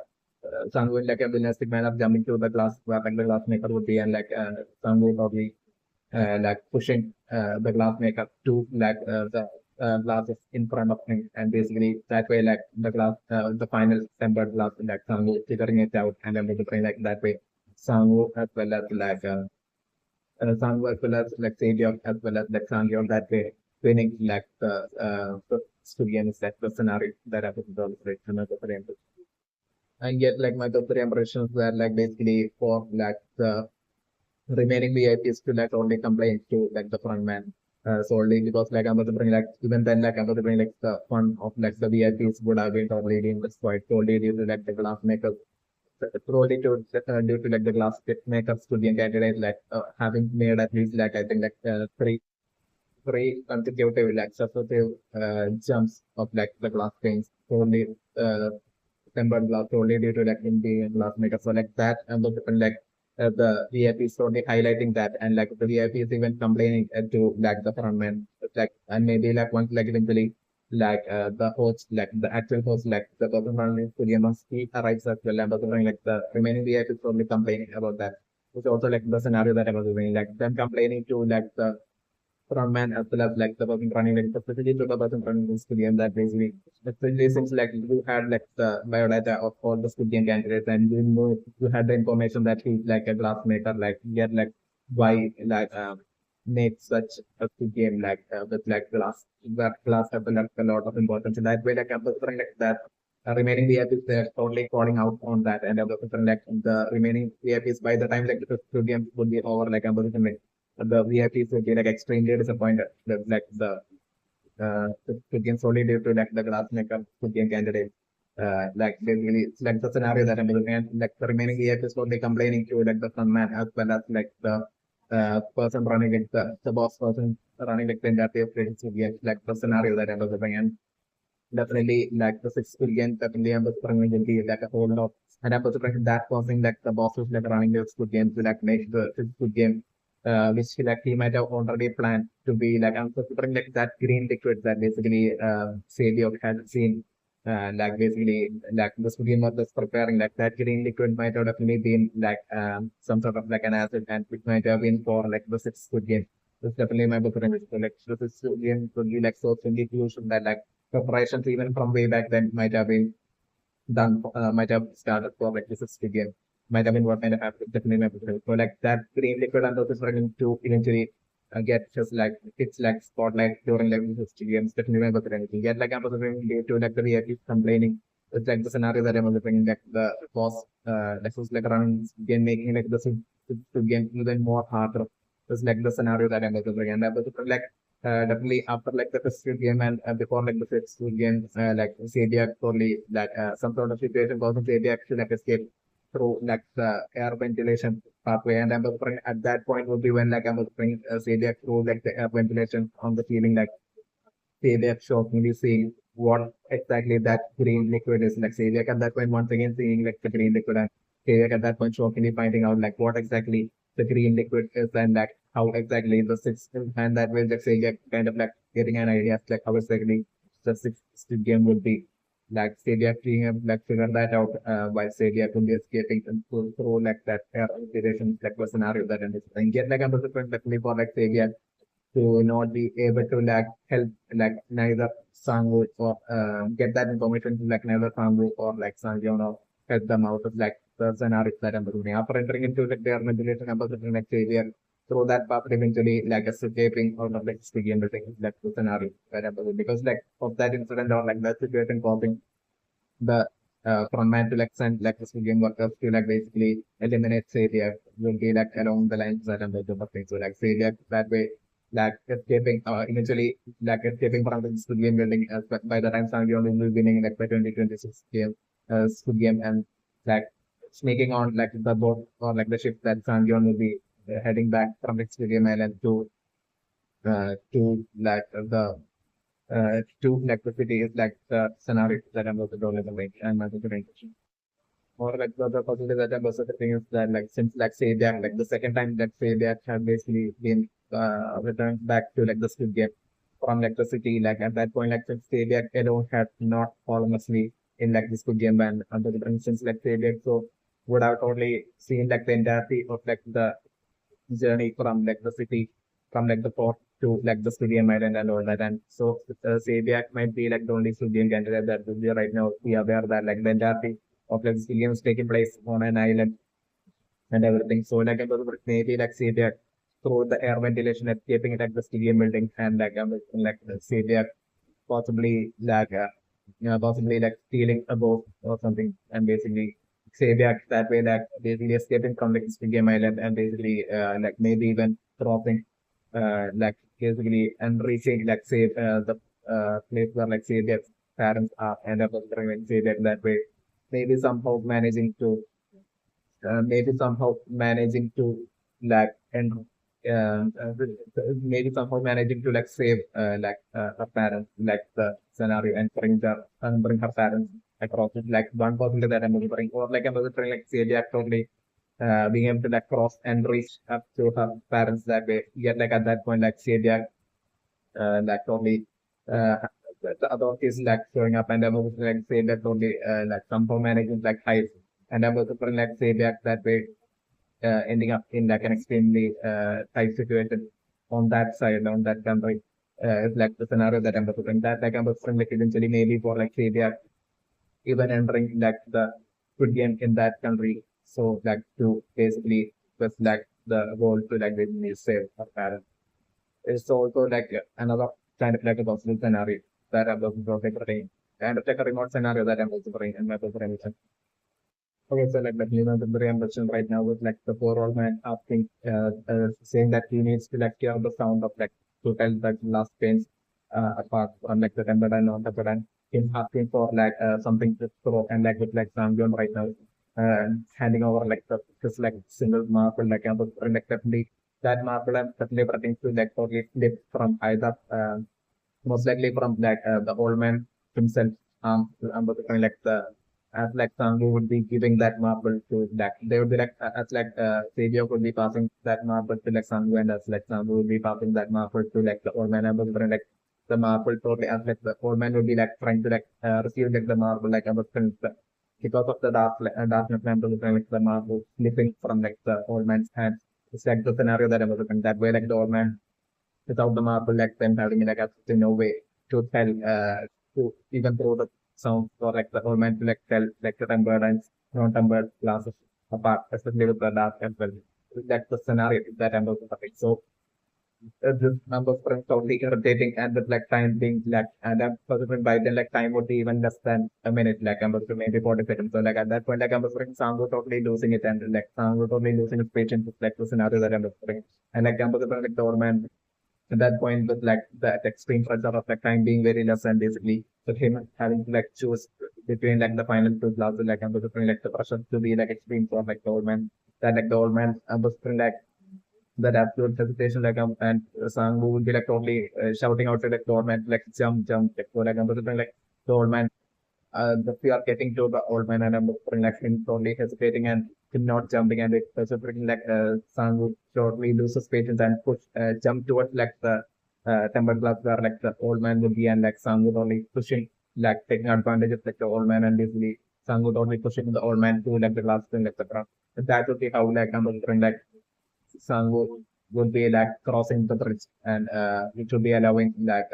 Sangu in like a realistic manner jumping to the glass where like the glass maker would be and like Sangu probably like pushing the glass maker to like the glasses in front of him and basically that way like the glass the final tempered glass like Sangu figuring it out and then the like that way Sangu as well as like Sangwa as well as like Savior as well as like Sangyor that way explaining like the story and like the scenario that happened to the another friend. And yet like my top three impressions were like basically for like the remaining VIPs to like only complain to like the front man. Solely because like I'm going to bring like even then like I'm going to bring like the fun of like the VIPs would have been totally in this fight solely due to like the glass makers solely to due to like the glass makers to the candidate like having made at least like I think like three consecutive like successive jumps of like the glass things only uh, tempered glass only due to like Indian glass makers. So like that and the different like the VIP is only highlighting that and like the VIP is even complaining to like the frontman like and maybe like once like eventually like the host like the actual host like the person running studio once he arrives as well and the like the remaining VIP is only complaining about that. Which also like the scenario that I was doing like them complaining to like the frontman as well as like the person running like especially to the person running the studio and that basically especially since like you had like the biodata of all the studio candidates and you know you had the information that he's like a glass maker like get like why like make such a game like with like glass that glass have like a lot of importance in that way like a person like that remaining VIPs they're totally calling out on that and the person like the remaining VIPs by the time like the game would be over like a person like the VIPs will be like extremely disappointed with like the game solely due to like the glass makeup to game candidate. Like basically it's like the scenario that I'm looking at like the remaining VIPs will be complaining to like the frontman as well as like the person running like the boss person running like the entire operations will be like the scenario that I'm looking at. Definitely like the 6 billion definitely I'm will be like a whole lot and I'm that causing like the boss who's like running the Squid game to like make the Squid game which like he might have already planned to be like I'm considering like that green liquid that basically Sadio had seen like basically like the Squid game was preparing like that green liquid might have definitely been like some sort of like an acid and which might have been for like the sixth Squid game. This definitely my book like this is game could be like so solution that like preparations even from way back then might have been done, might have started for like this is again, might have been what might have happened, definitely might have happened. So like that green liquid and those is running to eventually get just like it's like spotlight during like this games, definitely might have happened. Get like I'm due to like the VIP complaining. It's like the scenario that I'm bringing like the boss, like who's like running game making like the game even more harder. It's like the scenario that I'm bringing. And I was like definitely after like the festival game and before like the festival game, like Zodiac totally like some sort of situation causing Zodiac to like escape through like the air ventilation pathway. And I'm whispering at that point would be when like I'm whispering Zodiac through like the air ventilation on the ceiling, like Zodiac shockingly seeing what exactly that green liquid is. Like Zodiac at that point once again seeing like the green liquid and Zodiac at that point shockingly finding out like what exactly the green liquid is and like how exactly the six and that will just say get kind of like getting an idea of like how exactly the sixth game would be. Like Stadia being able to like figure that out while Stadia could be escaping and through like that iteration like the scenario that and get like a participant definitely for like Stadia to not be able to like help like neither Sangwoo or get that information to like neither Sangwoo or like Sangyeon or help them out of like the scenarios that I'm doing. After entering into like their manipulation about the next area through that path eventually like escaping out of like sticky and everything like the scenario that I'm doing. Because like of that incident or like that situation causing the frontman to like send like the civilian workers to like basically eliminate failure will be like along the lines that I'm like the so like failure that way like escaping eventually like escaping from the civilian building by the time Sangyeon will be winning like by 2026 game Squid game and like sneaking on like the boat or like the ship that Sangyeon will be heading back from the Squid Island to like the to electricity is like the scenario that I'm also going to make and my presentation. Or like the other possibility that I'm also thinking is that like since like say that like the second time that say that have basically been returned back to like the Squid Game from like the city like at that point like since say that alone had not fallen asleep in like the Squid Game and under the instance like say that so would have totally seen like the entirety of like the journey from like the city, from like the port to like the stadium island and all that. And so Sabiak might be like the only Sudian candidate that will be right now. We are aware that like the entirety of like the stadium is taking place on an island and everything. So like maybe like Sabiak through the air ventilation, escaping it like the stadium building, and like Savior possibly possibly like stealing a boat or something, and basically Savior that way like basically escaping from like stadium island, and basically like maybe even crossing like basically and reaching like save the place where like Savior's parents are, and up with Savior that way. Maybe somehow managing to maybe somehow managing to like and maybe somehow managing to like save her parents like the scenario, and bring her parents across it, like one possibility that I'm referring, or like I'm referring like Celia totally being able to like cross and reach up to her parents that way. Yet like at that point like Celia like totally uh, the authorities like showing up, and I'm like say that totally like somehow managing like hide, and I'm referring like say that way ending up in like an extremely tight situation on that side, on that country. It's like the scenario that I'm referring, that like I'm referring like eventually maybe for like say they are even entering like the good game in that country. So like to basically just like the goal to like basically save our parents. It's also like another kind of like a possible scenario that I'm looking for like kind of like a remote scenario that I'm also bringing in my preparation. Okay, so like you know the Brian question right now with like the poor old man asking, saying that he needs to like hear the sound of like to tell the last pains apart from like the temper and non temper, and him asking for like something to throw, and like with like Samgyeon right now, handing over like the just like single marble like like definitely that marble and definitely pretending to like totally flip from either most likely from like the old man himself, but like the as like Sangu would be giving that marble to like they would be like as like Savior would be passing that marble to like Sangu, and as like Sangu would be passing that marble to like the old man, but like the marble totally as like the old man would be like trying to like receive like the marble like about because of the darkness member like the marble slipping from like the old man's hands. It's like the scenario that I was looking that way, like the old man without the marble like them having like absolutely no way to tell to even throw the sound or like the whole man to like tell like the tempered and non-tempered classes apart, especially with the dark as well. That's the scenario that I'm looking for. So this number for totally irritating, and with like time being like and I'm possible by then like time would be even less than a minute, like I'm supposed to maybe 40 seconds. So like at that point like I'm supposed sound was totally losing it, and like sound was totally losing its patience with like the scenario that I'm looking. And like I'm supposed like the old man at that point with like that extreme pressure of like time being very less, and basically with him having to like choose between like the final two classes, like I'm between like the pressure to be like extreme for like the old man, that like the old man was like that absolute hesitation like and Sangu would be like totally shouting out to like the old man like jump like so like I'm like the old man the fear getting to the old man, and I'm like him totally hesitating and him not jumping, and it also bringing like Sang would shortly loses patience and push jump towards like the temple glass where like the old man would be, and like Sang would only pushing like taking advantage of like the old man, and basically Sang would only pushing the old man to like the glass thing like the ground. That would be how like I'm wondering like Sang would be like crossing the bridge, and it would be allowing like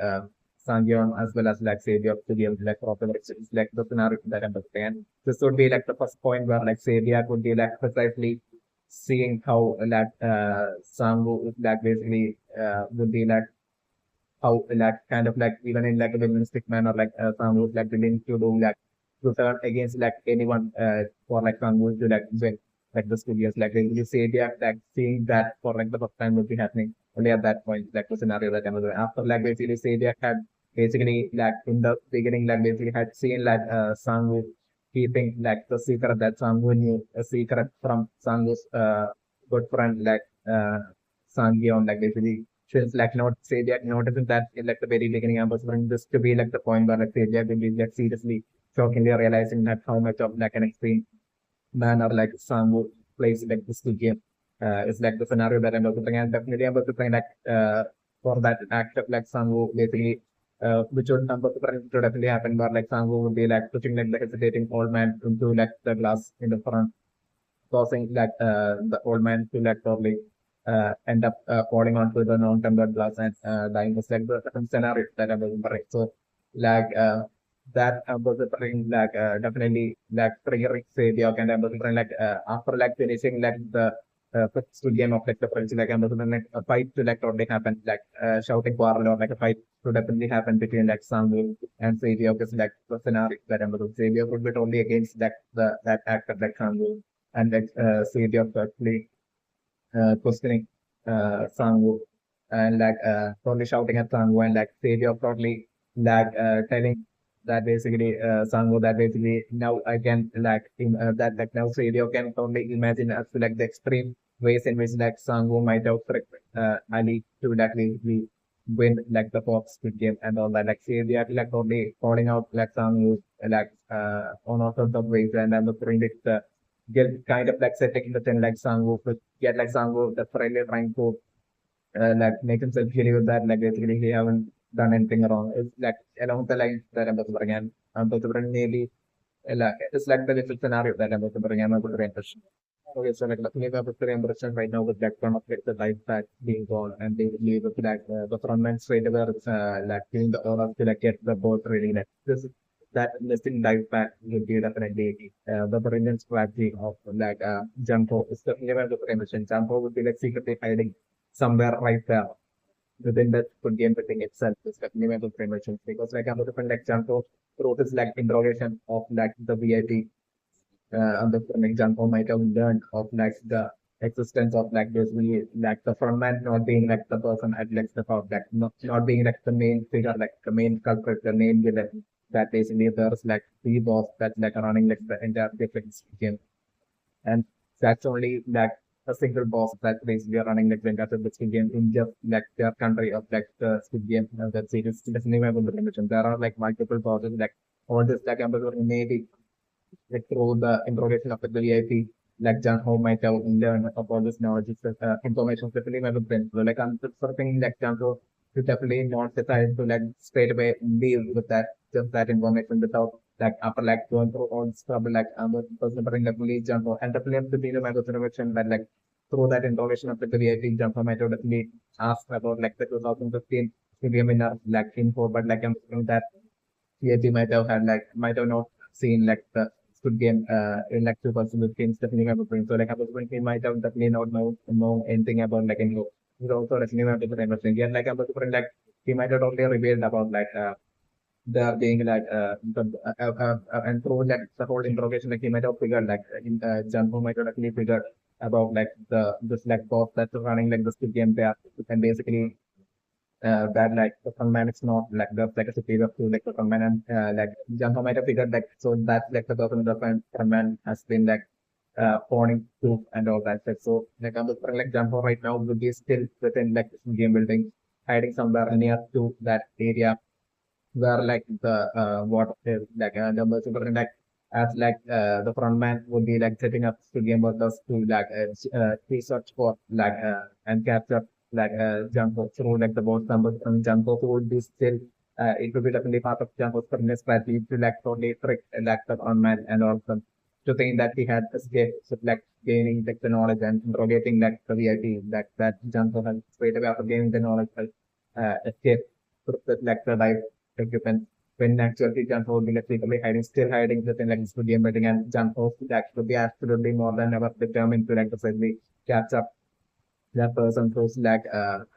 Sangyeon as well as like Savior to be able to like cross the bridge. It's like the scenario that I'm looking. And this would be like the first point where like Savior would be like precisely seeing how like Sangu like basically would be like how like kind of like even in like a minimalistic manner like Sangu would like willing to do like to turn against like anyone for like Sangu to like win like the studios, like you say they are like seeing that for like the first time would be happening only at that point, like the scenario that I'm doing. After like basically say they had basically like in the beginning like basically had seen like Sangu keeping like the secret that Sangu knew a secret from Sangu's good friend like Sangyeon, like basically since like not say that noticing that in like the very beginning I was wanting this to be like the point where like say they will be like seriously shockingly realizing that how much of like an extreme manner like Sangu plays like this game. It's like the scenario that I'm looking at. Definitely I'm looking like for that act of like Sangu basically which would number to definitely happen where like Sangu would be like pushing like the hesitating old man into like the glass in the front, causing like the old man to like probably end up falling onto the non-tempered glass and dying. It's like the scenario that I'm looking for. So like that was like definitely like triggering say the and I was like after like finishing like the first game of like the French like and then a fight to like totally happen like shouting quarrel or like a fight to definitely happen between like Sangwoo and Xavier because like the scenario that Xavier would be totally against that actor like Sangwoo and like Xavier actually questioning Sangwoo and like totally shouting at Sangwoo and like Xavier totally like telling that basically Sangwoo that basically now I can like that like now Xavier can totally imagine as to like the extreme ways in which like Sangwoo might have tricked Ali to like basically win like the fourth Squid Game and all that like Xavier like totally calling out like Sangwoo like on all sorts of ways and then the bring it get kind of like setting the thing like Sangwoo to get like Sangwoo desperately trying to like make himself believe that like basically he haven't done anything wrong. It's like along the lines that I'm about to bring in. I'm about to bring maybe like it's like the little scenario that I'm about to bring in. I'm about to bring impression. Okay, so like maybe I'm about to bring impression right now with like one of like the life pack being gone and they leave with like the frontman straight away like giving the order to like get the boat ready. Like this that listing life pack would be definitely the brilliant strategy of like Jumpo is definitely one of the impression. Jumpo would be like secretly hiding somewhere right there within the good game building itself is definitely one of the impressions because like I'm a different like Jumpo through this like interrogation of like the VIP and the for example might have learned of like the existence of like basically like the frontman not being like the person at like the top like not being like the main figure like the main culprit the main villain that basically there's like the boss that's like running like the entire different game and that's only like a single boss that basically running like the entire Squid Game in just like their country of like the Squid Game that series doesn't even have a mention. There are like multiple bosses like all this like maybe like through the interrogation of the VIP, like Jun-ho might have learned of all this knowledge, information, especially my friends. So like I'm something like Jun-ho to definitely not decide to like straight away deal with that just that information without like after like going through all this trouble like I'm a person bring definitely Jun-ho and definitely have to be the information that like through that interrogation of the VIP Jun-ho might have definitely asked about like the 2015 CBM winner like info, but like I'm saying that PhD might have had like might have not seen like the Squid Game in like 2015 definitely have a brain. So like I was going he might have definitely not know anything about like any he's also definitely have different thing. And like I was going like he might have only revealed about like there being like and through like the whole interrogation like he might have figured like in Janko might have actually figured about like the this like boss that's running like the Squid Game there and basically that like the frontman is not like the like a superior to like the frontman and like Janko might have figured like so that like the person the frontman has been like pawning proof and all that stuff. So like I'm looking like Janko right now will be still within like game building, hiding somewhere near to that area where like the what is like the person like as like the frontman would be like setting up to game workers to like research for like and capture like Janko through like the board numbers from Janko who would be still it would be definitely part of Janko's current strategy to like totally trick like the frontman and also to think that he had escaped so like gaining like the knowledge and interrogating like the VIP that Janko has straight away after gaining the knowledge escape like the life equipment when actually Janho will be like secretly hiding, still hiding within like this game building and Janho that should be absolutely more than ever determined to like precisely catch up that person who's like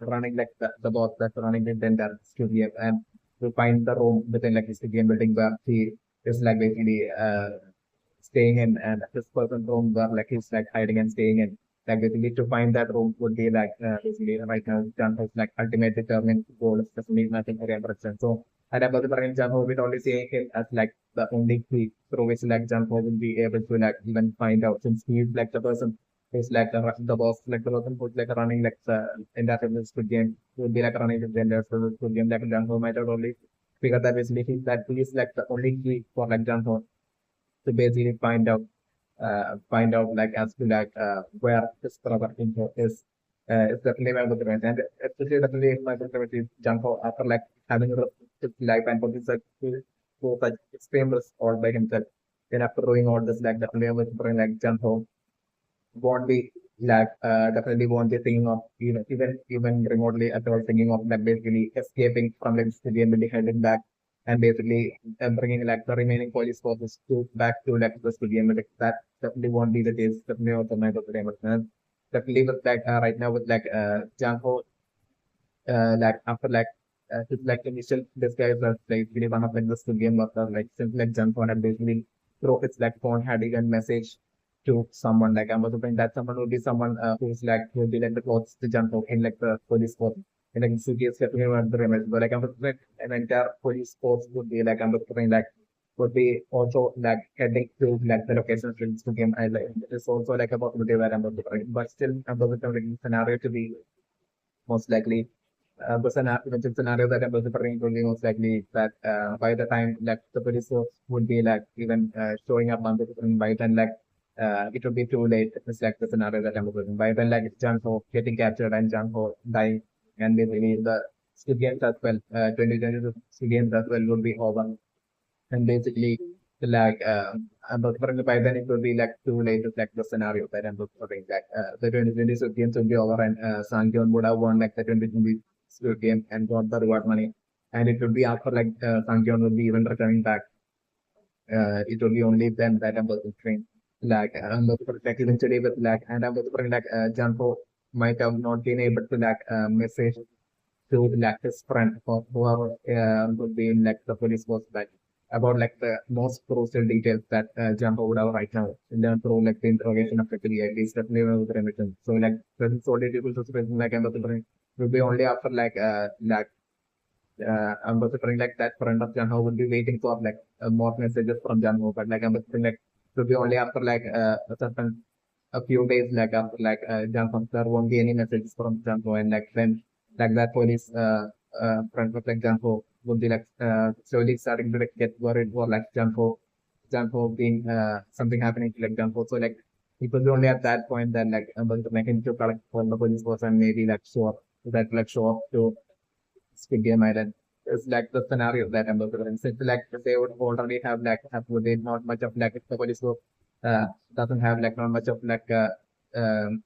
running like the boss that's running the entire studio and to find the room within like this game building where he is like basically staying in and this person room where like he's like hiding and staying in. Like basically to find that room would be like basically right now Janho's like ultimate determined goal is definitely nothing very important. So and about the current Janho will only see him as like the only key through which like Janho will be able to like even find out since he's like the person who's like the boss like the person who's like running like the entire Squid Game will be like running the entire Squid Game like Janho might have only figure that basically that he is like the only key for like Janho to basically find out like as to like where this proper info is definitely one of the best and especially definitely my favorite is Janko after like having a his life and put such so such extreme risk all by himself. Then after doing all this like definitely I was like Janko won't be like definitely won't be thinking of even remotely at all thinking of like basically escaping from like city and building heading back and basically bringing like the remaining police forces to back to like the city and like, that definitely won't be the case definitely also my opinion. definitely with like right now with like Jun-ho like after like his like initial disguise as like really one of like the Squid Game workers like since like Jun-ho had basically through his like phone had even message to someone like I was hoping that someone would be someone who's like who would be like the close to Jun-ho in like the police force in like Suki's getting around the remedy but like I was like an entire police force would be like I'm hoping like would be also like heading to like the locations to the game I like it's also like a possibility where I'm hoping but still I'm hoping scenario to be most likely mentioned scenario that I was referring to most likely that by the time like the police force would be like even showing up on the by then like it would be too late. It's like the scenario that I'm referring. By then like Jun-ho getting captured and Jun-ho dying and basically the Squid Games as well, 2022 Squid Games as well would be over. And basically like I'm referring by then it would be like too late to like the scenario that I'm referring like the 2020 Squid Games would be over and Sang-yeon would have won like the 2020 Squid Game and got the reward money. And it would be after like Sang-yeon would be even returning back. It would be only then that I'm referring like like eventually with like and I'm referring like Jun-ho might have not been able to like message to like his friend or whoever would be in like the police was like about like the most crucial details that Jumbo would have right now learned through like the interrogation of the at least definitely with the remission. So like the solid people to situation like I'm will be only after like I'm considering like that friend of Janho would be waiting for like more messages from Janho, but like I'm considering like it will be only after like a certain a few days like after like Janho there won't be any messages from Janho and like then like that police friend of like Janho would be like slowly starting to like get worried for like Janho being something happening to like Janho. So like it was only at that point that like I'm going to make him to collect from the police force and maybe like show up that like show up to Squid Game Island is like the scenario that I'm looking at. Since like they would already have within not much of like if the police group doesn't have like not much of like um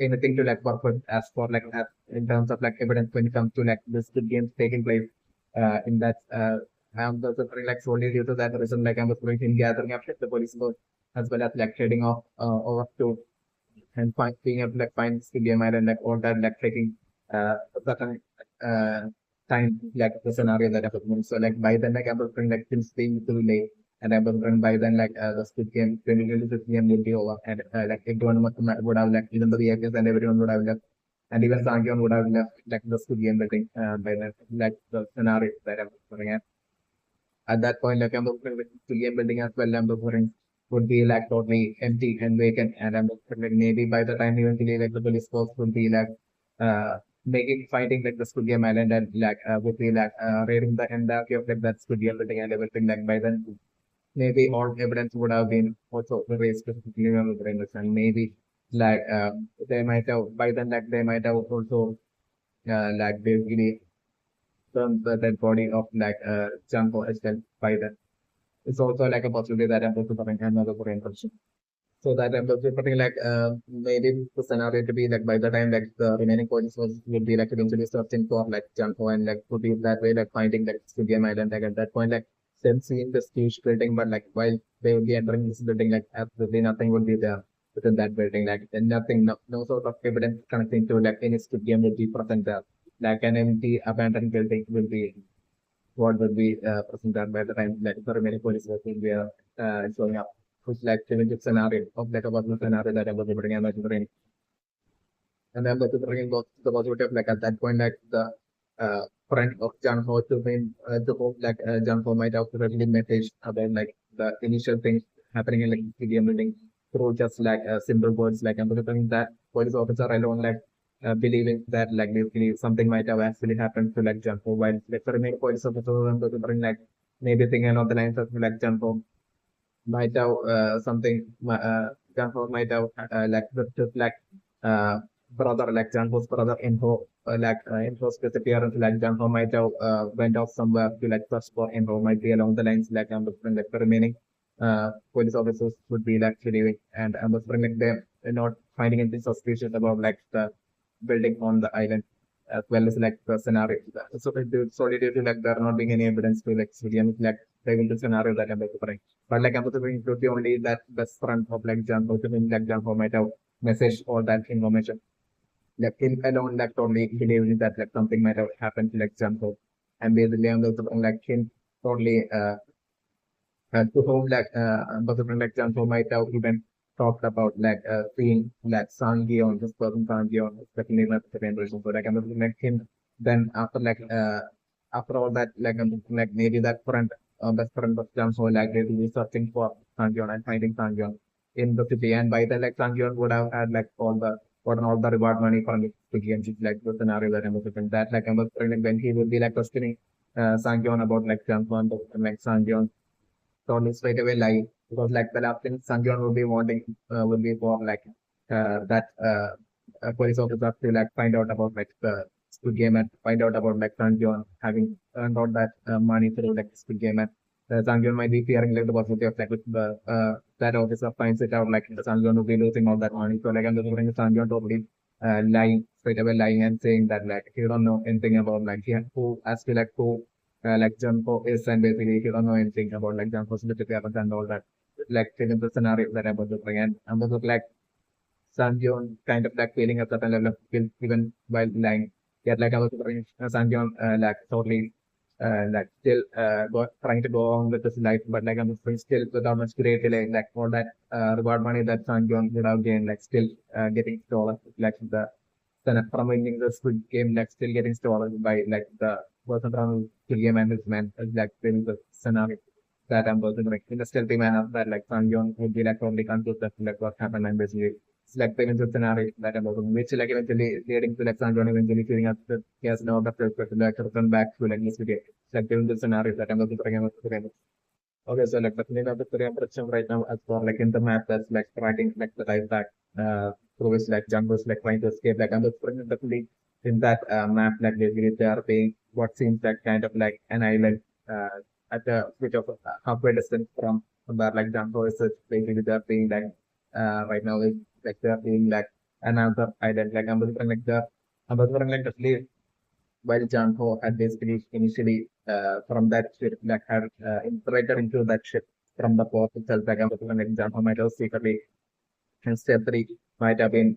anything to like work with as for like as in terms of like evidence when it comes to like this Squid Games taking place in that I'm also pretty like solely due to that reason like I'm going in gathering up the police force as well as like heading off over to and being able to like find Stadium Island like all that like taking certain uh time like the scenario that happened. So like by then like I was thinking like things being too late and I was thinking by then like the Squid Game 2026 game will be over and like everyone would have like even the VIPs and everyone would have left and even Sangyeon would have left like the Squid Game building by then like the scenario that I was looking at. At that point, like I'm looking with the game building as well, I'm looking would be like totally empty and vacant. And I'm looking like maybe by the time eventually like the police force would be like making fighting like the Squid Game Island and like would be like raiding the entirety of like that Squid Game building and everything like by then maybe all evidence would have been also raised specifically on the brain and maybe like they might have by then like they might have also like basically turned the dead body of like Janko as well by then. It's also like a possibility that I'm going to find another Korean person. So that I'm also putting like maybe the scenario to be like by the time like the remaining police was will be like eventually searching for like Janko and like to be that way like finding like Studio Island like at that point like them seeing this huge building but like while they will be entering this building like absolutely nothing will be there within that building like and nothing no sort of evidence connecting to like any Studio will be present there. Like an empty abandoned building will be what would be presented by the time like the remaining police work will be showing up. Which like challenging scenario of like a possible scenario that I was putting in my brain. And I'm also bringing both the possibility of like at that point like the friend of John Ho to mean the hope like John Ho might have really message about like the initial things happening in like the building through just like simple words like I'm bringing that police officer alone like believing that like basically something might have actually happened to like John Ho while like the remaining police officer I'm bring like maybe thinking along the lines of like John Ho might have something Janho might have like just like uh, brother like Janho's brother Inho like Inho's disappearance like Janho might have went off somewhere to like search for Inho might be along the lines like I'm looking like the remaining police officers would be like leaving and I'm looking like they're not finding anything suspicious about like the building on the island as well as like the scenario. So solely due to like there not being any evidence to like like they will the scenario that I'm like but like I'm going to include the only that best friend of like Janko to him like Janko might have message all that information. Like him alone, like totally believing that like something might have happened to like Jungho, and basically on the like him totally to whom like Basuran like Jungho might have even talked about like seeing like Sangyeon, this person Sangyeon, especially like the generation. So like I'm looking like him. Then after all that like maybe that friend best friend of Jungho like really searching for Sangyeon and finding Sangyeon in the city, and by then like Sangyeon would have had like all the reward money from the city, and she's like the scenario that I'm looking that like I'm like when he would be like questioning Sangyeon about like Jungho and like Sangyeon Tony straight away lie because like the last thing Sangyeon will be wanting will be for like that police officer to like find out about like the Squid Game and find out about like Sangyeon having earned all that money through like Squid Game and Sangyeon might be fearing like the possibility of like if the that officer finds it out like Sangyeon will be losing all that money. So like I'm just wondering Sangyeon totally lying straight away lying and saying that like he don't know anything about like who as to like who like Junko is, and basically he don't know anything about like Junko's literature and all that. Like in the scenario that I'm about to bring, and I'm also like Sanjeon kind of like feeling a certain level of guilt even while lying. Yet like I was bringing Sanjeon like totally like still trying to go on with his life, but like I'm still without much great delay, like all that reward money that Sanjeon would have gained, like still getting stolen, like the from winning the Squid Game, like still getting stolen by like the person from Squid Game and his man, like in the scenario that I'm person like in the stealthy manner that like Sang Young would be like only confused that like what happened and basically it's like the eventual scenario that I'm person, which like eventually leading to like Sang Young eventually feeling up that he has no other place but to like return back to like this video. It's like the eventual scenario that I'm person bringing up to Okay, so like the name of the Theory&Predict right now as for like in the map that's like writing like the right back through which like Django is like trying to escape like I'm just definitely in that map like basically they are being what seems like kind of like an island at the which of halfway distance from where like Django is basically they're being like right now is like they're being like another island like I'm just like the while Janho had basically initially from that ship, like had infiltrated into that ship from the port itself, like Janho might have secretly and step three might have been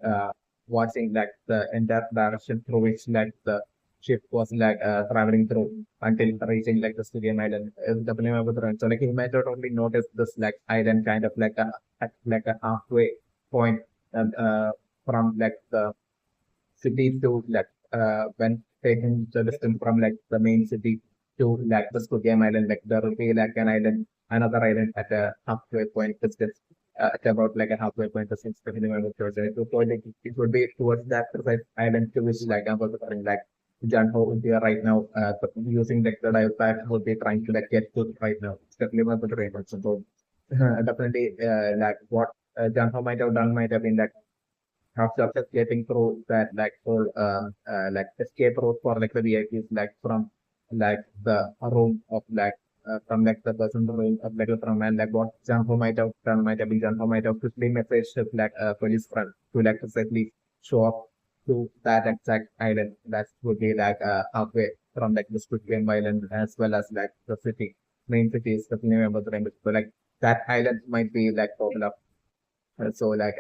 watching like the entire direction through which like the ship was like traveling through until reaching like the Stygian island. Definitely my brother. So like he might not only notice this like island kind of like a at like a halfway point from like the city to like when taking the distance from like the main city to like the Squid Island, like there will be like an island, another island at a halfway point distance, at about like a halfway point distance, depending on the church. And it would be towards that precise island to which like I'm also calling like Janho would be right now, but using like the dive pack would be trying to like get to right now. It's definitely one of the right so definitely like what Janho might have done might have been like after getting through that like whole like escape route for like the VIPs like from like the room of like from like the person room of like from and like what Janho might have done might have been Janho might have quickly messaged his like police friend to like exactly show up to that exact island that would be like halfway from like the Squid Game island as well as like the city main city is definitely remember the name so like that island might be like popular so like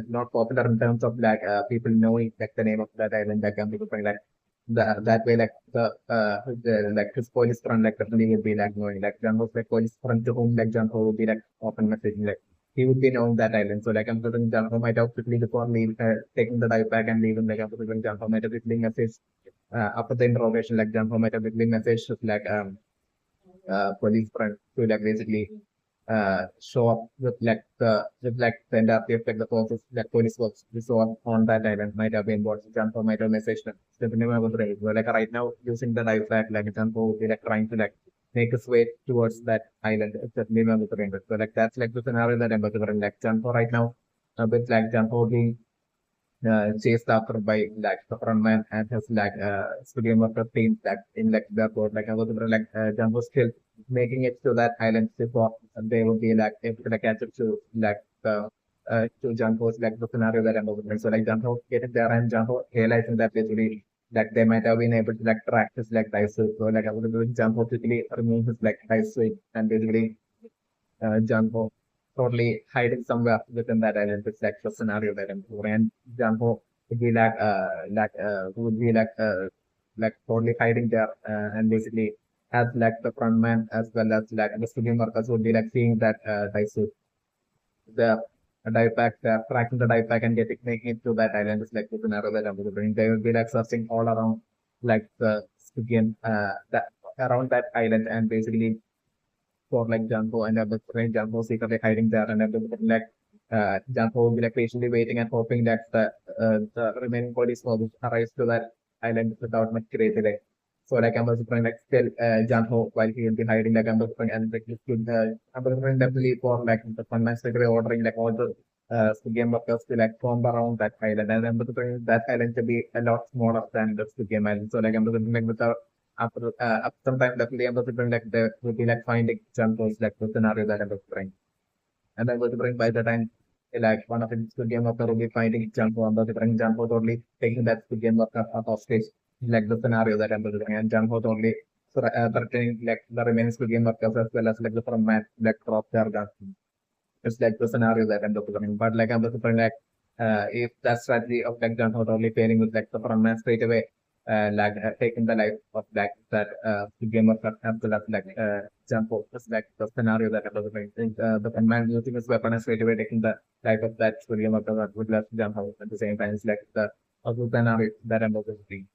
not popular in terms of like people knowing like the name of that island like people saying like that way like the like his police friend like definitely would be like knowing like John was like police friend to whom like John would be like often messaging like he would be knowing that island so like I'm thinking John might have quickly before leave taking the dive back and leaving like after thinking John might have quickly message after the interrogation like John might have quickly message like police friend to like basically show up with like the entire like the forces like police works so on that island might have been what Janko might have messaged them. Definitely I was right. But like right now using the life flag like Janko would be like trying to like make his way towards that island. It's definitely I was right. So like that's like the scenario that I'm about to run like Janko right now with like Janko being chased after by like the frontman and his like studio worker team like in like the board like I was like John was still making it to that island before they would be like able to like, catch up to like the to John Ho's like the scenario that I'm over so like John Ho getting there and John Ho realizing that basically like they might have been able to like track his like dice so like I was doing John Ho quickly remove his like dice suit and basically John Ho totally hiding somewhere within that island. It's like the scenario that I'm doing. And Jumbo would be would be totally hiding there, and basically as like the frontman as well as like the studio workers would be like seeing that Daisu the dive pack, tracking the dive pack and getting making it to that island is like the scenario that I'm doing. They will be like searching all around like the Stygian, that around that island and basically for like Jumbo and the friend Jumbo secretly hiding there and everything like Jumbo will be like patiently waiting and hoping that the remaining police will arrive to that island without much creativity. So like I'm also trying like still Jumbo while he will be hiding like I'm also trying and like this could I'm also trying definitely for like the fun man secretly ordering like all the game workers to like form around that island and I'm also trying that island to be a lot smaller than the game island. So like I'm also trying like with the after some time definitely I'm also trying like they will be like finding Jumbo's like the scenario that I'm trying. And I was bring by the time like one of the good game worker will be finding Jumbo and the bring Jumbo totally taking that good game worker out of stage like the scenario that I'm doing and Jumbo totally threatening like the remaining good game workers as well as like the from man like drop their gun. It's like the scenario that I'm doing. But like I'm looking like if that strategy of like Jumbo totally failing with like the front man straight away taking the life of like that game worker as well as like Jumbo. It's like the scenario that I'm looking the man using his weapon and straight away taking the life of that game worker that would left Jumbo at the same time. It's like the other scenario that I'm looking.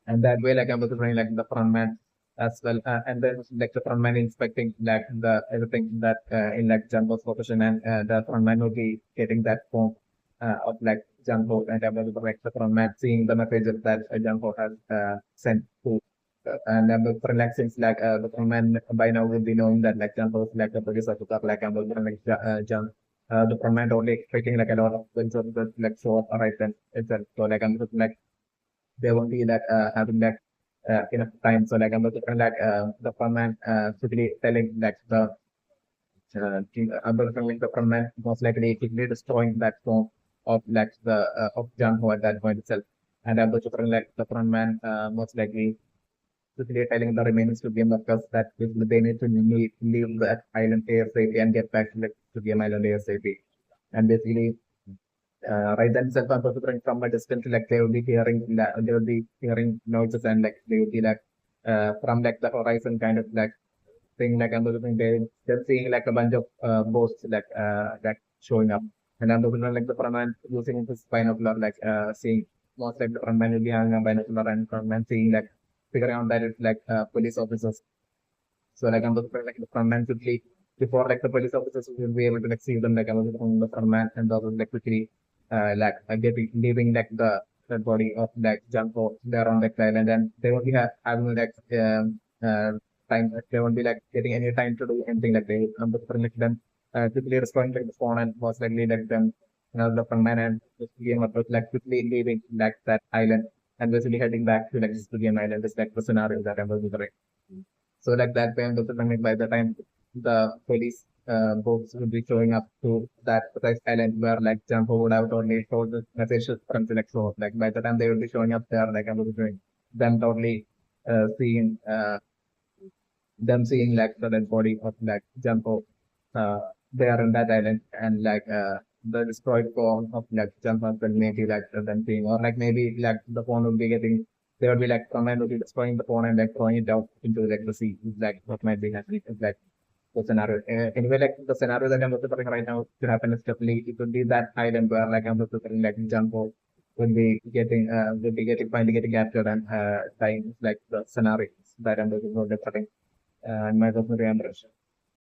And that way like I'm also trying like the front man as well and then like the front man inspecting like the everything that in like Jumbo's profession and the front man will be getting that form of like Jumbo and I'm also like the front man seeing the messages that Jumbo has sent to and I'm also relaxing like the front man by now will be knowing that like Jumbo is like the producer of like I'm also like Jump the front man only expecting like a lot of things of the like show up right then itself so like I'm just like they won't be that having that enough time. So like I'm looking at like the frontman quickly telling like I'm looking like the frontman most likely quickly destroying that form of like the of Jun-ho at that point itself. And I'm looking like the frontman most likely quickly telling the remaining to game workers that they need to leave that island ASAP and get back to like to game island ASAP. And basically right then self considering from a distance like they will be hearing noises and like they will be like from like the horizon kind of like thing like I'm looking they're seeing like a bunch of boats like showing up and I'm looking like the frontman using his binocular like seeing most like the frontman will be having a binocular and frontman seeing like figuring out that it's like police officers so like I'm looking like the frontman quickly before like the police officers will be able to like see them like I was looking the frontman and also like quickly getting leaving like the body of like Junko there on like island and they won't be having like time they won't be like getting any time to do anything like they like them quickly responding like the phone and most likely like them the frontman and the game was like quickly leaving like that island and basically heading back to like the game island is like the scenario that I was doing. So like that way, and also like by the time the police boats would be showing up to that precise island where like Jumbo would have totally told the message from the next shore. Like by the time they would be showing up there, like I was doing them totally seeing them seeing like the dead body of like Jumbo there in that island and like the destroyed phone of like Jumbo will maybe like them seeing or like maybe like the phone would be getting they would be like someone would be destroying the phone and like throwing it out into like the sea. It's like what might be happening. It's like the scenario. Anyway, like the scenario that I'm looking for right now to happen is definitely it would be that island where like I'm looking for like Jumbo will be getting finally getting captured and dying. It's like the scenario that I'm looking for different in my personal impression.